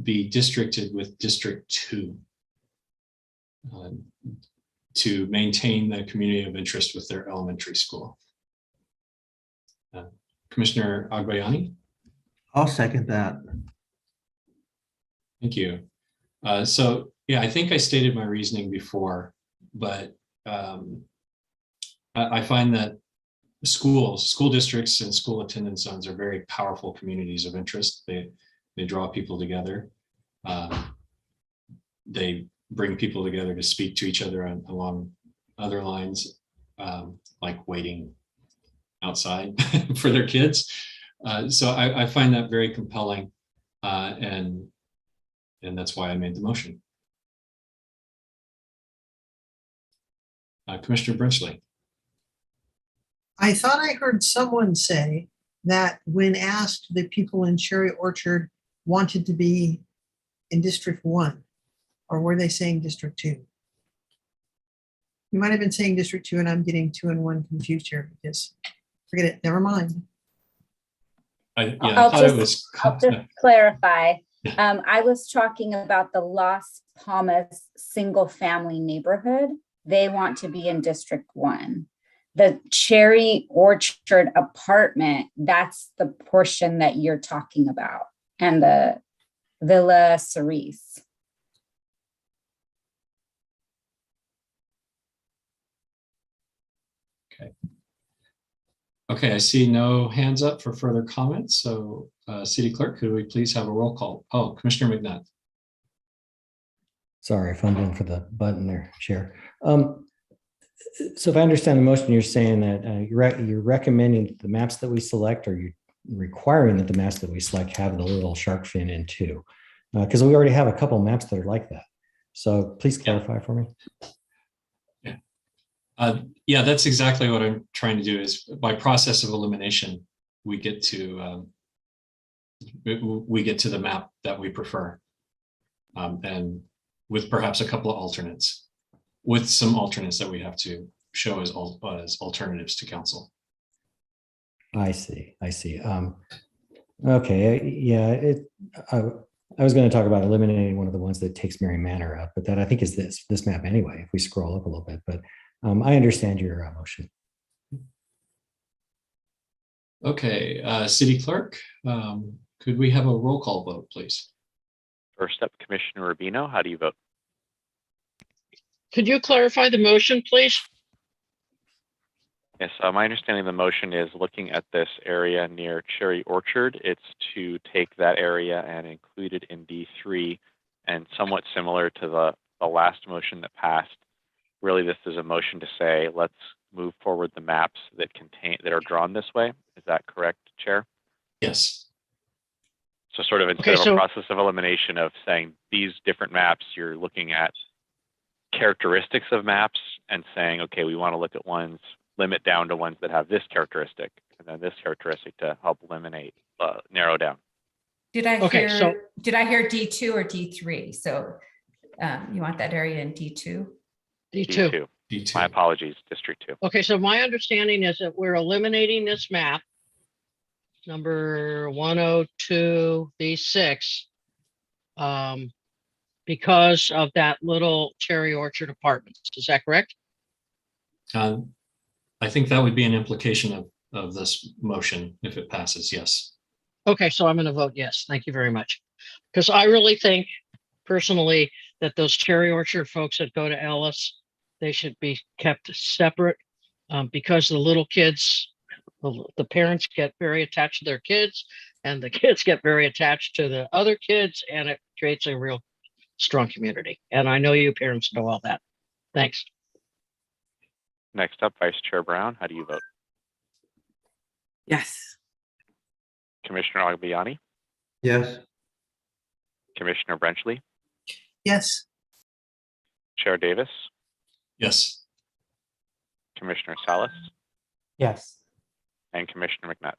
[SPEAKER 2] be districted with District 2 to maintain the community of interest with their elementary school. Commissioner Agbayani?
[SPEAKER 17] I'll second that.
[SPEAKER 2] Thank you. So, yeah, I think I stated my reasoning before, but I find that school districts and school attendance zones are very powerful communities of interest. They draw people together. They bring people together to speak to each other along other lines, like waiting outside for their kids. So I find that very compelling, and that's why I made the motion. Commissioner Brinchley.
[SPEAKER 5] I thought I heard someone say that when asked, the people in Cherry Orchard wanted to be in District 1, or were they saying District 2? You might have been saying District 2, and I'm getting 2 and 1 confused here because forget it. Never mind.
[SPEAKER 6] I'll just clarify. I was talking about the Las Palmas single family neighborhood. They want to be in District 1. The Cherry Orchard apartment, that's the portion that you're talking about, and the Villa Cerise.
[SPEAKER 2] Okay, I see no hands up for further comments. So City Clerk, could we please have a roll call? Oh, Commissioner McNutt.
[SPEAKER 4] Sorry, fumbling for the button there, Chair. So if I understand the motion, you're saying that you're recommending the maps that we select, or you're requiring that the maps that we select have the little shark fin in too, because we already have a couple maps that are like that. So please clarify for me.
[SPEAKER 2] Yeah, that's exactly what I'm trying to do. Is by process of elimination, we get to the map that we prefer, and with perhaps a couple of alternates, with some alternates that we have to show as alternatives to council.
[SPEAKER 4] I see. Okay. Yeah. I was going to talk about eliminating one of the ones that takes Mary Manor up, but that I think is this map anyway. If we scroll up a little bit, but I understand your motion.
[SPEAKER 2] Okay, City Clerk, could we have a roll call vote, please?
[SPEAKER 1] First up, Commissioner Rubino, how do you vote?
[SPEAKER 3] Could you clarify the motion, please?
[SPEAKER 1] Yes, my understanding of the motion is looking at this area near Cherry Orchard. It's to take that area and include it in D3, and somewhat similar to the last motion that passed. Really, this is a motion to say, let's move forward the maps that are drawn this way. Is that correct, Chair?
[SPEAKER 2] Yes.
[SPEAKER 1] So sort of instead of a process of elimination of saying these different maps, you're looking at characteristics of maps and saying, okay, we want to look at ones, limit down to ones that have this characteristic and then this characteristic to help eliminate, narrow down.
[SPEAKER 7] Did I hear D2 or D3? So you want that area in D2?
[SPEAKER 3] D2.
[SPEAKER 1] My apologies, District 2.
[SPEAKER 3] Okay, so my understanding is that we're eliminating this map, number 102 V6, because of that little Cherry Orchard apartments. Is that correct?
[SPEAKER 2] I think that would be an implication of this motion if it passes, yes.
[SPEAKER 3] Okay, so I'm going to vote yes. Thank you very much. Because I really think personally that those Cherry Orchard folks that go to Ellis, they should be kept separate, because the little kids, the parents get very attached to their kids, and the kids get very attached to the other kids, and it creates a real strong community. And I know you parents know all that. Thanks.
[SPEAKER 1] Next up, Vice Chair Brown, how do you vote?
[SPEAKER 16] Yes.
[SPEAKER 1] Commissioner Agbayani?
[SPEAKER 10] Yes.
[SPEAKER 1] Commissioner Brenchley?
[SPEAKER 5] Yes.
[SPEAKER 1] Chair Davis?
[SPEAKER 2] Yes.
[SPEAKER 1] Commissioner Salas,
[SPEAKER 17] Yes.
[SPEAKER 1] and Commissioner McNutt.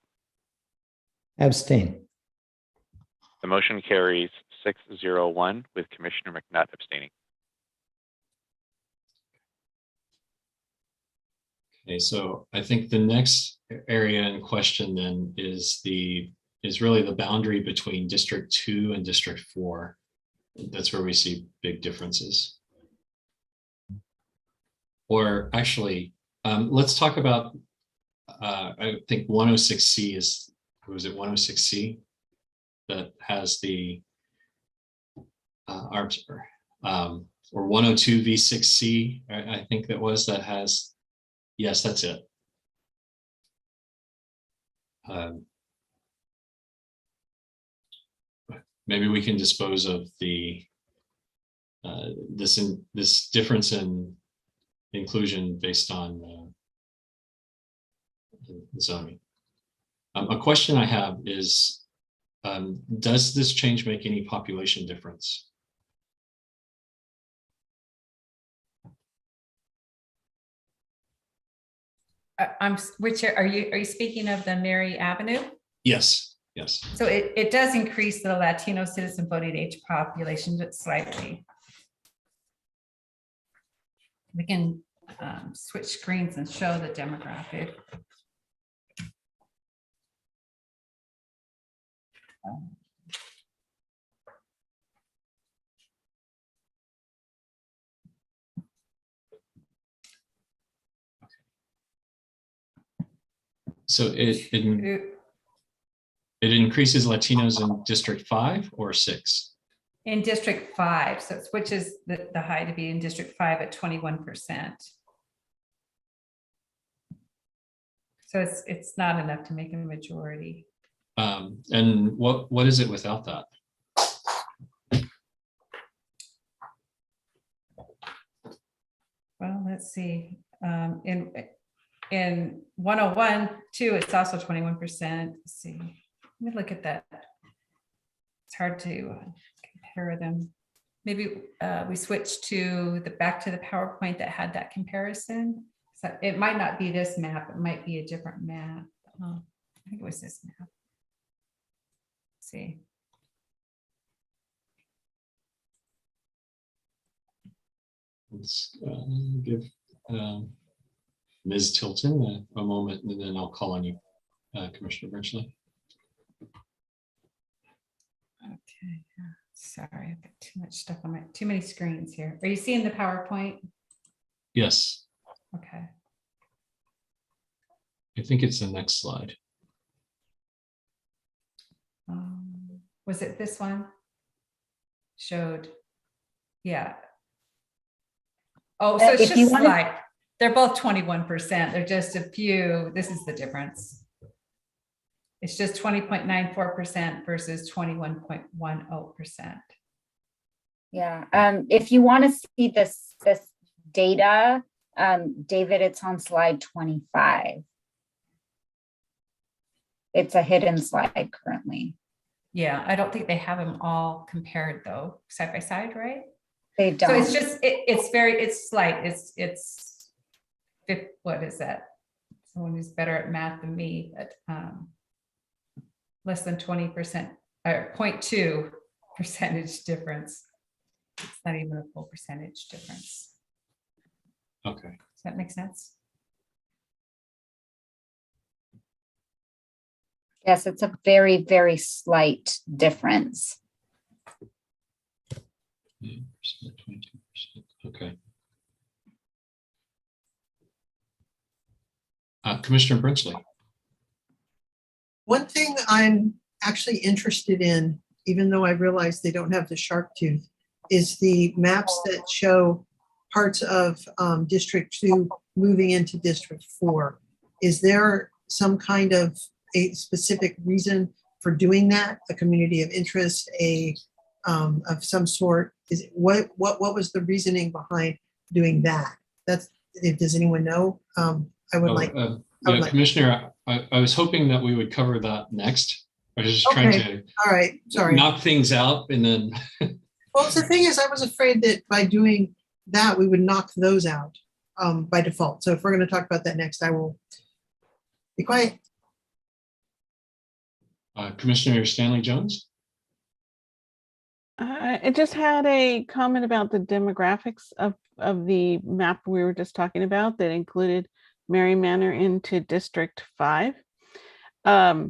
[SPEAKER 4] Abstain.
[SPEAKER 1] The motion carries 6-0-1 with Commissioner McNutt abstaining.
[SPEAKER 2] Okay, so I think the next area in question then is really the boundary between District 2 and District 4. That's where we see big differences. Or actually, let's talk about, I think 106C is, was it 106C? That has the, or 102 V6C, I think that was, that has, yes, that's it. Maybe we can dispose of the this difference in inclusion based on zoning. A question I have is, does this change make any population difference?
[SPEAKER 7] Which are you speaking of the Mary Avenue?
[SPEAKER 2] Yes, yes.
[SPEAKER 7] So it does increase the Latino citizen voting age population slightly. We can switch screens and show the demographic.
[SPEAKER 2] So it increases Latinos in District 5 or 6?
[SPEAKER 7] In District 5, so it switches the high to be in District 5 at 21%. So it's not enough to make a majority.
[SPEAKER 2] And what is it without that?
[SPEAKER 7] Well, let's see. In 101 too, it's also 21%. Let's see. Let me look at that. It's hard to compare them. Maybe we switch to back to the PowerPoint that had that comparison. So it might not be this map. It might be a different map. I think it was this map. Let's see.
[SPEAKER 2] Let's give Ms. Tilton a moment, and then I'll call on you, Commissioner Bridgley.
[SPEAKER 7] Okay, sorry, I've got too much stuff on too many screens here. Are you seeing the PowerPoint?
[SPEAKER 2] Yes.
[SPEAKER 7] Okay.
[SPEAKER 2] I think it's the next slide.
[SPEAKER 7] Was it this one? Showed, yeah. Oh, so it's just like, they're both 21%. They're just a few, this is the difference. It's just 20.94% versus 21.10%.
[SPEAKER 6] Yeah, if you want to see this data, David, it's on slide 25. It's a hidden slide currently.
[SPEAKER 7] Yeah, I don't think they have them all compared though, side by side, right?
[SPEAKER 6] They don't.
[SPEAKER 7] So it's just, it's slight, it's what is that? Someone who's better at math than me, but less than 20% or 0.2 percentage difference. It's not even a full percentage difference.
[SPEAKER 2] Okay.
[SPEAKER 7] Does that make sense?
[SPEAKER 6] Yes, it's a very, very slight difference.
[SPEAKER 2] 22%. Okay. Commissioner Bridgley.
[SPEAKER 5] One thing I'm actually interested in, even though I realize they don't have the sharp tooth, is the maps that show parts of District 2 moving into District 4. Is there some kind of a specific reason for doing that? A community of interest, of some sort? Is it, what was the reasoning behind doing that? Does anyone know? I would like.
[SPEAKER 2] Commissioner, I was hoping that we would cover that next. I was just trying to
[SPEAKER 5] all right, sorry,
[SPEAKER 2] knock things out and then.
[SPEAKER 5] Well, the thing is, I was afraid that by doing that, we would knock those out. by default. So if we're going to talk about that next, I will be quiet.
[SPEAKER 2] Commissioner Stanley Jones?
[SPEAKER 15] I just had a comment about the demographics of the map we were just talking about that included Mary Manor into District 5. I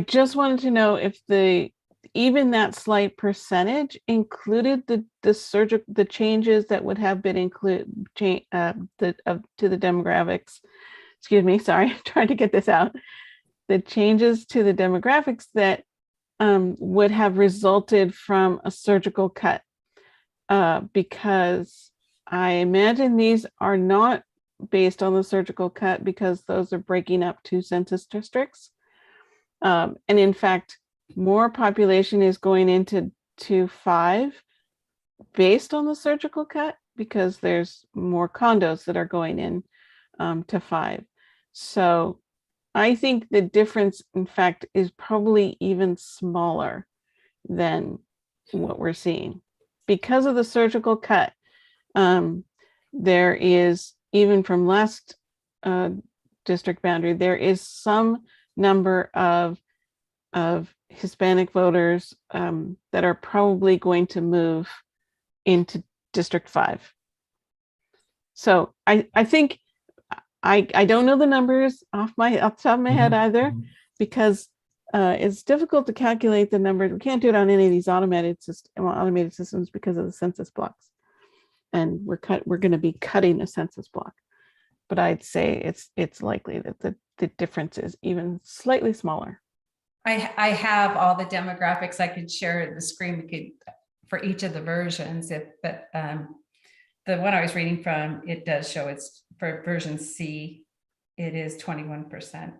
[SPEAKER 15] just wanted to know if even that slight percentage included the changes that would have been included to the demographics. Excuse me, sorry, trying to get this out. The changes to the demographics that would have resulted from a surgical cut, because I imagine these are not based on the surgical cut because those are breaking up 2 census districts. And in fact, more population is going into 5 based on the surgical cut because there's more condos that are going in to 5. So I think the difference, in fact, is probably even smaller than what we're seeing. Because of the surgical cut, there is, even from last district boundary, there is some number of Hispanic voters that are probably going to move into District 5. So I think I don't know the numbers off the top of my head either, because it's difficult to calculate the numbers. We can't do it on any of these automated systems because of the census blocks, and we're going to be cutting a census block. But I'd say it's likely that the difference is even slightly smaller.
[SPEAKER 7] I have all the demographics. I could share the screen for each of the versions. But the one I was reading from, it does show it's for version C, it is 21%.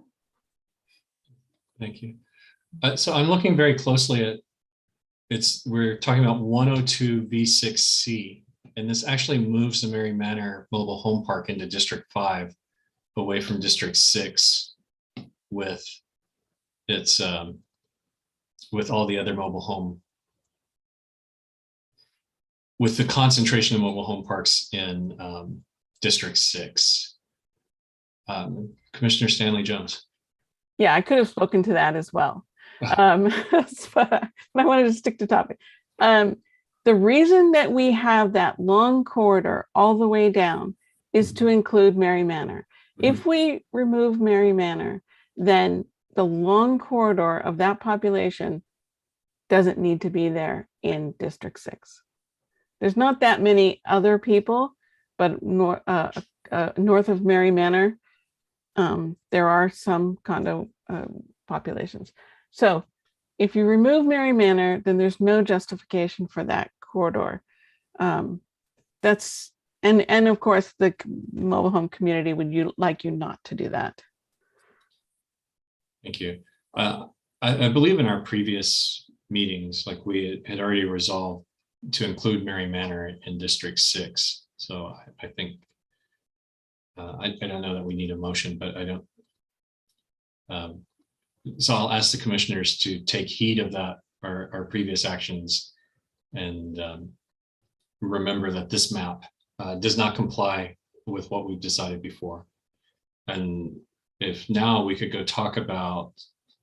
[SPEAKER 2] Thank you. So I'm looking very closely at we're talking about 102 V6C, and this actually moves the Mary Manor Mobile Home Park into District 5 away from District 6 with its with all the other mobile home, with the concentration of mobile home parks in District 6. Commissioner Stanley Jones.
[SPEAKER 15] Yeah, I could have spoken to that as well. But I wanted to stick to topic. The reason that we have that long corridor all the way down is to include Mary Manor. If we remove Mary Manor, then the long corridor of that population doesn't need to be there in District 6. There's not that many other people, but north of Mary Manor, there are some condo populations. So if you remove Mary Manor, then there's no justification for that corridor. And of course, the mobile home community would like you not to do that.
[SPEAKER 2] Thank you. I believe in our previous meetings, like we had already resolved to include Mary Manor in District 6. So I think, I don't know that we need a motion, but I don't. So I'll ask the commissioners to take heed of that, our previous actions, and remember that this map does not comply with what we've decided before. And if now we could go talk about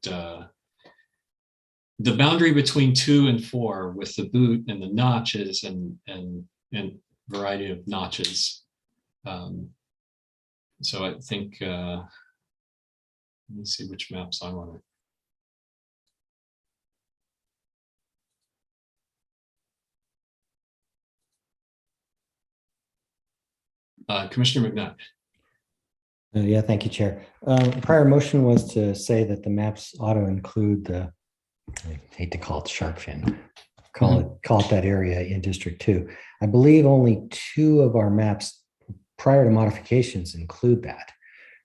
[SPEAKER 2] the boundary between 2 and 4 with the boot and the notches and variety of notches. So I think, let me see which maps I want to. Commissioner McNutt.
[SPEAKER 4] Yeah, thank you, Chair. Prior motion was to say that the maps ought to include I hate to call it shark fin, call it that area in District 2. I believe only 2 of our maps prior to modifications include that.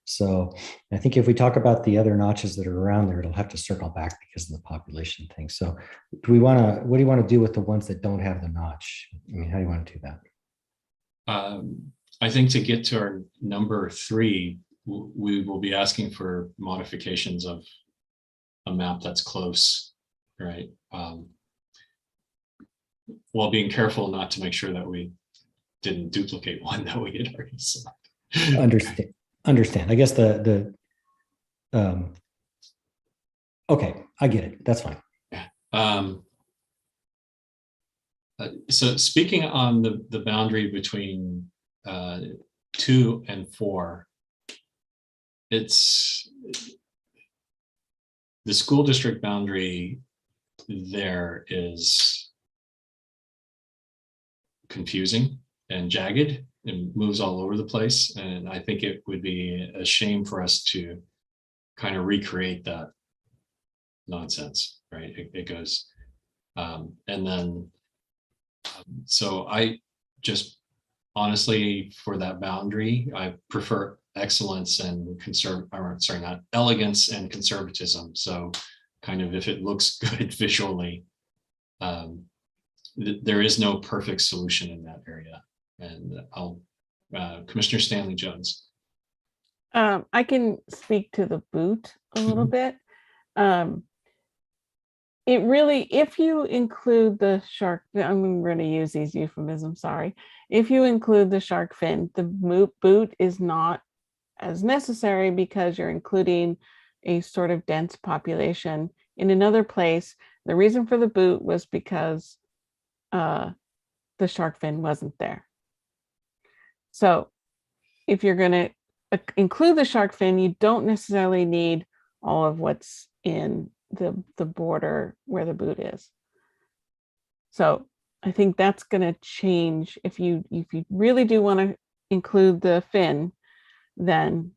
[SPEAKER 4] So I think if we talk about the other notches that are around there, it'll have to circle back because of the population thing. So what do you want to do with the ones that don't have the notch? I mean, how do you want to do that?
[SPEAKER 2] I think to get to our number 3, we will be asking for modifications of a map that's close, right? While being careful not to make sure that we didn't duplicate one that we had already selected.
[SPEAKER 4] Understand. I guess okay, I get it. That's fine.
[SPEAKER 2] So speaking on the boundary between 2 and 4, it's the school district boundary there is confusing and jagged and moves all over the place. And I think it would be a shame for us to kind of recreate that nonsense, right? It goes, and then, so I just honestly, for that boundary, I prefer excellence and not elegance and conservatism. So kind of if it looks good visually, there is no perfect solution in that area. And I'll, Commissioner Stanley Jones.
[SPEAKER 15] I can speak to the boot a little bit. It really, if you include the shark, I'm going to use these euphemisms, sorry. If you include the shark fin, the boot is not as necessary because you're including a sort of dense population in another place. The reason for the boot was because the shark fin wasn't there. So if you're going to include the shark fin, you don't necessarily need all of what's in the border where the boot is. So I think that's going to change. If you really do want to include the fin, then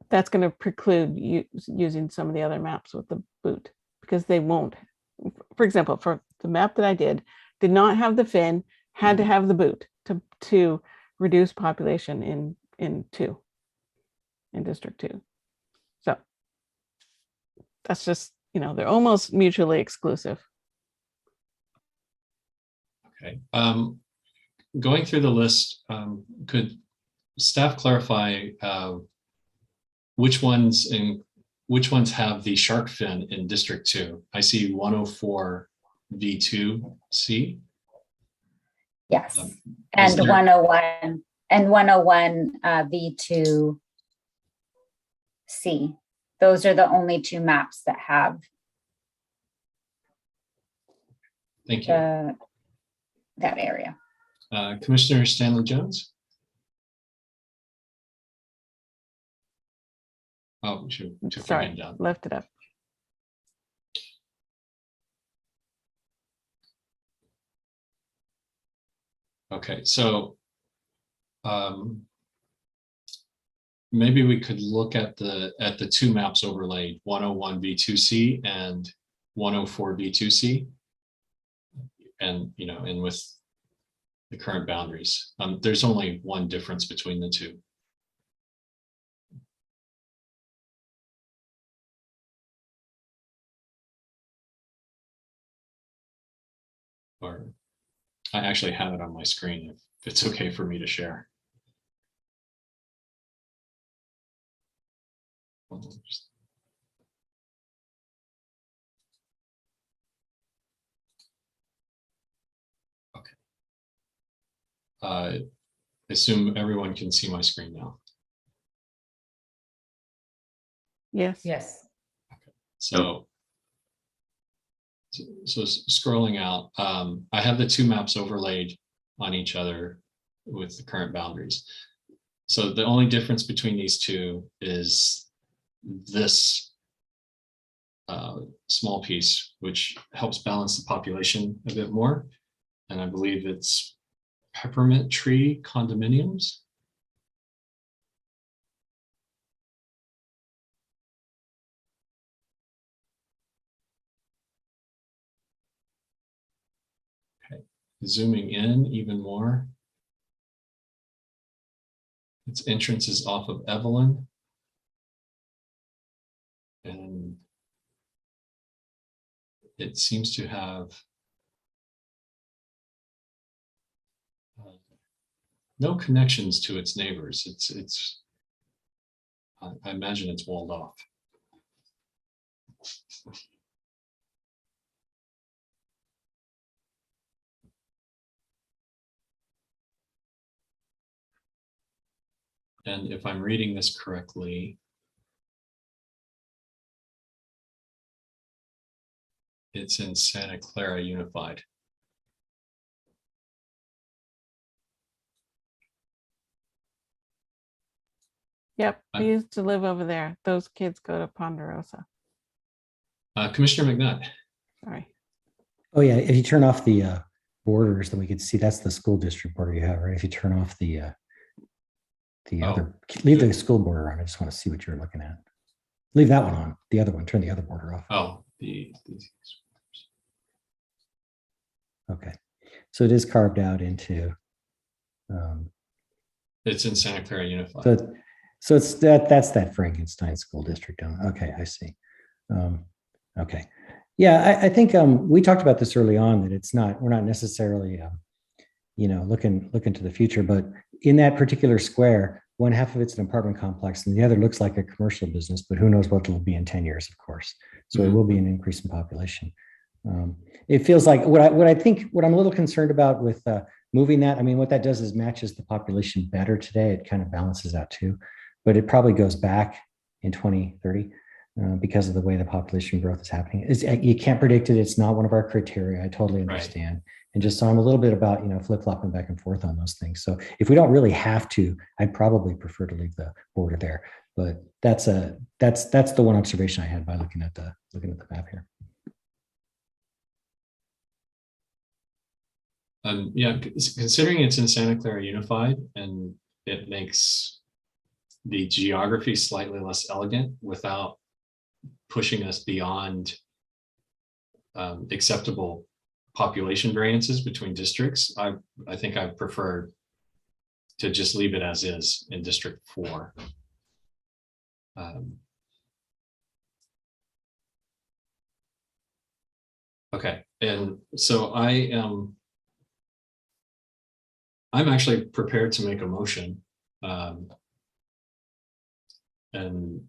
[SPEAKER 15] that's going to preclude you using some of the other maps with the boot, because they won't. For example, for the map that I did not have the fin, had to have the boot to reduce population in District 2. So that's just, they're almost mutually exclusive.
[SPEAKER 2] Okay. Going through the list, could staff clarify which ones have the shark fin in District 2? I see 104 V2C.
[SPEAKER 6] Yes, and 101 and 101 V2C. Those are the only two maps that have
[SPEAKER 2] Thank you.
[SPEAKER 6] That area.
[SPEAKER 2] Commissioner Stanley Jones. Oh, she took your
[SPEAKER 15] Sorry,
[SPEAKER 2] hand down.
[SPEAKER 15] left it up.
[SPEAKER 2] Okay, so maybe we could look at the two maps overlaid, 101 V2C and 104 V2C, and and with the current boundaries. There's only one difference between the two. Or I actually have it on my screen if it's okay for me to share. Okay. I assume everyone can see my screen now.
[SPEAKER 15] Yes.
[SPEAKER 7] Yes.
[SPEAKER 2] So scrolling out, I have the two maps overlaid on each other with the current boundaries. So the only difference between these two is this small piece, which helps balance the population a bit more. And I believe it's peppermint tree condominiums. Okay, zooming in even more. Its entrance is off of Evelyn. And it seems to have no connections to its neighbors. I imagine it's walled off. And if I'm reading this correctly, it's in Santa Clara Unified.
[SPEAKER 15] Yep, I used to live over there. Those kids go to Ponderosa.
[SPEAKER 2] Commissioner McNutt.
[SPEAKER 15] Sorry.
[SPEAKER 4] Oh, yeah. If you turn off the borders, then we could see that's the school district border you have, right? If you turn off the other, leave the school border on. I just want to see what you're looking at. Leave that one on. The other one, turn the other border off.
[SPEAKER 2] Oh,
[SPEAKER 4] okay. So it is carved out into.
[SPEAKER 2] It's in Santa Clara Unified.
[SPEAKER 4] So it's that's that Frankenstein school district. Okay, I see. Okay. Yeah, I think we talked about this early on, that we're not necessarily, looking to the future, but in that particular square, one half of it's an apartment complex and the other looks like a commercial business, but who knows what it'll be in 10 years, of course. So it will be an increase in population. It feels like what I'm a little concerned about with moving that, I mean, what that does is matches the population better today. It kind of balances out too, but it probably goes back in 2030. Because of the way the population growth is happening. You can't predict it. It's not one of our criteria. I totally understand. Right. And just so I'm a little bit about, flip-flopping back and forth on those things. So if we don't really have to, I'd probably prefer to leave the border there. But that's the one observation I had by looking at the map here.
[SPEAKER 2] Yeah, considering it's in Santa Clara Unified and it makes the geography slightly less elegant without pushing us beyond acceptable population variances between districts, I think I prefer to just leave it as is in District 4. Okay, and so I'm actually prepared to make a motion, and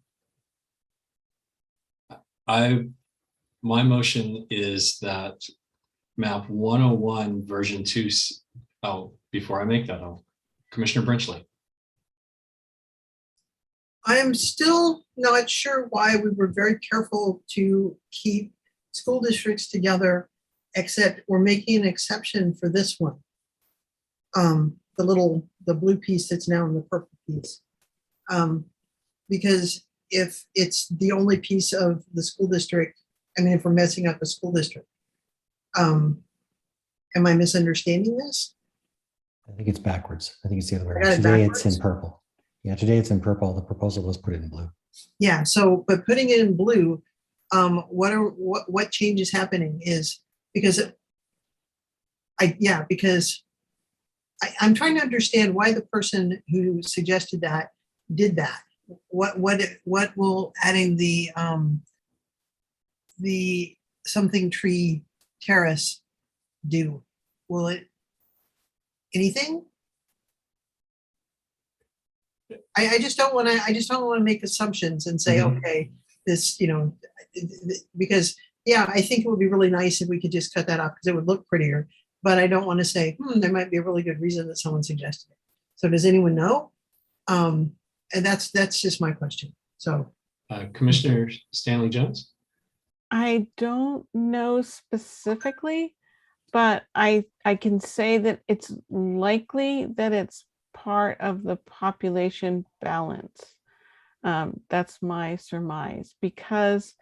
[SPEAKER 2] my motion is that map 101 version 2. Oh, before I make that, Commissioner Brinchley.
[SPEAKER 5] I am still not sure why we were very careful to keep school districts together, except we're making an exception for this one. The blue piece that's now in the purple piece. Because if it's the only piece of the school district, I mean, if we're messing up a school district, am I misunderstanding this?
[SPEAKER 4] I think it's backwards. I think it's the other way around. Today it's in purple. Yeah, today it's in purple. The proposal was put it in blue.
[SPEAKER 5] Yeah, so, but putting it in blue, what change is happening is because I'm trying to understand why the person who suggested that did that. What will adding the something tree terrace do? Will it anything? I just don't want to make assumptions and say, okay, this, because I think it would be really nice if we could just cut that off because it would look prettier. But I don't want to say, there might be a really good reason that someone suggested it. So does anyone know? And that's just my question. So
[SPEAKER 2] Commissioner Stanley Jones?
[SPEAKER 15] I don't know specifically, but I can say that it's likely that it's part of the population balance. That's my surmise, because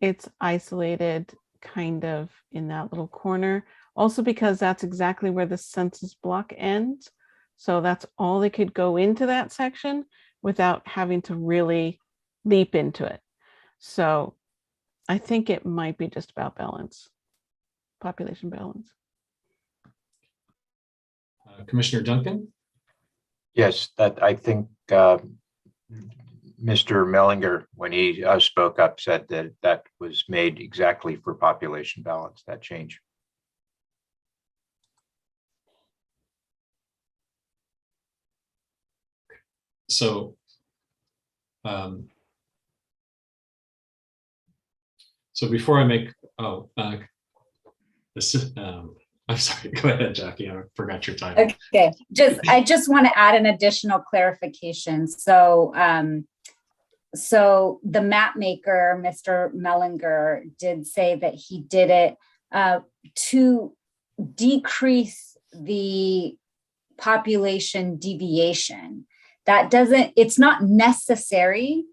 [SPEAKER 15] it's isolated kind of in that little corner. Also because that's exactly where the census block ends. So that's all they could go into that section without having to really leap into it. So I think it might be just about balance, population balance.
[SPEAKER 2] Commissioner Duncan?
[SPEAKER 10] Yes, that I think Mr. Mellinger, when he spoke up, said that that was made exactly for population balance, that change.
[SPEAKER 2] So, so before I make, I'm sorry. Go ahead, Jackie. I forgot your time.
[SPEAKER 6] Okay, I just want to add an additional clarification. So, so the map maker, Mr. Mellinger, did say that he did it to decrease the population deviation. That doesn't, it's not necessary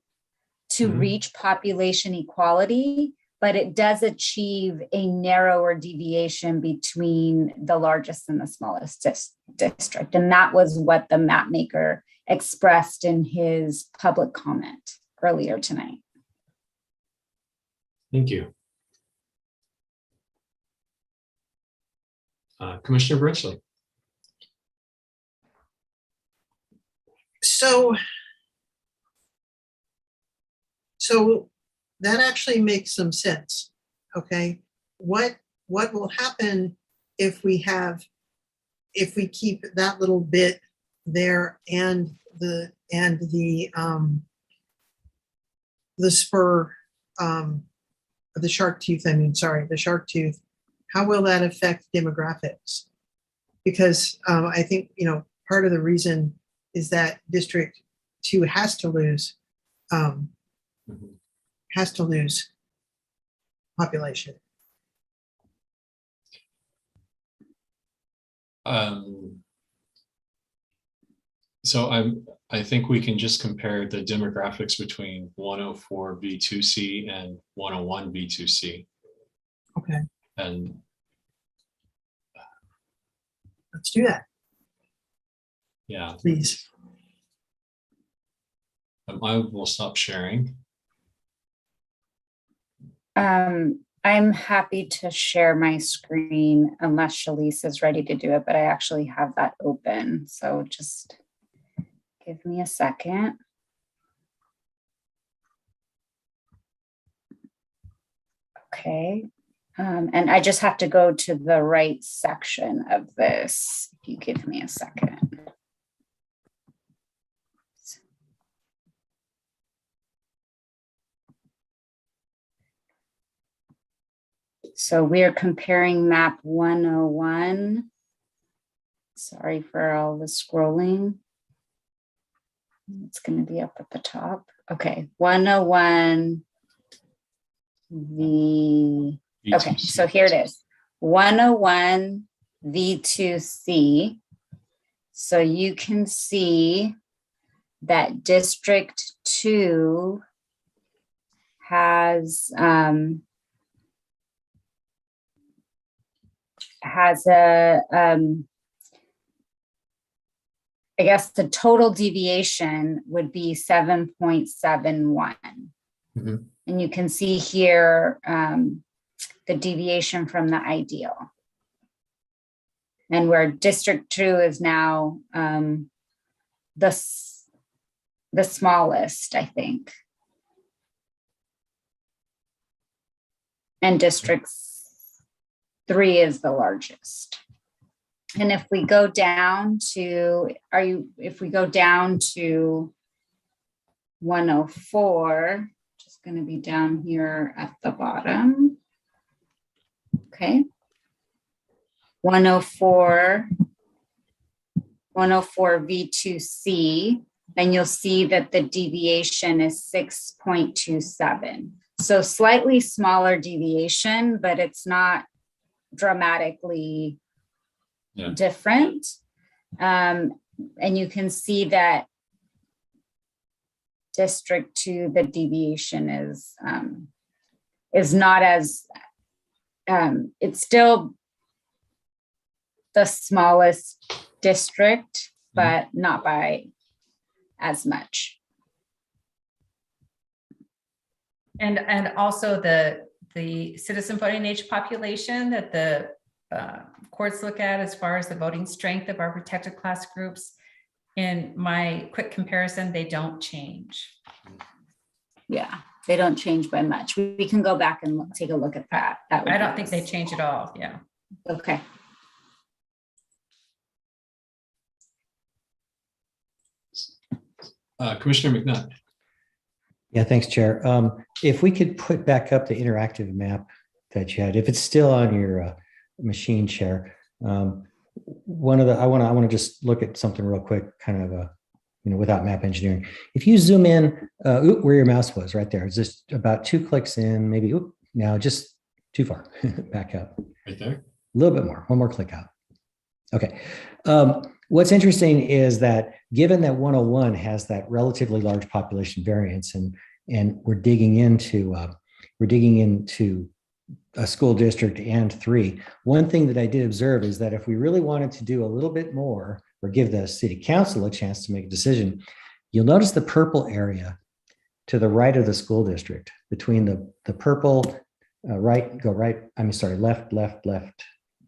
[SPEAKER 6] to reach population equality, but it does achieve a narrower deviation between the largest and the smallest district. And that was what the map maker expressed in his public comment earlier tonight.
[SPEAKER 2] Thank you. Commissioner Britchley.
[SPEAKER 5] So that actually makes some sense. Okay, what will happen if we keep that little bit there and the spur, the shark tooth, the shark tooth, how will that affect demographics? Because I think, part of the reason is that District 2 has to lose population.
[SPEAKER 2] So I think we can just compare the demographics between 104 V2C and 101 V2C.
[SPEAKER 5] Okay.
[SPEAKER 2] And
[SPEAKER 5] let's do that.
[SPEAKER 2] Yeah.
[SPEAKER 5] Please.
[SPEAKER 2] I will stop sharing.
[SPEAKER 6] I'm happy to share my screen unless Shalise is ready to do it, but I actually have that open. So just give me a second. Okay. And I just have to go to the right section of this. If you give me a second. So we are comparing map 101. Sorry for all the scrolling. It's going to be up at the top. Okay, 101. Okay, so here it is. 101 V2C. So you can see that District 2 has a, I guess the total deviation would be 7.71. And you can see here the deviation from the ideal. And where District 2 is now the smallest, I think. And District 3 is the largest. And if we go down to, if we go down to 104, just going to be down here at the bottom. Okay. 104 V2C, then you'll see that the deviation is 6.27. So slightly smaller deviation, but it's not dramatically different. And you can see that District 2, the deviation is not as, it's still the smallest district, but not by as much.
[SPEAKER 7] And also the citizen voting age population that the courts look at as far as the voting strength of our protected class groups. In my quick comparison, they don't change.
[SPEAKER 6] Yeah, they don't change by much. We can go back and take a look at that.
[SPEAKER 7] I don't think they change at all. Yeah.
[SPEAKER 6] Okay.
[SPEAKER 2] Commissioner McNutt.
[SPEAKER 4] Yeah, thanks, Chair. If we could put back up the interactive map that you had, if it's still on your machine, Chair, One of the, I want to just look at something real quick, kind of a, without map engineering. If you zoom in, where your mouse was right there, it's just about 2 clicks in, maybe, now just too far, back up.
[SPEAKER 2] Right there.
[SPEAKER 4] A little bit more, one more click out. Okay. What's interesting is that given that 101 has that relatively large population variance, and we're digging into a school district and 3. One thing that I did observe is that if we really wanted to do a little bit more or give the city council a chance to make a decision, you'll notice the purple area to the right of the school district between the purple, left,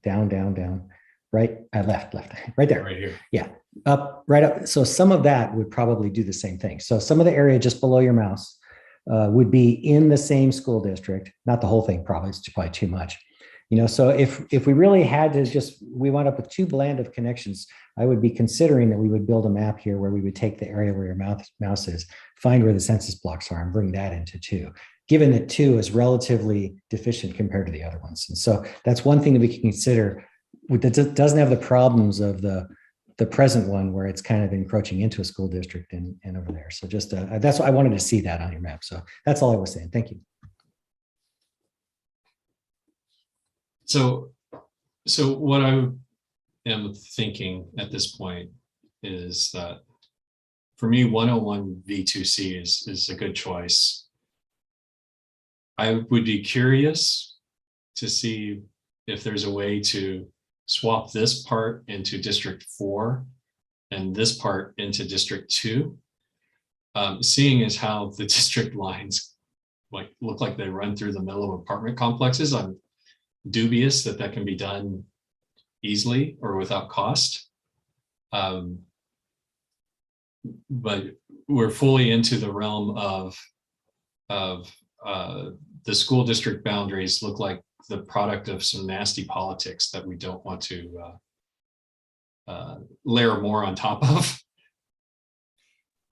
[SPEAKER 4] down, right, left, right there.
[SPEAKER 2] Right here.
[SPEAKER 4] Yeah, up, right up. So some of that would probably do the same thing. So some of the area just below your mouse would be in the same school district, not the whole thing, probably, it's probably too much. So if we really had to we wound up with too bland of connections, I would be considering that we would build a map here where we would take the area where your mouse is, find where the census blocks are, and bring that into 2, given that 2 is relatively deficient compared to the other ones. And so that's one thing that we can consider that doesn't have the problems of the present one where it's kind of encroaching into a school district and over there. So just that's what I wanted to see that on your map. So that's all I was saying. Thank you.
[SPEAKER 2] So what I am thinking at this point is that for me, 101 V2C is a good choice. I would be curious to see if there's a way to swap this part into District 4 and this part into District 2. Seeing as how the district lines look like they run through the middle of apartment complexes, I'm dubious that can be done easily or without cost. But we're fully into the realm of the school district boundaries look like the product of some nasty politics that we don't want to layer more on top of.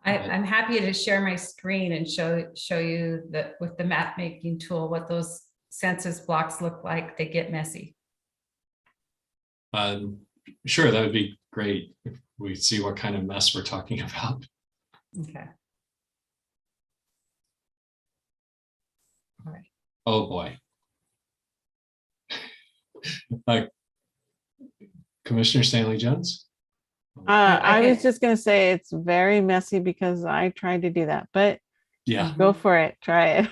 [SPEAKER 7] I'm happy to share my screen and show you that with the map making tool, what those census blocks look like. They get messy.
[SPEAKER 2] Sure, that would be great if we see what kind of mess we're talking about.
[SPEAKER 7] Okay. All right.
[SPEAKER 2] Oh boy. Commissioner Stanley Jones?
[SPEAKER 15] I was just going to say it's very messy because I tried to do that, but
[SPEAKER 2] yeah,
[SPEAKER 15] go for it. Try it.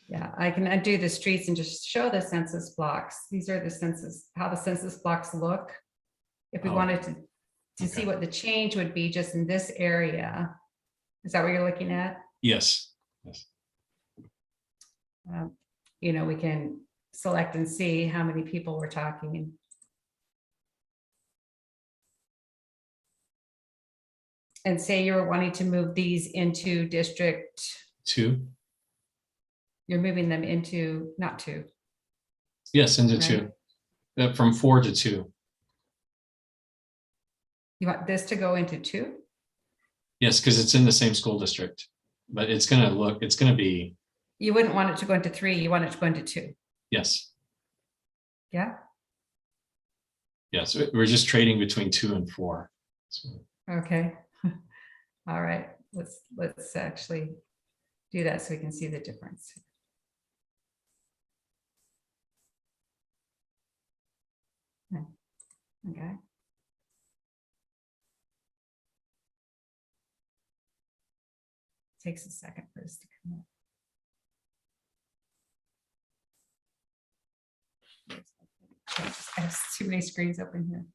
[SPEAKER 7] Yeah, I can undo the streets and just show the census blocks. These are how the census blocks look. If we wanted to see what the change would be just in this area. Is that what you're looking at?
[SPEAKER 2] Yes.
[SPEAKER 7] We can select and see how many people we're talking. And say you're wanting to move these into District
[SPEAKER 2] 2.
[SPEAKER 7] You're moving them into, not 2.
[SPEAKER 2] Yes, into
[SPEAKER 7] right?
[SPEAKER 2] 2. From 4 to 2.
[SPEAKER 7] You want this to go into 2?
[SPEAKER 2] Yes, because it's in the same school district, but it's going to be.
[SPEAKER 7] You wouldn't want it to go into 3. You want it to go into 2.
[SPEAKER 2] Yes.
[SPEAKER 7] Yeah.
[SPEAKER 2] Yes, we're just trading between 2 and 4. So.
[SPEAKER 7] Okay. All right. Let's actually do that so we can see the difference. Okay. Takes a second for this to come up. I have too many screens open here.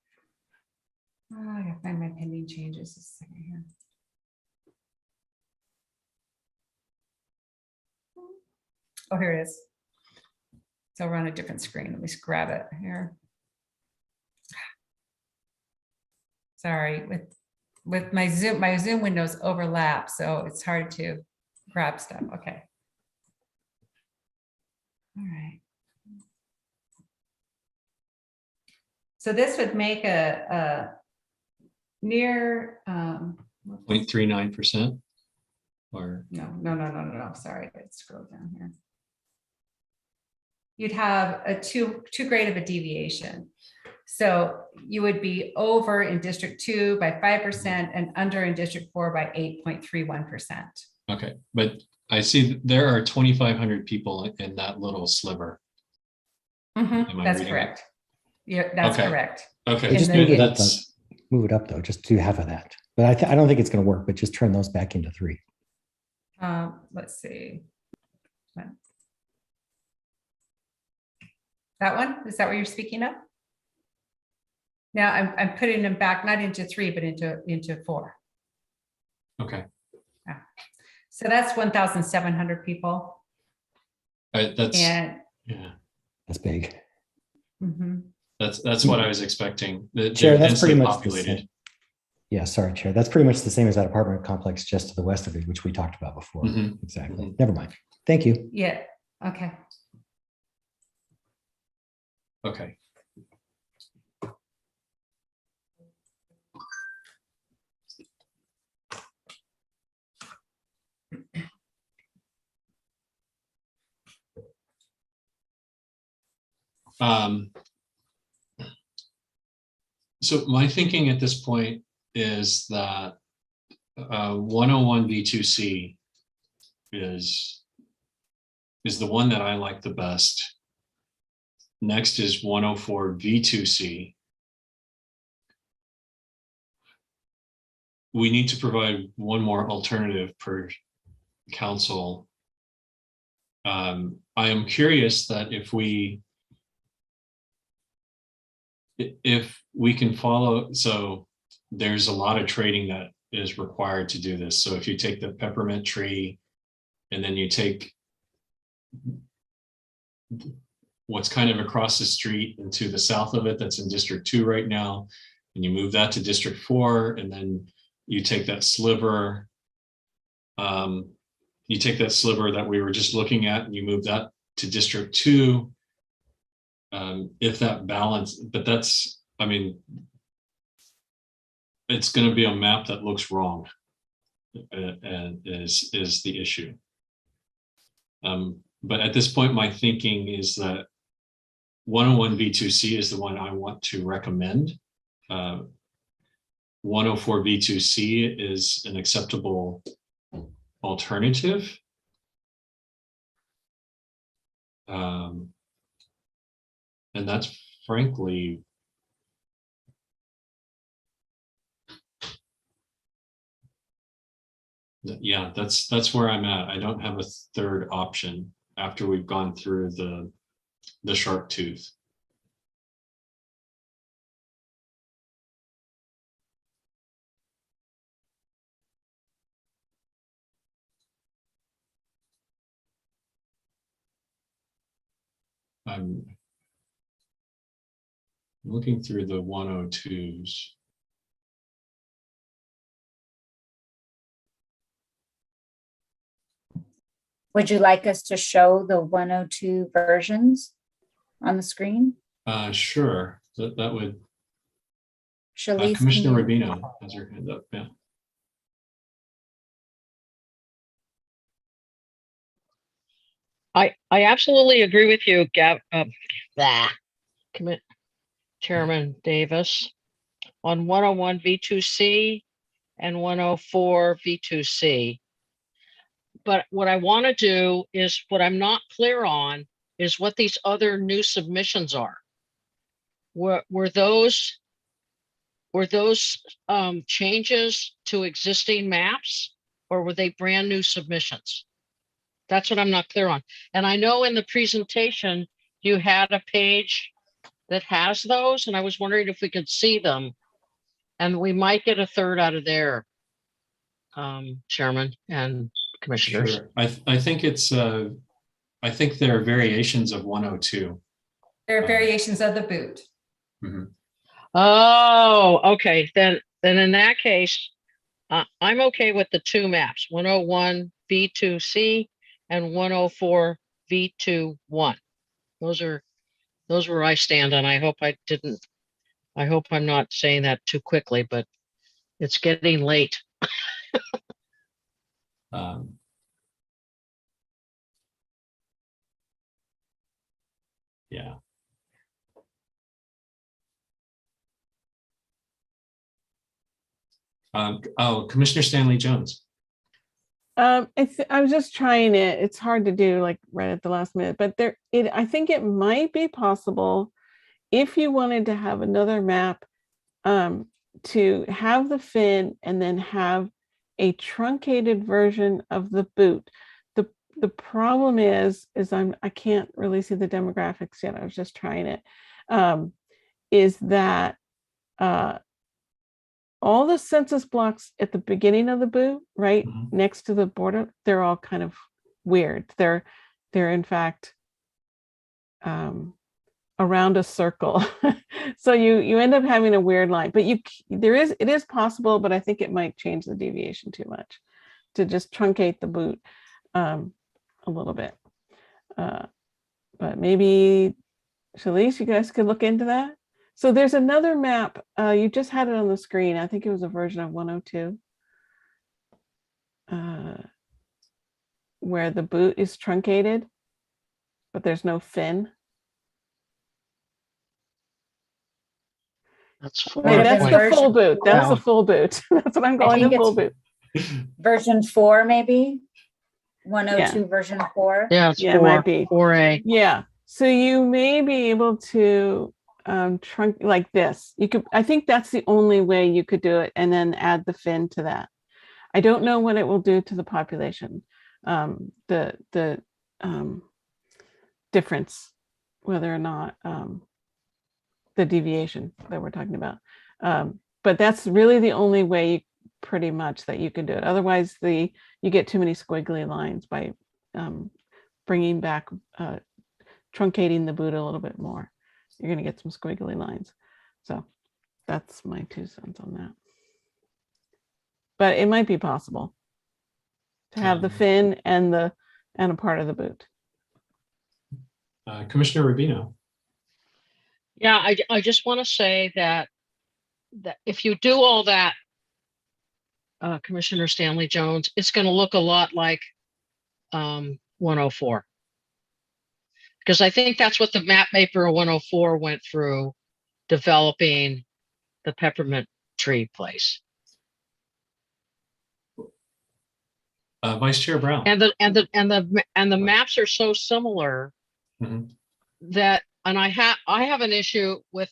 [SPEAKER 7] Oh, I gotta find my pending changes. Just a second here. Oh, here it is. So we're on a different screen. Let me just grab it here. Sorry, with my Zoom windows overlap, so it's hard to grab stuff. Okay. All right. So this would make a near
[SPEAKER 2] 0.39%, or
[SPEAKER 7] no. Sorry, let's scroll down here. You'd have a too great of a deviation. So you would be over in District 2 by 5% and under in District 4 by 8.31%.
[SPEAKER 2] Okay, but I see there are 2,500 people in that little sliver. Am I
[SPEAKER 7] That's
[SPEAKER 2] reading it?
[SPEAKER 7] correct. Yeah, that's
[SPEAKER 2] Okay.
[SPEAKER 7] correct.
[SPEAKER 2] Okay.
[SPEAKER 4] So just
[SPEAKER 7] And
[SPEAKER 4] move
[SPEAKER 7] then
[SPEAKER 4] it up, though.
[SPEAKER 2] That's-
[SPEAKER 4] Move it up though, just do half of that. But I don't think it's going to work, but just turn those back into 3.
[SPEAKER 7] Let's see. That one, is that what you're speaking of? Now I'm putting them back, not into 3, but into 4.
[SPEAKER 2] Okay.
[SPEAKER 7] So that's 1,700 people.
[SPEAKER 2] That's
[SPEAKER 7] And
[SPEAKER 2] yeah.
[SPEAKER 4] That's big.
[SPEAKER 7] mhm.
[SPEAKER 2] That's what I was expecting.
[SPEAKER 4] Chair,
[SPEAKER 2] They're
[SPEAKER 4] that's pretty
[SPEAKER 2] densely
[SPEAKER 4] much the
[SPEAKER 2] populated.
[SPEAKER 4] same. Yeah, sorry, Chair. That's pretty much the same as that apartment complex just to the west of it, which we talked about before.
[SPEAKER 2] Mhm.
[SPEAKER 4] Exactly.
[SPEAKER 2] Mhm.
[SPEAKER 4] Never mind. Thank you.
[SPEAKER 7] Yeah, okay.
[SPEAKER 2] Okay. So my thinking at this point is that 101 V2C is the one that I like the best. Next is 104 V2C. We need to provide one more alternative per council. I am curious that if we can follow, so there's a lot of trading that is required to do this. So if you take the peppermint tree and then you take what's kind of across the street and to the south of it, that's in District 2 right now, and you move that to District 4, and then you take that sliver, that we were just looking at, and you move that to District 2. If that balance, but that's, I mean, it's going to be a map that looks wrong, and is the issue. But at this point, my thinking is that 101 V2C is the one I want to recommend. 104 V2C is an acceptable alternative. And that's frankly, yeah, that's where I'm at. I don't have a third option after we've gone through the sharp tooth. I'm looking through the 102s.
[SPEAKER 6] Would you like us to show the 102 versions on the screen?
[SPEAKER 2] Sure, that would.
[SPEAKER 6] Shalice,
[SPEAKER 2] Commissioner
[SPEAKER 6] can you-
[SPEAKER 2] Rubino has her hand up. Yeah.
[SPEAKER 3] I absolutely agree with you, Chairman Davis, on 101 V2C and 104 V2C. But what I want to do is, what I'm not clear on is what these other new submissions are. Were those changes to existing maps, or were they brand new submissions? That's what I'm not clear on. And I know in the presentation, you had a page that has those, and I was wondering if we could see them. And we might get a third out of there, Chairman and Commissioners.
[SPEAKER 2] Sure. I think it's I think there are variations of 102.
[SPEAKER 7] There are variations of the boot.
[SPEAKER 2] Mm-hmm.
[SPEAKER 3] Oh, okay. Then in that case, I'm okay with the 2 maps, 101 V2C and 104 V21. Those are where I stand, and I hope I'm not saying that too quickly, but it's getting late.
[SPEAKER 2] Yeah. Commissioner Stanley Jones.
[SPEAKER 15] I was just trying it. It's hard to do like right at the last minute, but I think it might be possible if you wanted to have another map to have the fin and then have a truncated version of the boot. The problem is I can't really see the demographics yet. I was just trying it. Is that all the census blocks at the beginning of the boot, right next to the border, they're all kind of weird. They're in fact around a circle. So you end up having a weird line, but it is possible, but I think it might change the deviation too much to just truncate the boot a little bit. But maybe, Shalice, you guys could look into that. So there's another map. You just had it on the screen. I think it was a version of 102. Where the boot is truncated, but there's no fin.
[SPEAKER 3] That's
[SPEAKER 15] That's the full boot. That's the full boot. That's what I'm calling the full boot.
[SPEAKER 6] Version 4, maybe 102 version 4.
[SPEAKER 3] Yeah, it's 4,
[SPEAKER 15] it might be
[SPEAKER 3] 4A.
[SPEAKER 15] Yeah. So you may be able to trunk like this. You could. I think that's the only way you could do it, and then add the fin to that. I don't know what it will do to the population. The difference, whether or not the deviation that we're talking about. But that's really the only way pretty much that you can do it. Otherwise, you get too many squiggly lines by bringing back, truncating the boot a little bit more. You're going to get some squiggly lines. So that's my 2 cents on that. But it might be possible to have the fin and a part of the boot.
[SPEAKER 2] Commissioner Rubino.
[SPEAKER 3] Yeah, I just want to say that if you do all that, Commissioner Stanley Jones, it's going to look a lot like 104. Because I think that's what the map maker of 104 went through developing the peppermint tree place.
[SPEAKER 2] Vice Chair Brown.
[SPEAKER 3] And the maps are so similar that, and I have an issue with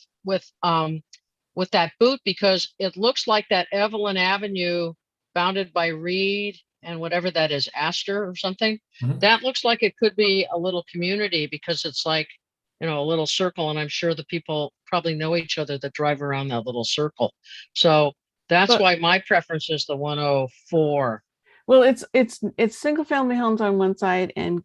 [SPEAKER 3] that boot, because it looks like that Evelyn Avenue bounded by Reed and whatever that is, Astor or something. That looks like it could be a little community, because it's like, a little circle, and I'm sure the people probably know each other that drive around that little circle. So that's why my preference is the 104.
[SPEAKER 15] Well, it's single family homes on one side and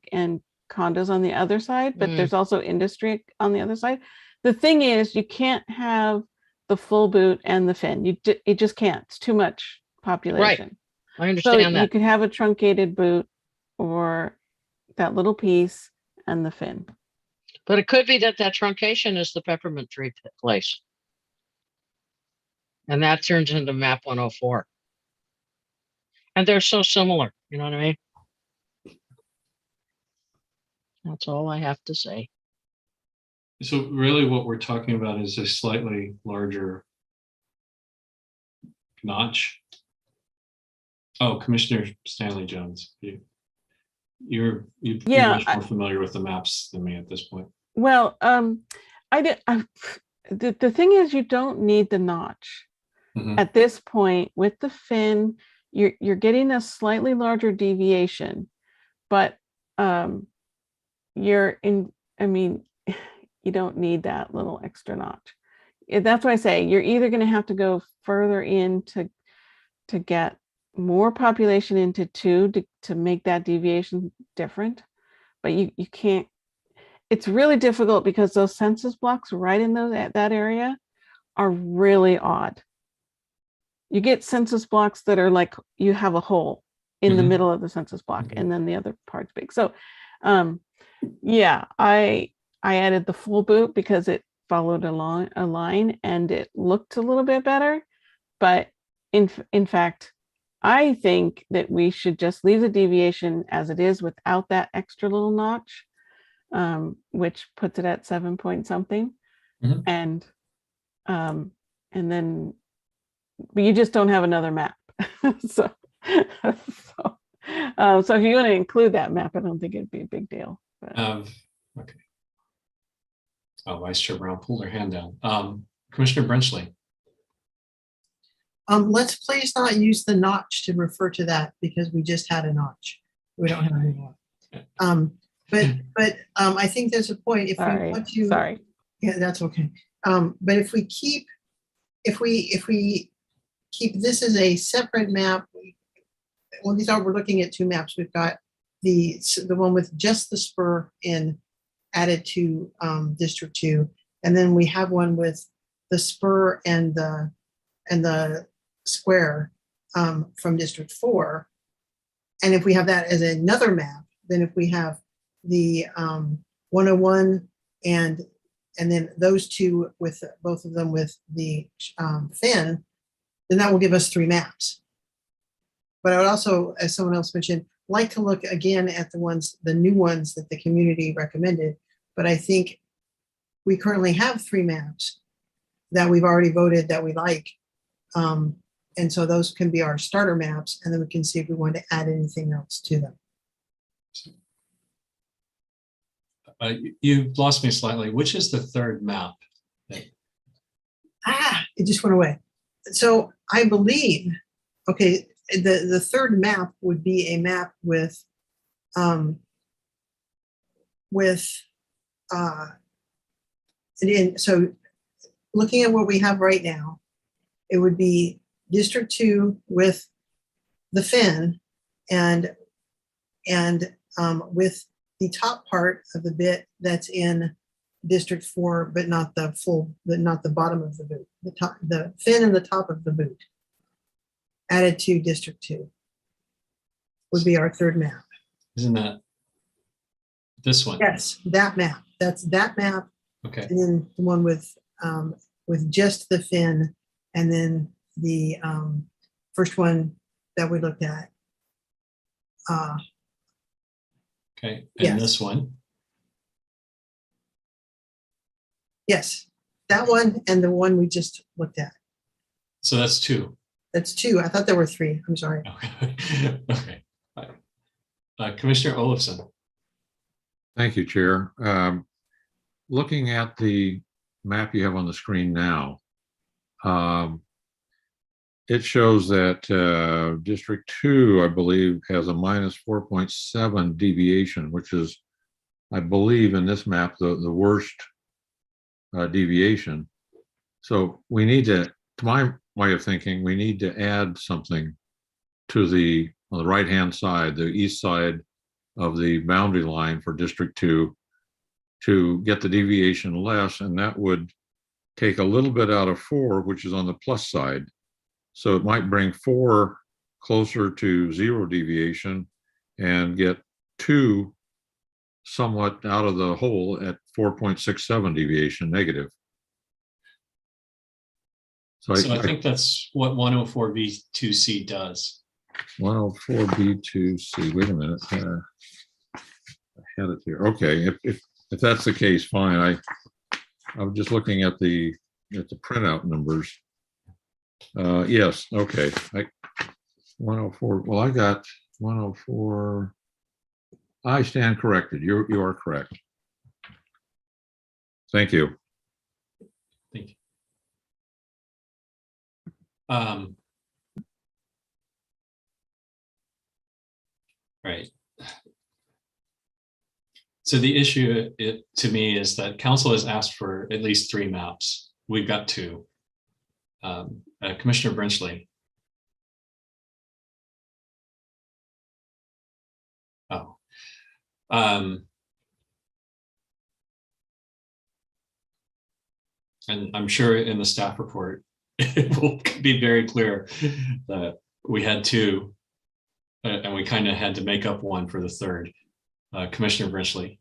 [SPEAKER 15] condos on the other side, but there's also industry on the other side. The thing is, you can't have the full boot and the fin. You just can't. It's too much population.
[SPEAKER 3] Right. I understand that.
[SPEAKER 15] You could have a truncated boot or that little piece and the fin.
[SPEAKER 3] But it could be that truncation is the peppermint tree place. And that turns into map 104. And they're so similar, you know what I mean? That's all I have to say.
[SPEAKER 2] So really what we're talking about is a slightly larger notch. Oh, Commissioner Stanley Jones, you're much more familiar with the maps than me at this point.
[SPEAKER 15] Well, the thing is, you don't need the notch at this point. With the fin, you're getting a slightly larger deviation, but you don't need that little extra notch. That's why I say you're either going to have to go further in to get more population into 2 to make that deviation different, but you can't. It's really difficult because those census blocks right in that area are really odd. You get census blocks that are like you have a hole in the middle of the census block, and then the other part's big. So yeah, I added the full boot because it followed along a line and it looked a little bit better. But in fact, I think that we should just leave the deviation as it is without that extra little notch, which puts it at 7 point something. And then but you just don't have another map. So, so if you want to include that map, I don't think it'd be a big deal. But.
[SPEAKER 2] Okay. Oh, Vice Chair Brown pulled her hand down. Commissioner Brenchley.
[SPEAKER 5] Let's please not use the notch to refer to that because we just had a notch. We don't have any more. But I think there's a point if we want to.
[SPEAKER 15] Sorry.
[SPEAKER 5] Yeah, that's okay. But if we keep this as a separate map, well, we're looking at two maps. We've got the one with just the spur in added to District 2, and then we have one with the spur and the square from District 4. And if we have that as another map, then if we have the 101 and then those two with both of them with the fin, then that will give us 3 maps. But I would also, as someone else mentioned, like to look again at the new ones that the community recommended. But I think we currently have 3 maps that we've already voted that we like. And so those can be our starter maps, and then we can see if we want to add anything else to them.
[SPEAKER 2] You lost me slightly. Which is the third map?
[SPEAKER 5] It just went away. So I believe, okay, the third map would be a map with so looking at what we have right now, it would be District 2 with the fin and with the top part of the bit that's in District 4, but not the bottom of the boot. The fin and the top of the boot added to District 2 would be our third map.
[SPEAKER 2] Isn't that this one?
[SPEAKER 5] Yes, that map. That's that map.
[SPEAKER 2] Okay.
[SPEAKER 5] And then the one with just the fin, and then the first one that we looked at.
[SPEAKER 2] Okay, and
[SPEAKER 5] yes.
[SPEAKER 2] This one?
[SPEAKER 5] Yes, that one and the one we just looked at.
[SPEAKER 2] So that's 2.
[SPEAKER 5] That's 2. I thought there were 3. I'm sorry.
[SPEAKER 2] Okay. Okay. Commissioner Olafson.
[SPEAKER 9] Thank you, Chair. Looking at the map you have on the screen now, it shows that District 2, I believe, has a minus 4.7 deviation, which is, I believe, in this map, the worst deviation. So we need to my way of thinking, we need to add something to on the right-hand side, the east side of the boundary line for District 2 to get the deviation less, and that would take a little bit out of 4, which is on the plus side. So it might bring 4 closer to 0 deviation and get 2 somewhat out of the hole at 4.67 deviation negative.
[SPEAKER 2] So I think that's what 104B2C does.
[SPEAKER 9] 104B2C, wait a minute. I had it here. Okay, if that's the case, fine. I'm just looking at the printout numbers. Yes, okay. 104, well, I got 104. I stand corrected. You are correct. Thank you.
[SPEAKER 2] Thank you. Right. So the issue to me is that council has asked for at least 3 maps. We've got 2. Commissioner Brenchley. Oh. And I'm sure in the staff report, it will be very clear that we had 2 and we kind of had to make up 1 for the third. Commissioner Brenchley.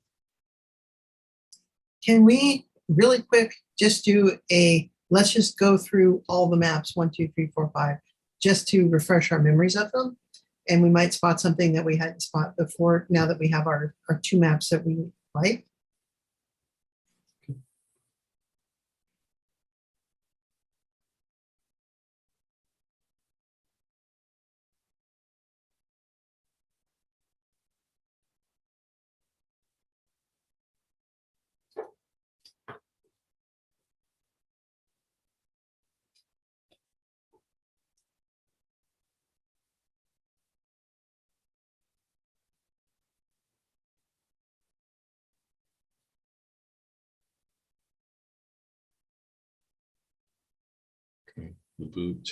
[SPEAKER 5] Can we really quick just do let's just go through all the maps, 1, 2, 3, 4, 5, just to refresh our memories of them. And we might spot something that we hadn't spot before now that we have our 2 maps that we like.
[SPEAKER 2] The boot.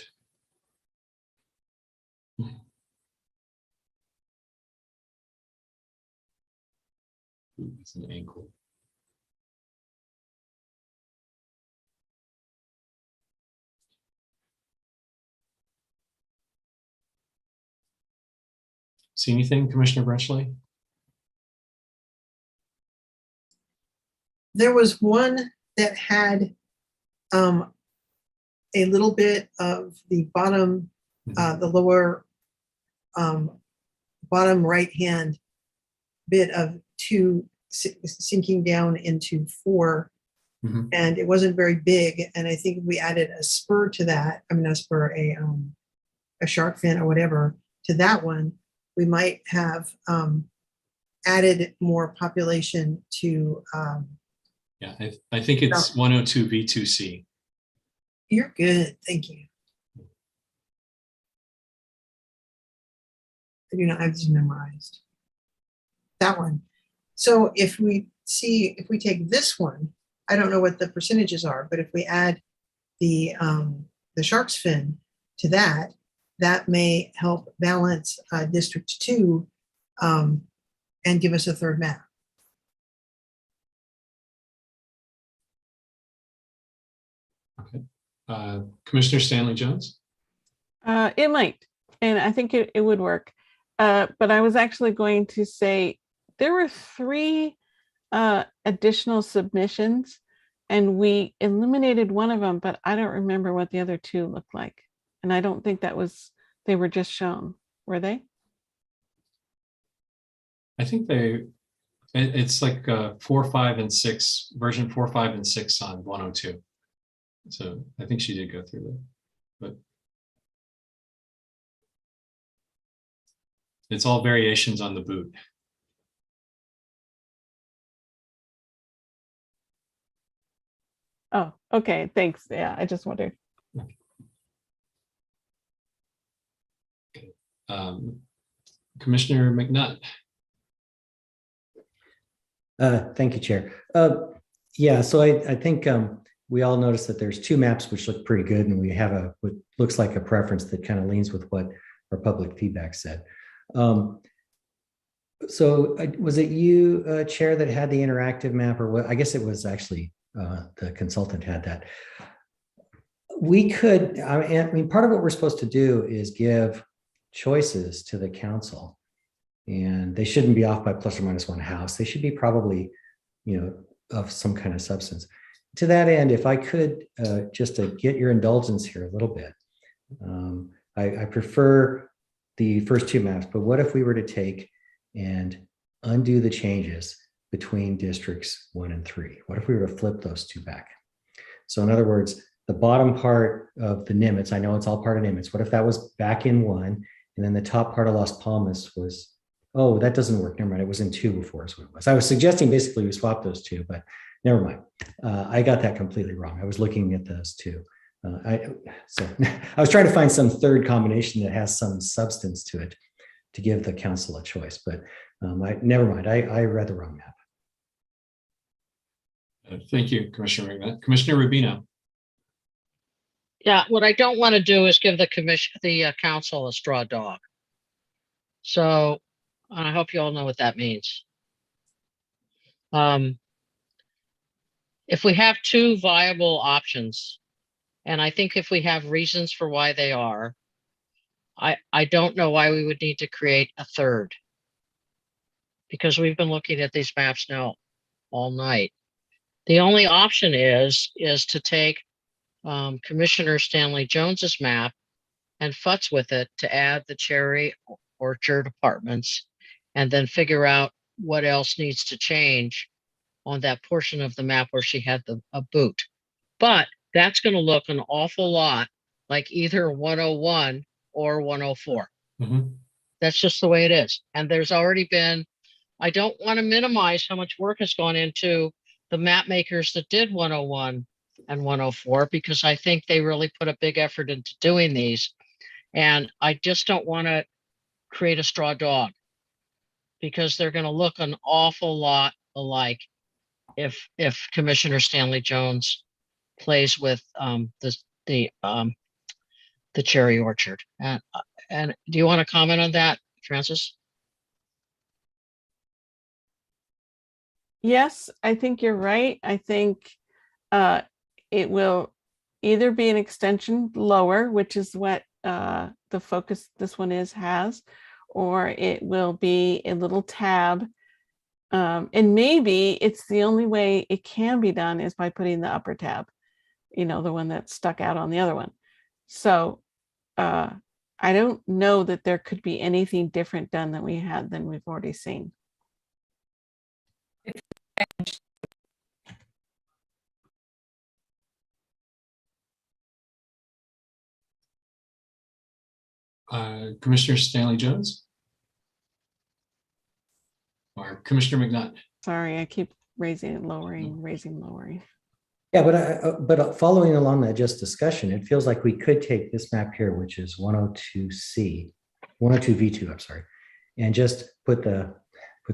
[SPEAKER 2] Boot is an ankle. See anything, Commissioner Bretchley?
[SPEAKER 5] There was one that had a little bit of the bottom, the lower bottom right hand bit of 2 sinking down into 4. And it wasn't very big. And I think we added a spur to that. I mean, a spur, a shark fin or whatever to that one. We might have added more population to.
[SPEAKER 2] Yeah, I think it's 102 V2C.
[SPEAKER 5] You're good. Thank you. I do not have this memorized. That one. So if we take this one, I don't know what the percentages are, but if we add the shark's fin to that, that may help balance District 2 and give us a third map.
[SPEAKER 2] Okay. Commissioner Stanley Jones?
[SPEAKER 15] It might, and I think it would work. But I was actually going to say there were 3 additional submissions, and we eliminated one of them, but I don't remember what the other 2 looked like. And I don't think they were just shown, were they?
[SPEAKER 2] I think it's like 4, 5, and 6, version 4, 5, and 6 on 102. So I think she did go through that, but it's all variations on the boot.
[SPEAKER 15] Oh, okay, thanks. Yeah, I just wondered.
[SPEAKER 2] Commissioner McNutt.
[SPEAKER 4] Thank you, Chair. Yeah, so I think we all noticed that there's 2 maps which look pretty good, and we have what looks like a preference that kind of leans with what our public feedback said. So was it you, Chair, that had the interactive map, or what? I guess it was actually the consultant had that. We could, I mean, part of what we're supposed to do is give choices to the council, and they shouldn't be off by plus or minus 1 house. They should be probably, of some kind of substance. To that end, if I could just to get your indulgence here a little bit, I prefer the first 2 maps, but what if we were to take and undo the changes between districts 1 and 3? What if we were to flip those 2 back? So in other words, the bottom part of the Nimitz, I know it's all part of Nimitz. What if that was back in 1, and then the top part of Las Palmas was, oh, that doesn't work. Never mind. It was in 2 before is what it was. I was suggesting basically we swap those 2, but never mind. I got that completely wrong. I was looking at those 2. So I was trying to find some third combination that has some substance to it to give the council a choice, but never mind. I read the wrong map.
[SPEAKER 2] Thank you, Commissioner McNutt. Commissioner Rubino.
[SPEAKER 3] Yeah, what I don't want to do is give the council a straw dog. So I hope you all know what that means. If we have 2 viable options, and I think if we have reasons for why they are, I don't know why we would need to create a third, because we've been looking at these maps now all night. The only option is to take Commissioner Stanley Jones's map and futz with it to add the cherry orchard apartments, and then figure out what else needs to change on that portion of the map where she had a boot. But that's going to look an awful lot like either 101 or 104. That's just the way it is. And there's already been, I don't want to minimize how much work has gone into the map makers that did 101 and 104, because I think they really put a big effort into doing these. And I just don't want to create a straw dog, because they're going to look an awful lot alike if Commissioner Stanley Jones plays with the the cherry orchard. And do you want to comment on that, Francis?
[SPEAKER 15] Yes, I think you're right. I think it will either be an extension lower, which is what the focus this one has, or it will be a little tab. And maybe it's the only way it can be done is by putting the upper tab, the one that's stuck out on the other one. So I don't know that there could be anything different done than we've already seen.
[SPEAKER 2] Commissioner Stanley Jones? Or Commissioner McNutt?
[SPEAKER 15] Sorry, I keep raising and lowering, raising, lowering.
[SPEAKER 4] Yeah, but following along that just discussion, it feels like we could take this map here, which is 102C, 102V2, I'm sorry, and just put the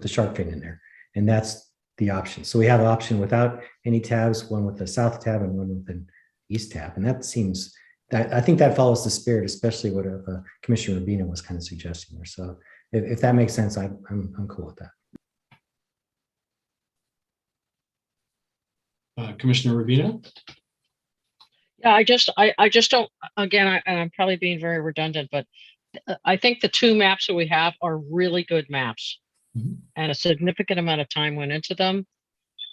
[SPEAKER 4] shark fin in there. And that's the option. So we have an option without any tabs, one with the south tab and one with an east tab. And that seems, I think that follows the spirit, especially what Commissioner Rubino was kind of suggesting there. So if that makes sense, I'm cool with that.
[SPEAKER 2] Commissioner Rubino?
[SPEAKER 3] Yeah, I just don't, again, and I'm probably being very redundant, but I think the two maps that we have are really good maps. And a significant amount of time went into them.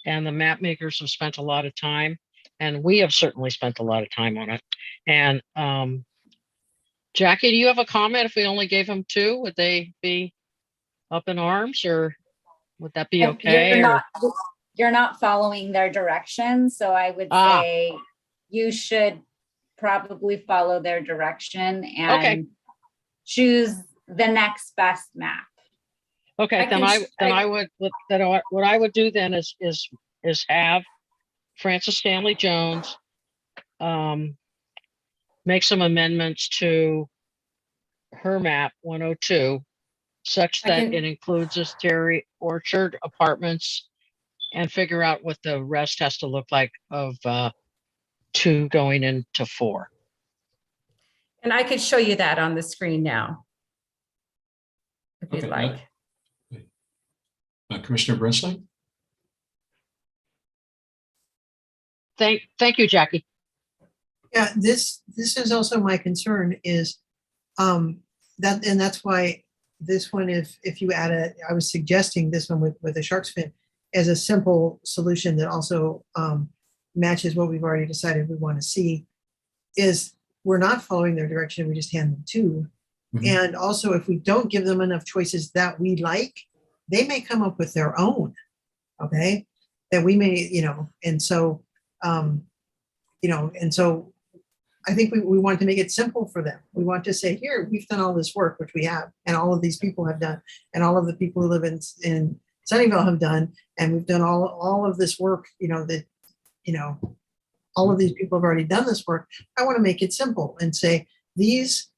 [SPEAKER 3] And the map makers have spent a lot of time. And we have certainly spent a lot of time on it. And Jackie, do you have a comment? If we only gave them two, would they be up in arms, or would that be okay?
[SPEAKER 6] You're not following their direction. So I would say you should probably follow their direction and choose the next best map.
[SPEAKER 3] Okay, what I would do then is have Francis Stanley Jones make some amendments to her map 102 such that it includes this cherry orchard apartments, and figure out what the rest has to look like of 2 going into 4.
[SPEAKER 7] And I could show you that on the screen now, if you'd like.
[SPEAKER 2] Commissioner Brinsley?
[SPEAKER 3] Thank you, Jackie.
[SPEAKER 5] Yeah, this is also my concern is that's why this one, if you add I was suggesting this one with a shark's fin as a simple solution that also matches what we've already decided we want to see, is we're not following their direction, we just hand them 2. And also, if we don't give them enough choices that we like, they may come up with their own, okay, that we may, and so, and so I think we want to make it simple for them. We want to say, here, we've done all this work, which we have, and all of these people have done, and all of the people who live in Sunnyvale have done, and we've done all of this work, all of these people have already done this work. I want to make it simple and say, these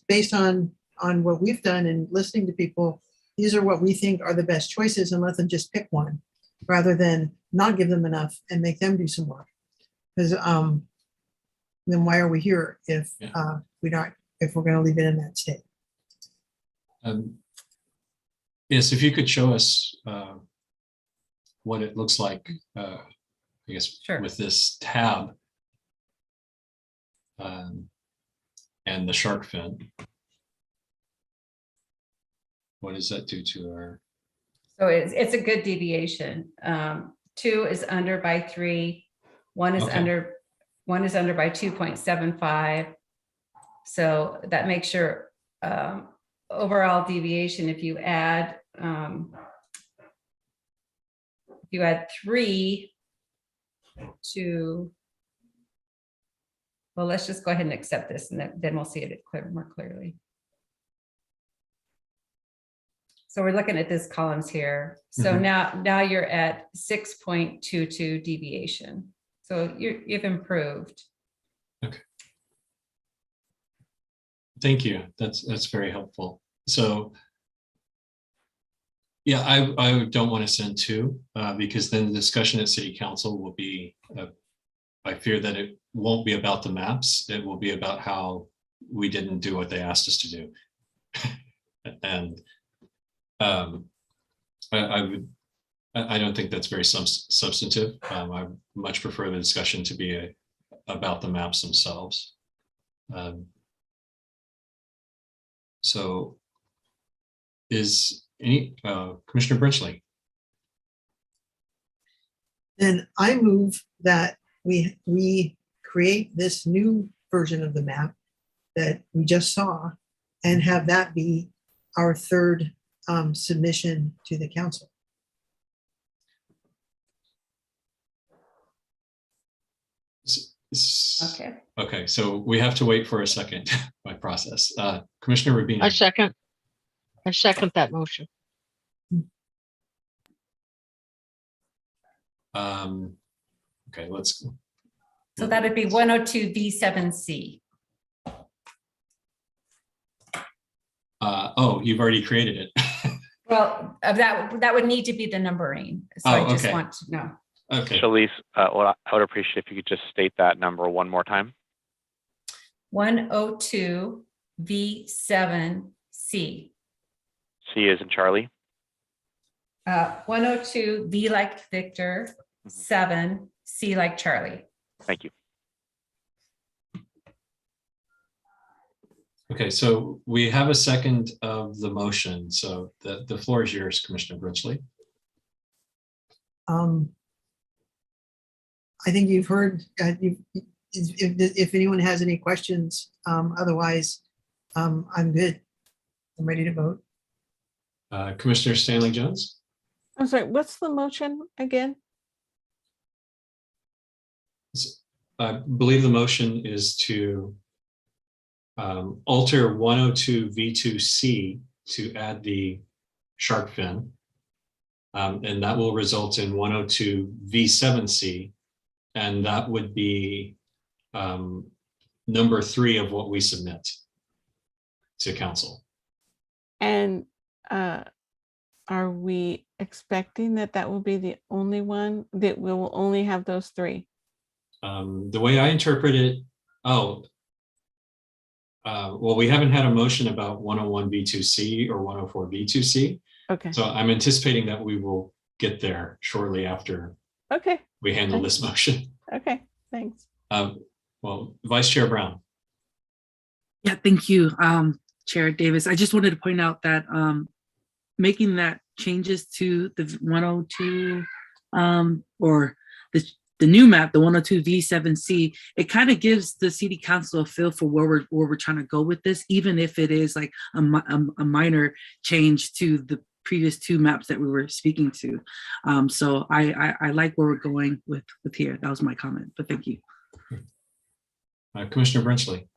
[SPEAKER 5] based on what we've done and listening to people, these are what we think are the best choices, and let them just pick one rather than not give them enough and make them do some work. Because then why are we here if we're going to leave it in that state?
[SPEAKER 2] Yes, if you could show us what it looks like, I guess, with this tab and the shark fin. What does that do to our?
[SPEAKER 7] So it's a good deviation. 2 is under by 3. 1 is under by 2.75. So that makes your overall deviation. If you add 3 to, well, let's just go ahead and accept this, and then we'll see it more clearly. So we're looking at this columns here. So now you're at 6.22 deviation. So you've improved.
[SPEAKER 2] Okay. Thank you. That's very helpful. So yeah, I don't want to send 2 because then the discussion at City Council will be, I fear that it won't be about the maps. It will be about how we didn't do what they asked us to do. And I don't think that's very substantive. I much prefer the discussion to be about the maps themselves. So is any Commissioner Brinchley?
[SPEAKER 5] Then I move that we create this new version of the map that we just saw and have that be our third submission to the council.
[SPEAKER 7] Okay.
[SPEAKER 2] Okay, so we have to wait for a second by process. Commissioner Rubino.
[SPEAKER 3] I second that motion.
[SPEAKER 2] Okay, let's.
[SPEAKER 7] So that'd be 102 V7C.
[SPEAKER 2] Oh, you've already created it.
[SPEAKER 7] Well, that would need to be the numbering. So I just want to know.
[SPEAKER 2] Okay.
[SPEAKER 1] Shalice, well, I would appreciate if you could just state that number one more time.
[SPEAKER 7] 102 V7C.
[SPEAKER 1] C is in Charlie.
[SPEAKER 7] 102 V like Victor, 7 C like Charlie.
[SPEAKER 1] Thank you.
[SPEAKER 2] Okay, so we have a second of the motion. So the floor is yours, Commissioner Brinchley.
[SPEAKER 5] I think you've heard, if anyone has any questions, otherwise, I'm good. I'm ready to vote.
[SPEAKER 2] Commissioner Stanley Jones.
[SPEAKER 15] I'm sorry, what's the motion again?
[SPEAKER 2] I believe the motion is to alter 102 V2C to add the shark fin. And that will result in 102 V7C. And that would be number 3 of what we submit to council.
[SPEAKER 15] And are we expecting that will be the only one, that we will only have those 3?
[SPEAKER 2] The way I interpret it, well, we haven't had a motion about 101 V2C or 104 V2C.
[SPEAKER 15] Okay.
[SPEAKER 2] So I'm anticipating that we will get there shortly after we handle this motion.
[SPEAKER 15] Okay, thanks.
[SPEAKER 2] Well, Vice Chair Brown.
[SPEAKER 16] Yeah, thank you, Chair Davis. I just wanted to point out that making that changes to the 102 or the new map, the 102 V7C, it kind of gives the city council a feel for where we're trying to go with this, even if it is like a minor change to the previous 2 maps that we were speaking to. So I like where we're going with here. That was my comment, but thank you.
[SPEAKER 2] Commissioner Brinchley.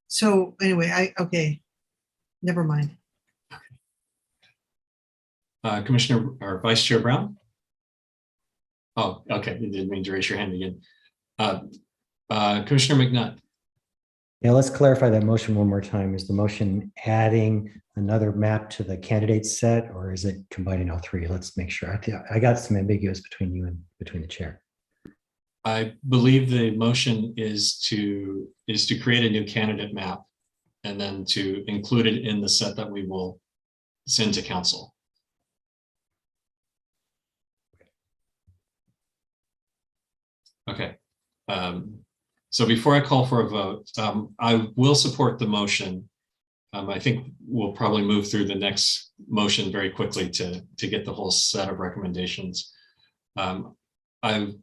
[SPEAKER 5] So anyway, okay, never mind.
[SPEAKER 2] Commissioner or Vice Chair Brown. Oh, okay. You didn't mean to raise your hand again. Commissioner McNutt.
[SPEAKER 4] Yeah, let's clarify that motion one more time. Is the motion adding another map to the candidate set, or is it combining all 3? Let's make sure. I got some ambiguous between you and between the chair.
[SPEAKER 2] I believe the motion is to create a new candidate map and then to include it in the set that we will send to council. Okay. So before I call for a vote, I will support the motion. I think we'll probably move through the next motion very quickly to get the whole set of recommendations. I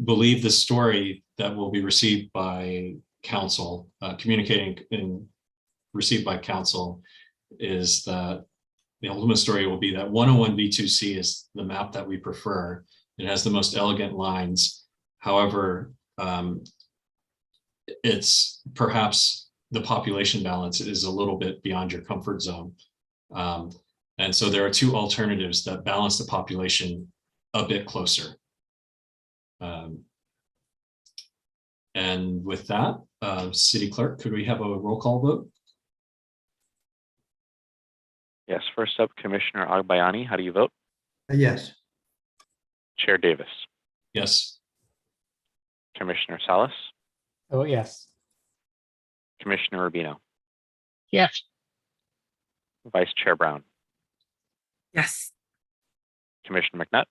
[SPEAKER 2] believe the story that will be received by council, received by council, is that the ultimate story will be that 101 V2C is the map that we prefer. It has the most elegant lines. However, it's perhaps the population balance is a little bit beyond your comfort zone. And so there are 2 alternatives that balance the population a bit closer. And with that, City Clerk, could we have a roll call vote?
[SPEAKER 1] Yes, first up, Commissioner Agbayani, how do you vote?
[SPEAKER 17] Yes.
[SPEAKER 1] Chair Davis.
[SPEAKER 2] Yes.
[SPEAKER 1] Commissioner Salas.
[SPEAKER 17] Oh, yes.
[SPEAKER 1] Commissioner Rubino,
[SPEAKER 3] Yes.
[SPEAKER 1] Vice Chair Brown,
[SPEAKER 16] Yes.
[SPEAKER 1] Commissioner McNutt,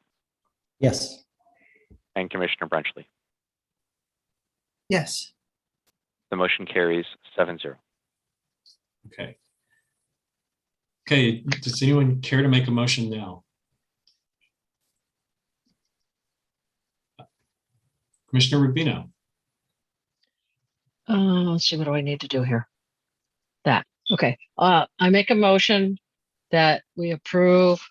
[SPEAKER 4] Yes.
[SPEAKER 1] and Commissioner Brenchley.
[SPEAKER 5] Yes.
[SPEAKER 1] The motion carries 7-0.
[SPEAKER 2] Okay. Okay, does anyone care to make a motion now? Commissioner Rubino.
[SPEAKER 3] Let's see, what do I need to do here? That, okay. I make a motion that we approve,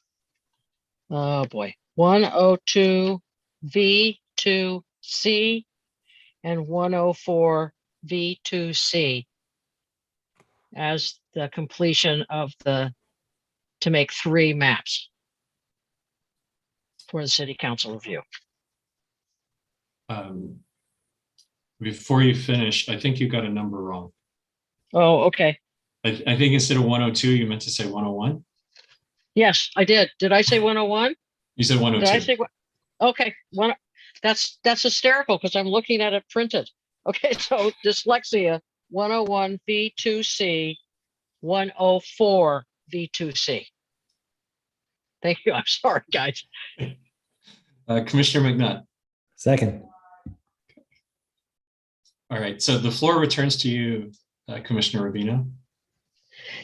[SPEAKER 3] oh boy, 102 V2C and 104 V2C as the completion of to make 3 maps for the city council review.
[SPEAKER 2] Before you finish, I think you got a number wrong.
[SPEAKER 3] Oh, okay.
[SPEAKER 2] I think instead of 102, you meant to say 101.
[SPEAKER 3] Yes, I did. Did I say 101?
[SPEAKER 2] You said
[SPEAKER 3] Did I
[SPEAKER 2] 102.
[SPEAKER 3] say what? Okay, that's hysterical because I'm looking at it printed. Okay, so dyslexia, 101 V2C, 104 V2C. Thank you. I'm sorry, guys.
[SPEAKER 2] Commissioner McNutt.
[SPEAKER 4] Second.
[SPEAKER 2] All right, so the floor returns to you, Commissioner Rubino.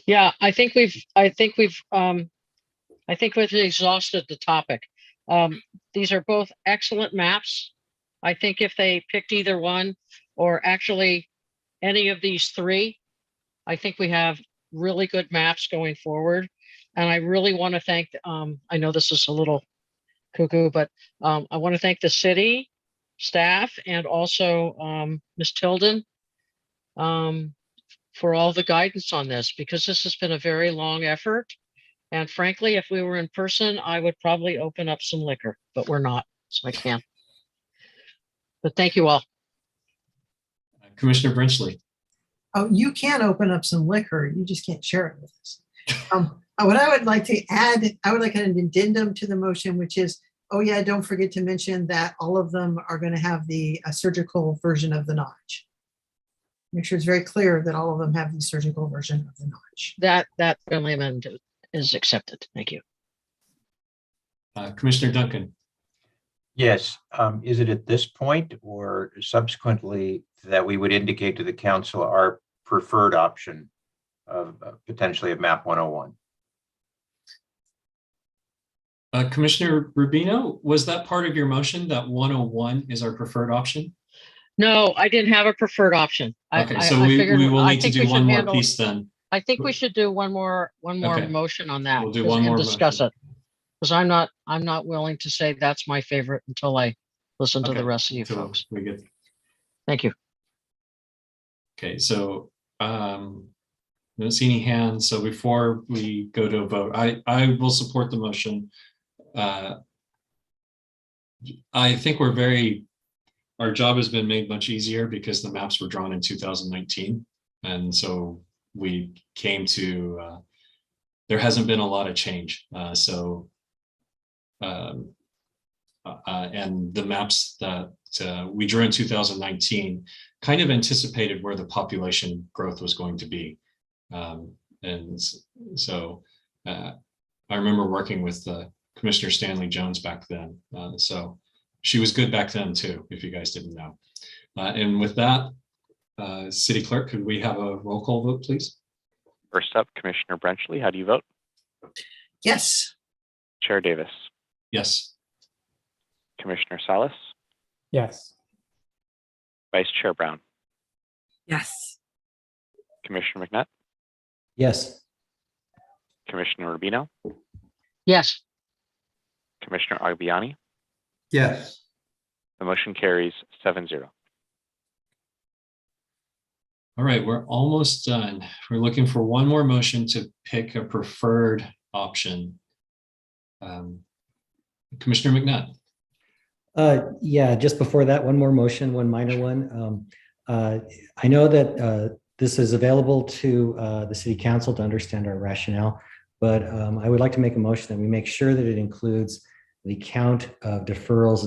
[SPEAKER 3] Yeah, I think we've exhausted the topic. These are both excellent maps. I think if they picked either one or actually any of these 3, I think we have really good maps going forward. And I really want to thank, I know this is a little cuckoo, but I want to thank the city staff and also Ms. Tilden for all the guidance on this, because this has been a very long effort. And frankly, if we were in person, I would probably open up some liquor, but we're not, so I can't. But thank you all.
[SPEAKER 2] Commissioner Brenchley.
[SPEAKER 5] Oh, you can open up some liquor. You just can't share it with us. What I would like to add, I would like an addendum to the motion, which is, oh yeah, don't forget to mention that all of them are going to have the surgical version of the notch. Make sure it's very clear that all of them have the surgical version of the notch.
[SPEAKER 3] That friendly amendment is accepted. Thank you.
[SPEAKER 2] Commissioner Duncan.
[SPEAKER 10] Yes, is it at this point or subsequently that we would indicate to the council our preferred option of potentially of map 101?
[SPEAKER 2] Commissioner Rubino, was that part of your motion that 101 is our preferred option?
[SPEAKER 3] No, I didn't have a preferred option.
[SPEAKER 2] Okay, so we will need to do one more piece then.
[SPEAKER 3] I think we should do one more
[SPEAKER 2] Okay.
[SPEAKER 3] motion on that.
[SPEAKER 2] We'll do one more
[SPEAKER 3] discuss
[SPEAKER 2] motion.
[SPEAKER 3] it. Because I'm not willing to say that's my favorite until I listen to the rest of you folks.
[SPEAKER 2] We get.
[SPEAKER 3] Thank you.
[SPEAKER 2] Okay, so don't see any hands. So before we go to a vote, I will support the motion. I think our job has been made much easier because the maps were drawn in 2019. And so we came to, there hasn't been a lot of change. And the maps that we drew in 2019 kind of anticipated where the population growth was going to be. And so I remember working with Commissioner Stanley Jones back then. So she was good back then too, if you guys didn't know. And with that, City Clerk, could we have a roll call vote, please?
[SPEAKER 1] First up, Commissioner Brenchley, how do you vote?
[SPEAKER 5] Yes.
[SPEAKER 1] Chair Davis.
[SPEAKER 2] Yes.
[SPEAKER 1] Commissioner Salas.
[SPEAKER 17] Yes.
[SPEAKER 1] Vice Chair Brown.
[SPEAKER 16] Yes.
[SPEAKER 1] Commissioner McNutt.
[SPEAKER 4] Yes.
[SPEAKER 1] Commissioner Rubino.
[SPEAKER 3] Yes.
[SPEAKER 1] Commissioner Agbiani.
[SPEAKER 17] Yes.
[SPEAKER 1] The motion carries 7-0.
[SPEAKER 2] All right, we're almost done. We're looking for one more motion to pick a preferred option. Commissioner McNutt.
[SPEAKER 4] Yeah, just before that, one more motion, one minor one. I know that this is available to the city council to understand our rationale, but I would like to make a motion that we make sure that it includes the count of deferrals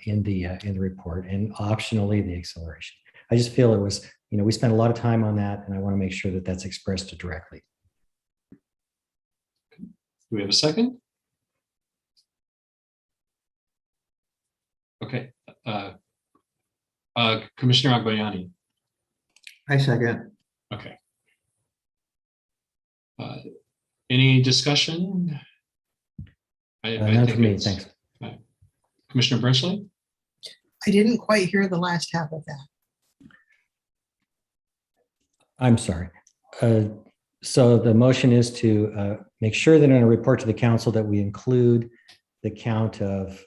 [SPEAKER 4] in the report and optionally the acceleration. I just feel it was, we spent a lot of time on that, and I want to make sure that that's expressed directly.
[SPEAKER 2] Do we have a second? Okay. Commissioner Agbayani.
[SPEAKER 17] I second.
[SPEAKER 2] Okay. Any discussion?
[SPEAKER 4] None for me, thanks.
[SPEAKER 2] Commissioner Brinchley?
[SPEAKER 5] I didn't quite hear the last half of that.
[SPEAKER 4] I'm sorry. So the motion is to make sure that in a report to the council that we include the count of,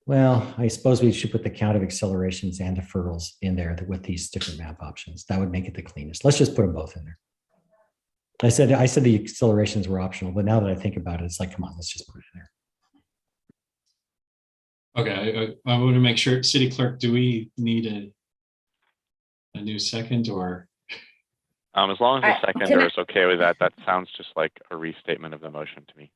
[SPEAKER 4] well, I suppose we should put the count of accelerations and deferrals in there with these different map options. That would make it the cleanest. Let's just put them both in there. I said the accelerations were optional, but now that I think about it, it's like, come on, let's just put it in there.
[SPEAKER 2] Okay, I want to make sure, City Clerk, do we need a new second or?
[SPEAKER 1] As long as the seconder is okay with that, that sounds just like a restatement of the motion to me.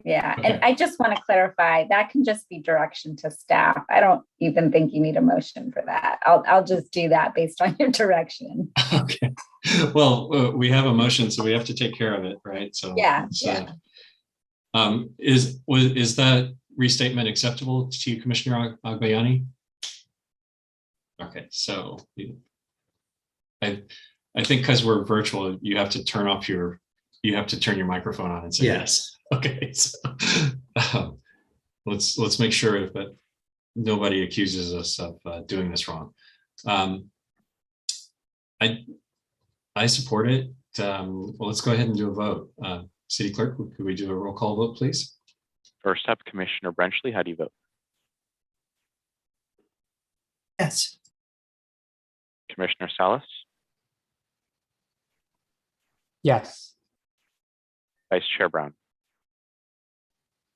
[SPEAKER 6] Yeah,
[SPEAKER 2] Okay.
[SPEAKER 6] and I just want to clarify, that can just be direction to staff. I don't even think you need a motion for that. I'll just do that based on your direction.
[SPEAKER 2] Okay, well, we have a motion, so we have to take care of it, right? So
[SPEAKER 6] Yeah,
[SPEAKER 2] is that restatement acceptable to you, Commissioner Agbayani? Okay, so I think because we're virtual, you have to turn your microphone on and say yes. Okay, so let's make sure that nobody accuses us of doing this wrong. I support it. Well, let's go ahead and do a vote. City Clerk, could we do a roll call vote, please?
[SPEAKER 1] First up, Commissioner Brenchley, how do you vote?
[SPEAKER 5] Yes.
[SPEAKER 1] Commissioner Salas?
[SPEAKER 17] Yes.
[SPEAKER 1] Vice Chair Brown?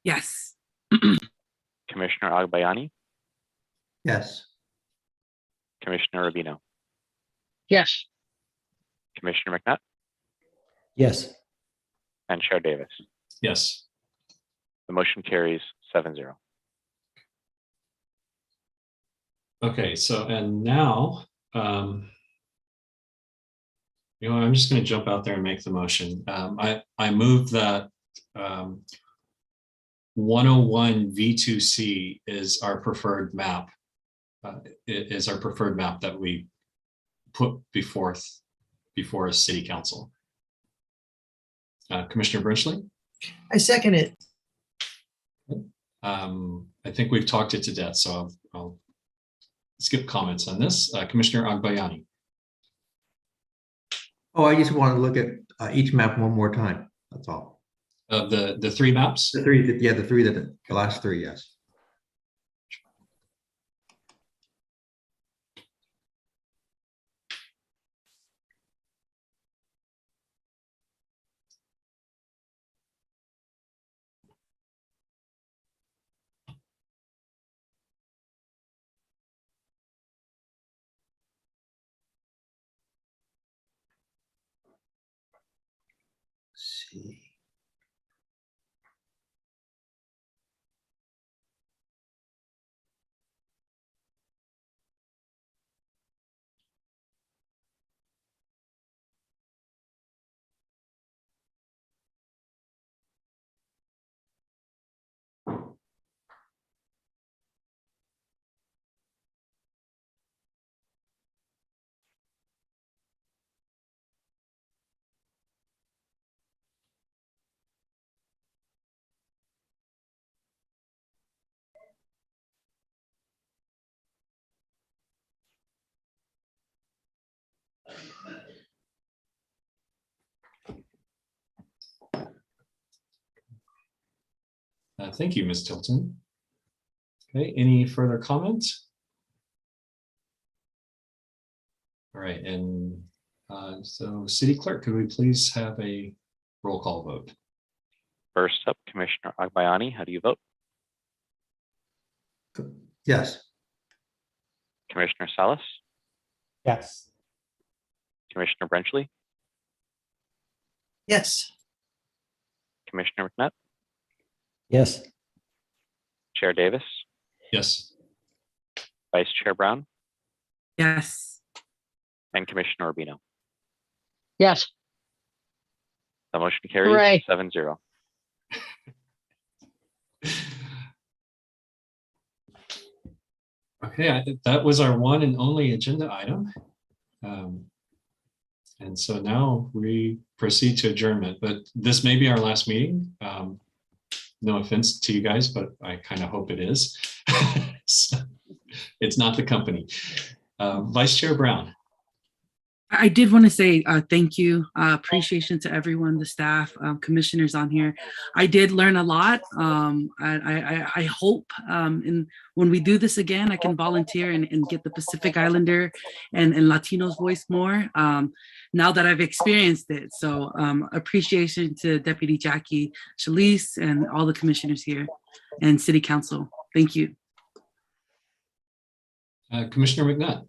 [SPEAKER 16] Yes.
[SPEAKER 1] Commissioner Agbayani?
[SPEAKER 10] Yes.
[SPEAKER 1] Commissioner Rubino?
[SPEAKER 3] Yes.
[SPEAKER 1] Commissioner McNutt?
[SPEAKER 4] Yes.
[SPEAKER 1] And Chair Davis?
[SPEAKER 2] Yes.
[SPEAKER 1] The motion carries 7-0.
[SPEAKER 2] Okay, so and now, I'm just going to jump out there and make the motion. I move that 101 V2C is our preferred map. Is our preferred map that we put before a city council. Commissioner Brinchley?
[SPEAKER 5] I second it.
[SPEAKER 2] I think we've talked it to death, so I'll skip comments on this. Commissioner Agbayani.
[SPEAKER 17] Oh, I just want to look at each map one more time. That's all.
[SPEAKER 2] The three maps?
[SPEAKER 17] The three, the last three, yes. See.
[SPEAKER 2] Thank you, Ms. Tilton. Okay, any further comments? All right, and so City Clerk, could we please have a roll call vote?
[SPEAKER 1] First up, Commissioner Agbayani, how do you vote?
[SPEAKER 17] Yes.
[SPEAKER 1] Commissioner Salas?
[SPEAKER 17] Yes.
[SPEAKER 1] Commissioner Brenchley?
[SPEAKER 5] Yes.
[SPEAKER 1] Commissioner McNutt?
[SPEAKER 4] Yes.
[SPEAKER 1] Chair Davis?
[SPEAKER 2] Yes.
[SPEAKER 1] Vice Chair Brown?
[SPEAKER 16] Yes.
[SPEAKER 1] and Commissioner Urbino.
[SPEAKER 3] Yes.
[SPEAKER 1] The motion carries
[SPEAKER 3] Hooray.
[SPEAKER 1] 7-0.
[SPEAKER 2] Okay, I think that was our one and only agenda item. And so now we proceed to adjournment, but this may be our last meeting. No offense to you guys, but I kind of hope it is. So, it's not the company. Vice Chair Brown.
[SPEAKER 16] I did want to say thank you, appreciation to everyone, the staff, commissioners on here. I did learn a lot. I hope when we do this again, I can volunteer and get the Pacific Islander and Latinos voice more now that I've experienced it. So appreciation to Deputy Jackie Shalise and all the commissioners here and City Council. Thank you.
[SPEAKER 2] Commissioner McNutt.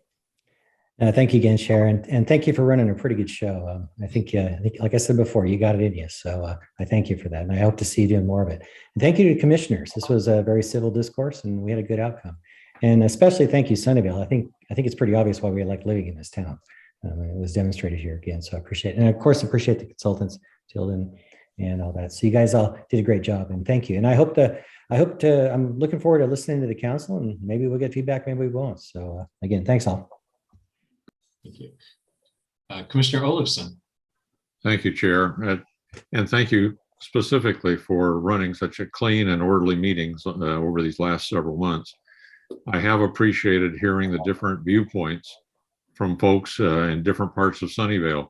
[SPEAKER 4] Thank you again, Sharon, and thank you for running a pretty good show. I think, like I said before, you got it in you. So I thank you for that, and I hope to see you doing more of it. And thank you to the commissioners. This was a very civil discourse, and we had a good outcome. And especially thank you, Sunnyvale. I think it's pretty obvious why we like living in this town. It was demonstrated here again, so I appreciate it. And of course, appreciate the consultants, Tilden, and all that. So you guys all did a great job, and thank you. And I'm looking forward to listening to the council, and maybe we'll get feedback, maybe we won't. So again, thanks all.
[SPEAKER 2] Thank you. Commissioner Olafson.
[SPEAKER 9] Thank you, Chair. And thank you specifically for running such a clean and orderly meetings over these last several months. I have appreciated hearing the different viewpoints from folks in different parts of Sunnyvale.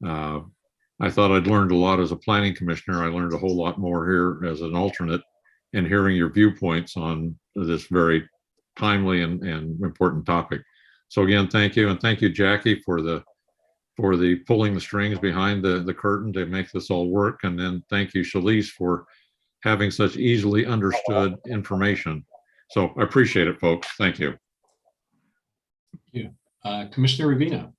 [SPEAKER 9] I thought I'd learned a lot as a planning commissioner. I learned a whole lot more here as an alternate, and hearing your viewpoints on this very timely and important topic. So again, thank you. And thank you, Jackie, for the pulling the strings behind the curtain to make this all work. And then thank you, Shalise, for having such easily understood information. So I appreciate it, folks. Thank you.
[SPEAKER 2] Thank you. Commissioner Rubino.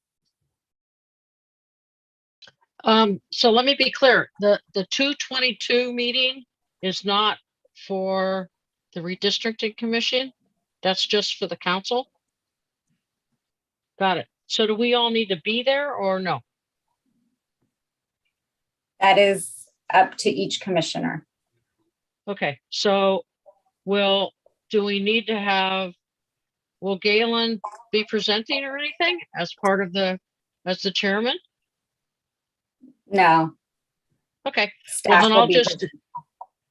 [SPEAKER 3] So let me be clear. The 222 meeting is not for the Redistricting Commission. That's just for the council. Got it. So do we all need to be there or no?
[SPEAKER 6] That is up to each commissioner.
[SPEAKER 3] Okay, so will Galen be presenting or anything as part of as the chairman?
[SPEAKER 6] No.
[SPEAKER 3] Okay.
[SPEAKER 6] Staff
[SPEAKER 3] Well, then
[SPEAKER 6] will be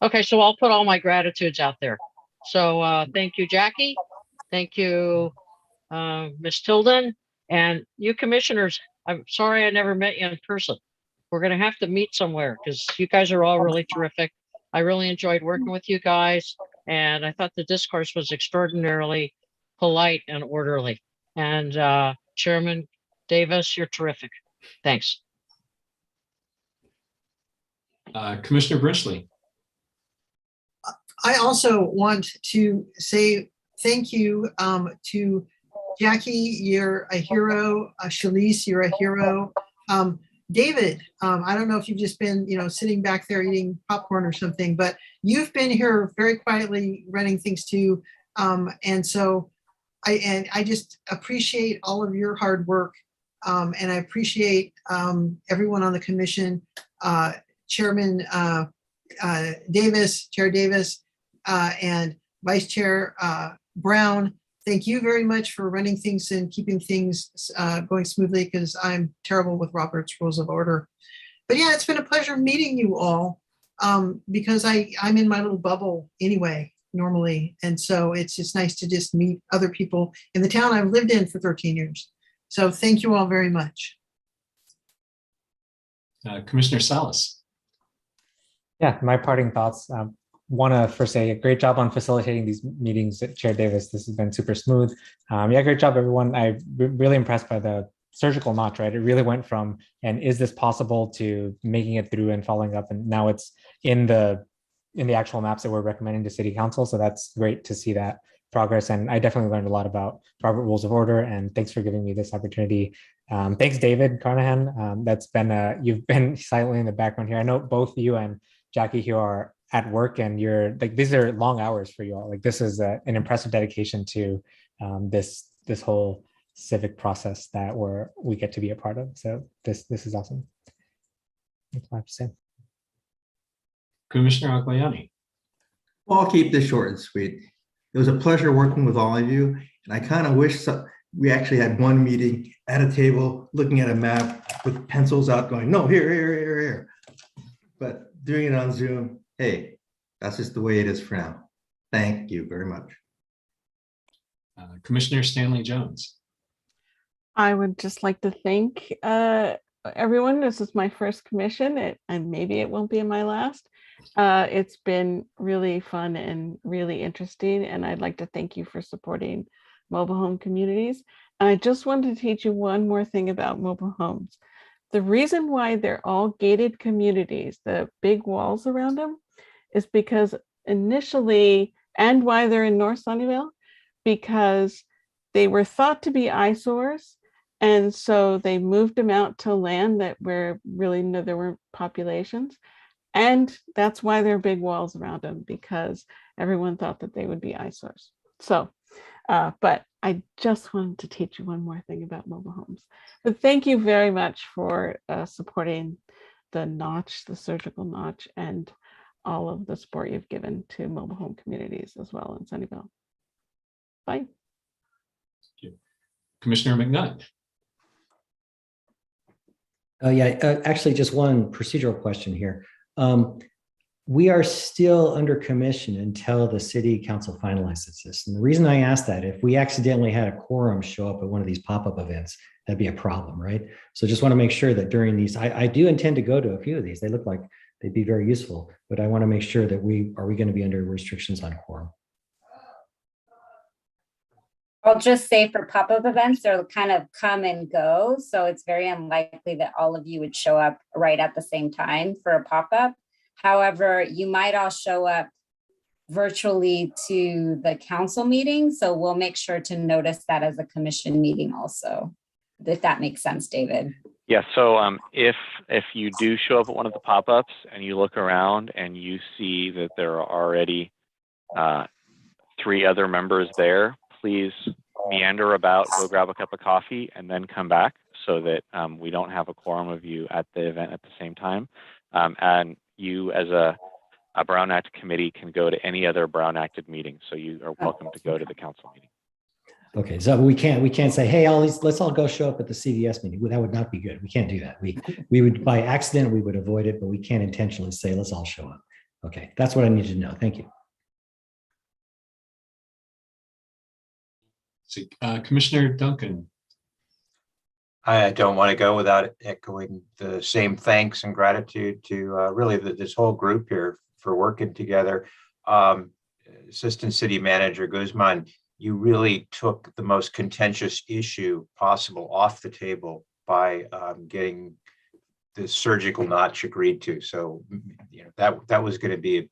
[SPEAKER 3] okay, so I'll put all my gratitudes out there. So thank you, Jackie. Thank you, Ms. Tilden, and you commissioners. I'm sorry I never met you in person. We're going to have to meet somewhere because you guys are all really terrific. I really enjoyed working with you guys, and I thought the discourse was extraordinarily polite and orderly. And Chairman Davis, you're terrific. Thanks.
[SPEAKER 2] Commissioner Brinchley.
[SPEAKER 5] I also want to say thank you to Jackie, you're a hero. Shalise, you're a hero. David, I don't know if you've just been, sitting back there eating popcorn or something, but you've been here very quietly running things too. And so I just appreciate all of your hard work. And I appreciate everyone on the commission, Chairman Davis, Chair Davis, and Vice Chair Brown. Thank you very much for running things and keeping things going smoothly, because I'm terrible with Robert's Rules of Order. But yeah, it's been a pleasure meeting you all, because I'm in my little bubble anyway, normally. And so it's just nice to just meet other people in the town I've lived in for 13 years. So thank you all very much.
[SPEAKER 2] Commissioner Salas.
[SPEAKER 18] Yeah, my parting thoughts. Want to first say a great job on facilitating these meetings, Chair Davis. This has been super smooth. Yeah, great job, everyone. I'm really impressed by the surgical notch, right? It really went from, and is this possible, to making it through and following up. And now it's in the actual maps that we're recommending to City Council. So that's great to see that progress. And I definitely learned a lot about Robert Rules of Order, and thanks for giving me this opportunity. Thanks, David Carnahan. That's been, you've been silently in the background here. I know both you and Jackie here are at work, and you're like, these are long hours for you all. Like, this is an impressive dedication to this whole civic process that we get to be a part of. So this is awesome. That's what I have to say.
[SPEAKER 2] Commissioner Aguayani.
[SPEAKER 17] Well, I'll keep this short and sweet. It was a pleasure working with all of you. And I kind of wish we actually had one meeting at a table, looking at a map with pencils out going, no, here. But doing it on Zoom, hey, that's just the way it is for now. Thank you very much.
[SPEAKER 2] Commissioner Stanley Jones.
[SPEAKER 15] I would just like to thank everyone. This is my first commission, and maybe it won't be my last. It's been really fun and really interesting, and I'd like to thank you for supporting mobile home communities. And I just wanted to teach you one more thing about mobile homes. The reason why they're all gated communities, the big walls around them, is because initially, and why they're in North Sunnyvale, because they were thought to be eyesores. And so they moved them out to land that where really there weren't populations. And that's why there are big walls around them, because everyone thought that they would be eyesores. So, but I just wanted to teach you one more thing about mobile homes. But thank you very much for supporting the notch, the surgical notch, and all of the support you've given to mobile home communities as well in Sunnyvale. Bye.
[SPEAKER 2] Thank you. Commissioner McNutt.
[SPEAKER 4] Actually, just one procedural question here. We are still under commission until the city council finalizes this. And the reason I asked that, if we accidentally had a quorum show up at one of these pop-up events, that'd be a problem, right? So just want to make sure that during these, I do intend to go to a few of these. They look like they'd be very useful, but I want to make sure that are we going to be under restrictions on quorum?
[SPEAKER 6] I'll just say for pop-up events, they'll kind of come and go. So it's very unlikely that all of you would show up right at the same time for a pop-up. However, you might all show up virtually to the council meeting. So we'll make sure to notice that as a commission meeting also, if that makes sense, David.
[SPEAKER 1] Yeah, so if you do show up at one of the pop-ups and you look around and you see that there are already 3 other members there, please meander about, go grab a cup of coffee, and then come back so that we don't have a quorum of you at the event at the same time. And you, as a Brown Act committee, can go to any other Brown Acted meeting. So you are welcome to go to the council meeting.
[SPEAKER 4] Okay, so we can't say, hey, let's all go show up at the CVS meeting. That would not be good. We can't do that. We would, by accident, we would avoid it, but we can't intentionally say, let's all show up. Okay, that's what I need to know. Thank you.
[SPEAKER 2] Commissioner Duncan.
[SPEAKER 10] I don't want to go without echoing the same thanks and gratitude to really this whole group here for working together. Assistant City Manager Guzman, you really took the most contentious issue possible off the table by getting the surgical notch agreed to. So that was going to be a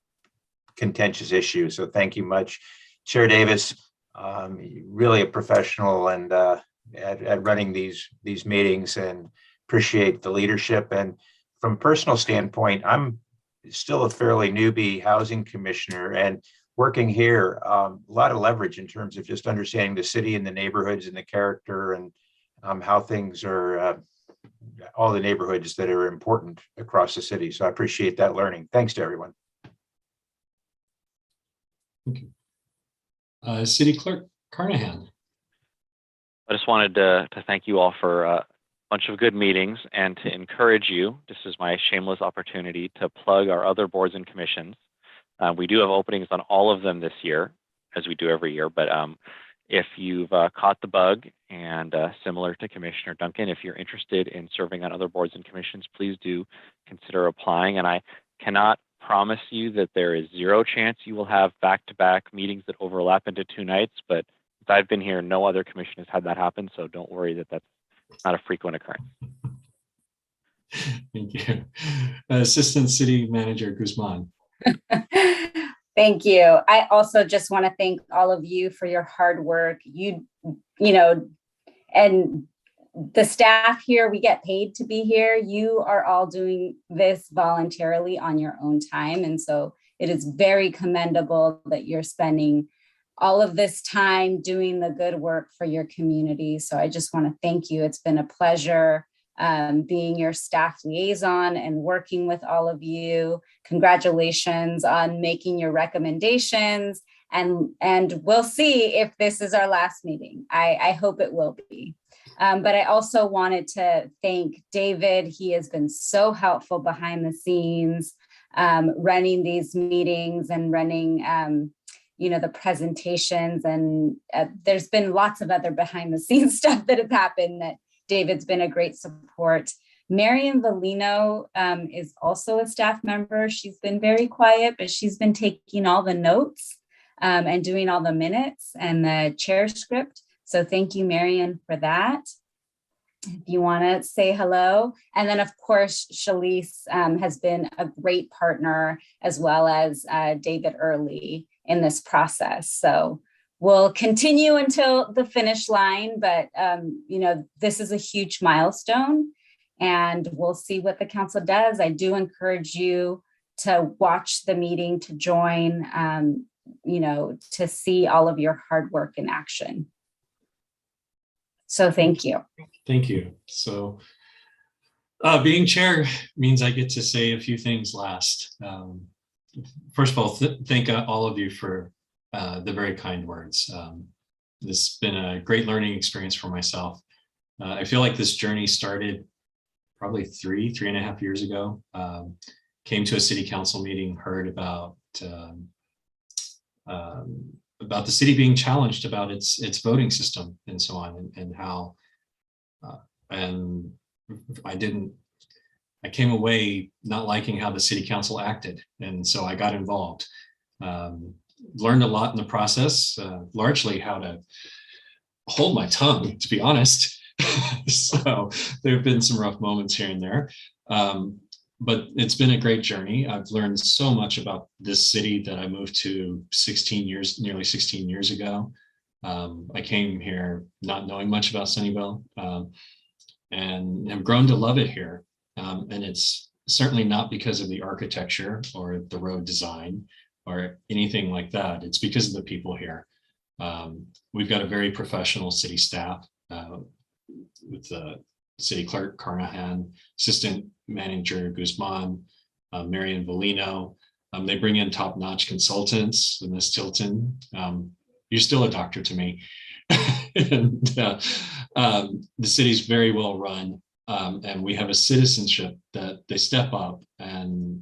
[SPEAKER 10] contentious issue. So thank you much, Chair Davis. Really a professional and at running these meetings, and appreciate the leadership. And from a personal standpoint, I'm still a fairly newbie housing commissioner, and working here, a lot of leverage in terms of just understanding the city and the neighborhoods and the character and how things are, all the neighborhoods that are important across the city. So I appreciate that learning. Thanks to everyone.
[SPEAKER 2] Thank you. City Clerk Carnahan.
[SPEAKER 1] I just wanted to thank you all for a bunch of good meetings and to encourage you. This is my shameless opportunity to plug our other boards and commissions. We do have openings on all of them this year, as we do every year, but if you've caught the bug and similar to Commissioner Duncan, if you're interested in serving on other boards and commissions, please do consider applying. And I cannot promise you that there is 0 chance you will have back-to-back meetings that overlap into 2 nights, but since I've been here, no other commission has had that happen, so don't worry that that's not a frequent occurrence.
[SPEAKER 2] Thank you. Assistant City Manager Guzman.
[SPEAKER 6] Thank you. I also just want to thank all of you for your hard work. You know, and the staff here, we get paid to be here. You are all doing this voluntarily on your own time. And so it is very commendable that you're spending all of this time doing the good work for your community. So I just want to thank you. It's been a pleasure being your staff liaison and working with all of you. Congratulations on making your recommendations. And we'll see if this is our last meeting. I hope it will be. But I also wanted to thank David. He has been so helpful behind the scenes, running these meetings and running the presentations. And there's been lots of other behind the scenes stuff that has happened that David's been a great support. Marian Valino is also a staff member. She's been very quiet, but she's been taking all the notes and doing all the minutes and the chair script. So thank you, Marian, for that. If you want to say hello. And then, of course, Shalise has been a great partner, as well as David Early in this process. So we'll continue until the finish line, but this is a huge milestone and we'll see what the council does. I do encourage you to watch the meeting, to join, to see all of your hard work in action. So thank you.
[SPEAKER 2] Thank you. So being chair means I get to say a few things last. First of all, thank all of you for the very kind words. This has been a great learning experience for myself. I feel like this journey started probably three and a half years ago. Came to a city council meeting, heard about the city being challenged about its voting system and so on, and how and I came away not liking how the city council acted, and so I got involved. Learned a lot in the process, largely how to hold my tongue, to be honest. So there have been some rough moments here and there, but it's been a great journey. I've learned so much about this city that I moved to nearly 16 years ago. I came here not knowing much about Sunnyvale, and have grown to love it here. And it's certainly not because of the architecture or the road design or anything like that. It's because of the people here. We've got a very professional city staff with the city clerk, Carnahan, assistant manager, Guzman, Marian Valino. They bring in top-notch consultants, Ms. Tilton. You're still a doctor to me. And the city's very well run. And we have a citizenship that they step up, and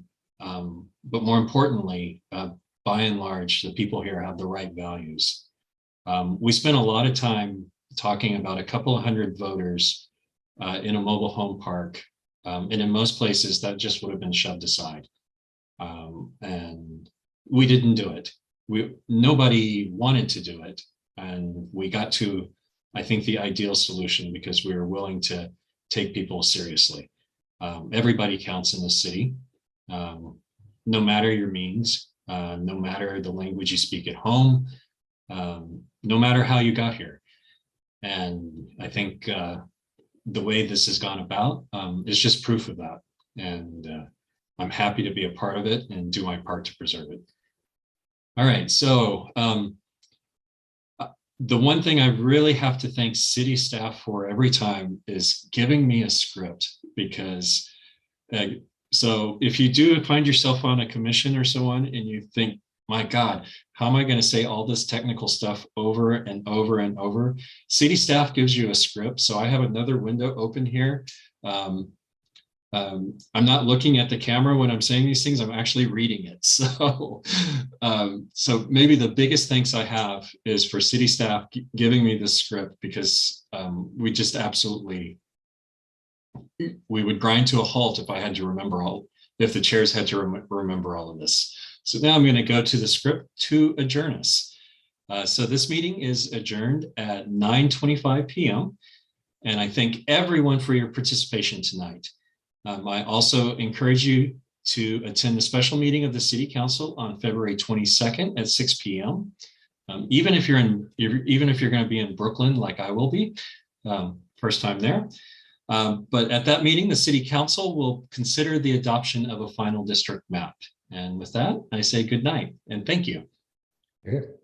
[SPEAKER 2] but more importantly, by and large, the people here have the right values. We spent a lot of time talking about a couple of hundred voters in a mobile home park, and in most places that just would have been shoved aside, and we didn't do it. Nobody wanted to do it, and we got to, I think, the ideal solution because we were willing to take people seriously. Everybody counts in the city, no matter your means, no matter the language you speak at home, no matter how you got here. And I think the way this has gone about is just proof of that. And I'm happy to be a part of it and do my part to preserve it. All right, so the one thing I really have to thank city staff for every time is giving me a script, because so if you do find yourself on a commission or so on and you think, my God, how am I going to say all this technical stuff over and over and over? City staff gives you a script. So I have another window open here. I'm not looking at the camera when I'm saying these things, I'm actually reading it. So, so maybe the biggest thanks I have is for city staff giving me this script, because we just absolutely, we would grind to a halt if I had to remember if the chairs had to remember all of this. So now I'm going to go to the script to adjourn us. So this meeting is adjourned at 9:25 p.m. And I thank everyone for your participation tonight. I also encourage you to attend the special meeting of the City Council on February 22nd at 6 p.m. Even if you're going to be in Brooklyn, like I will be, first time there. But at that meeting, the City Council will consider the adoption of a final district map. And with that, I say good night and thank you.
[SPEAKER 4] Good.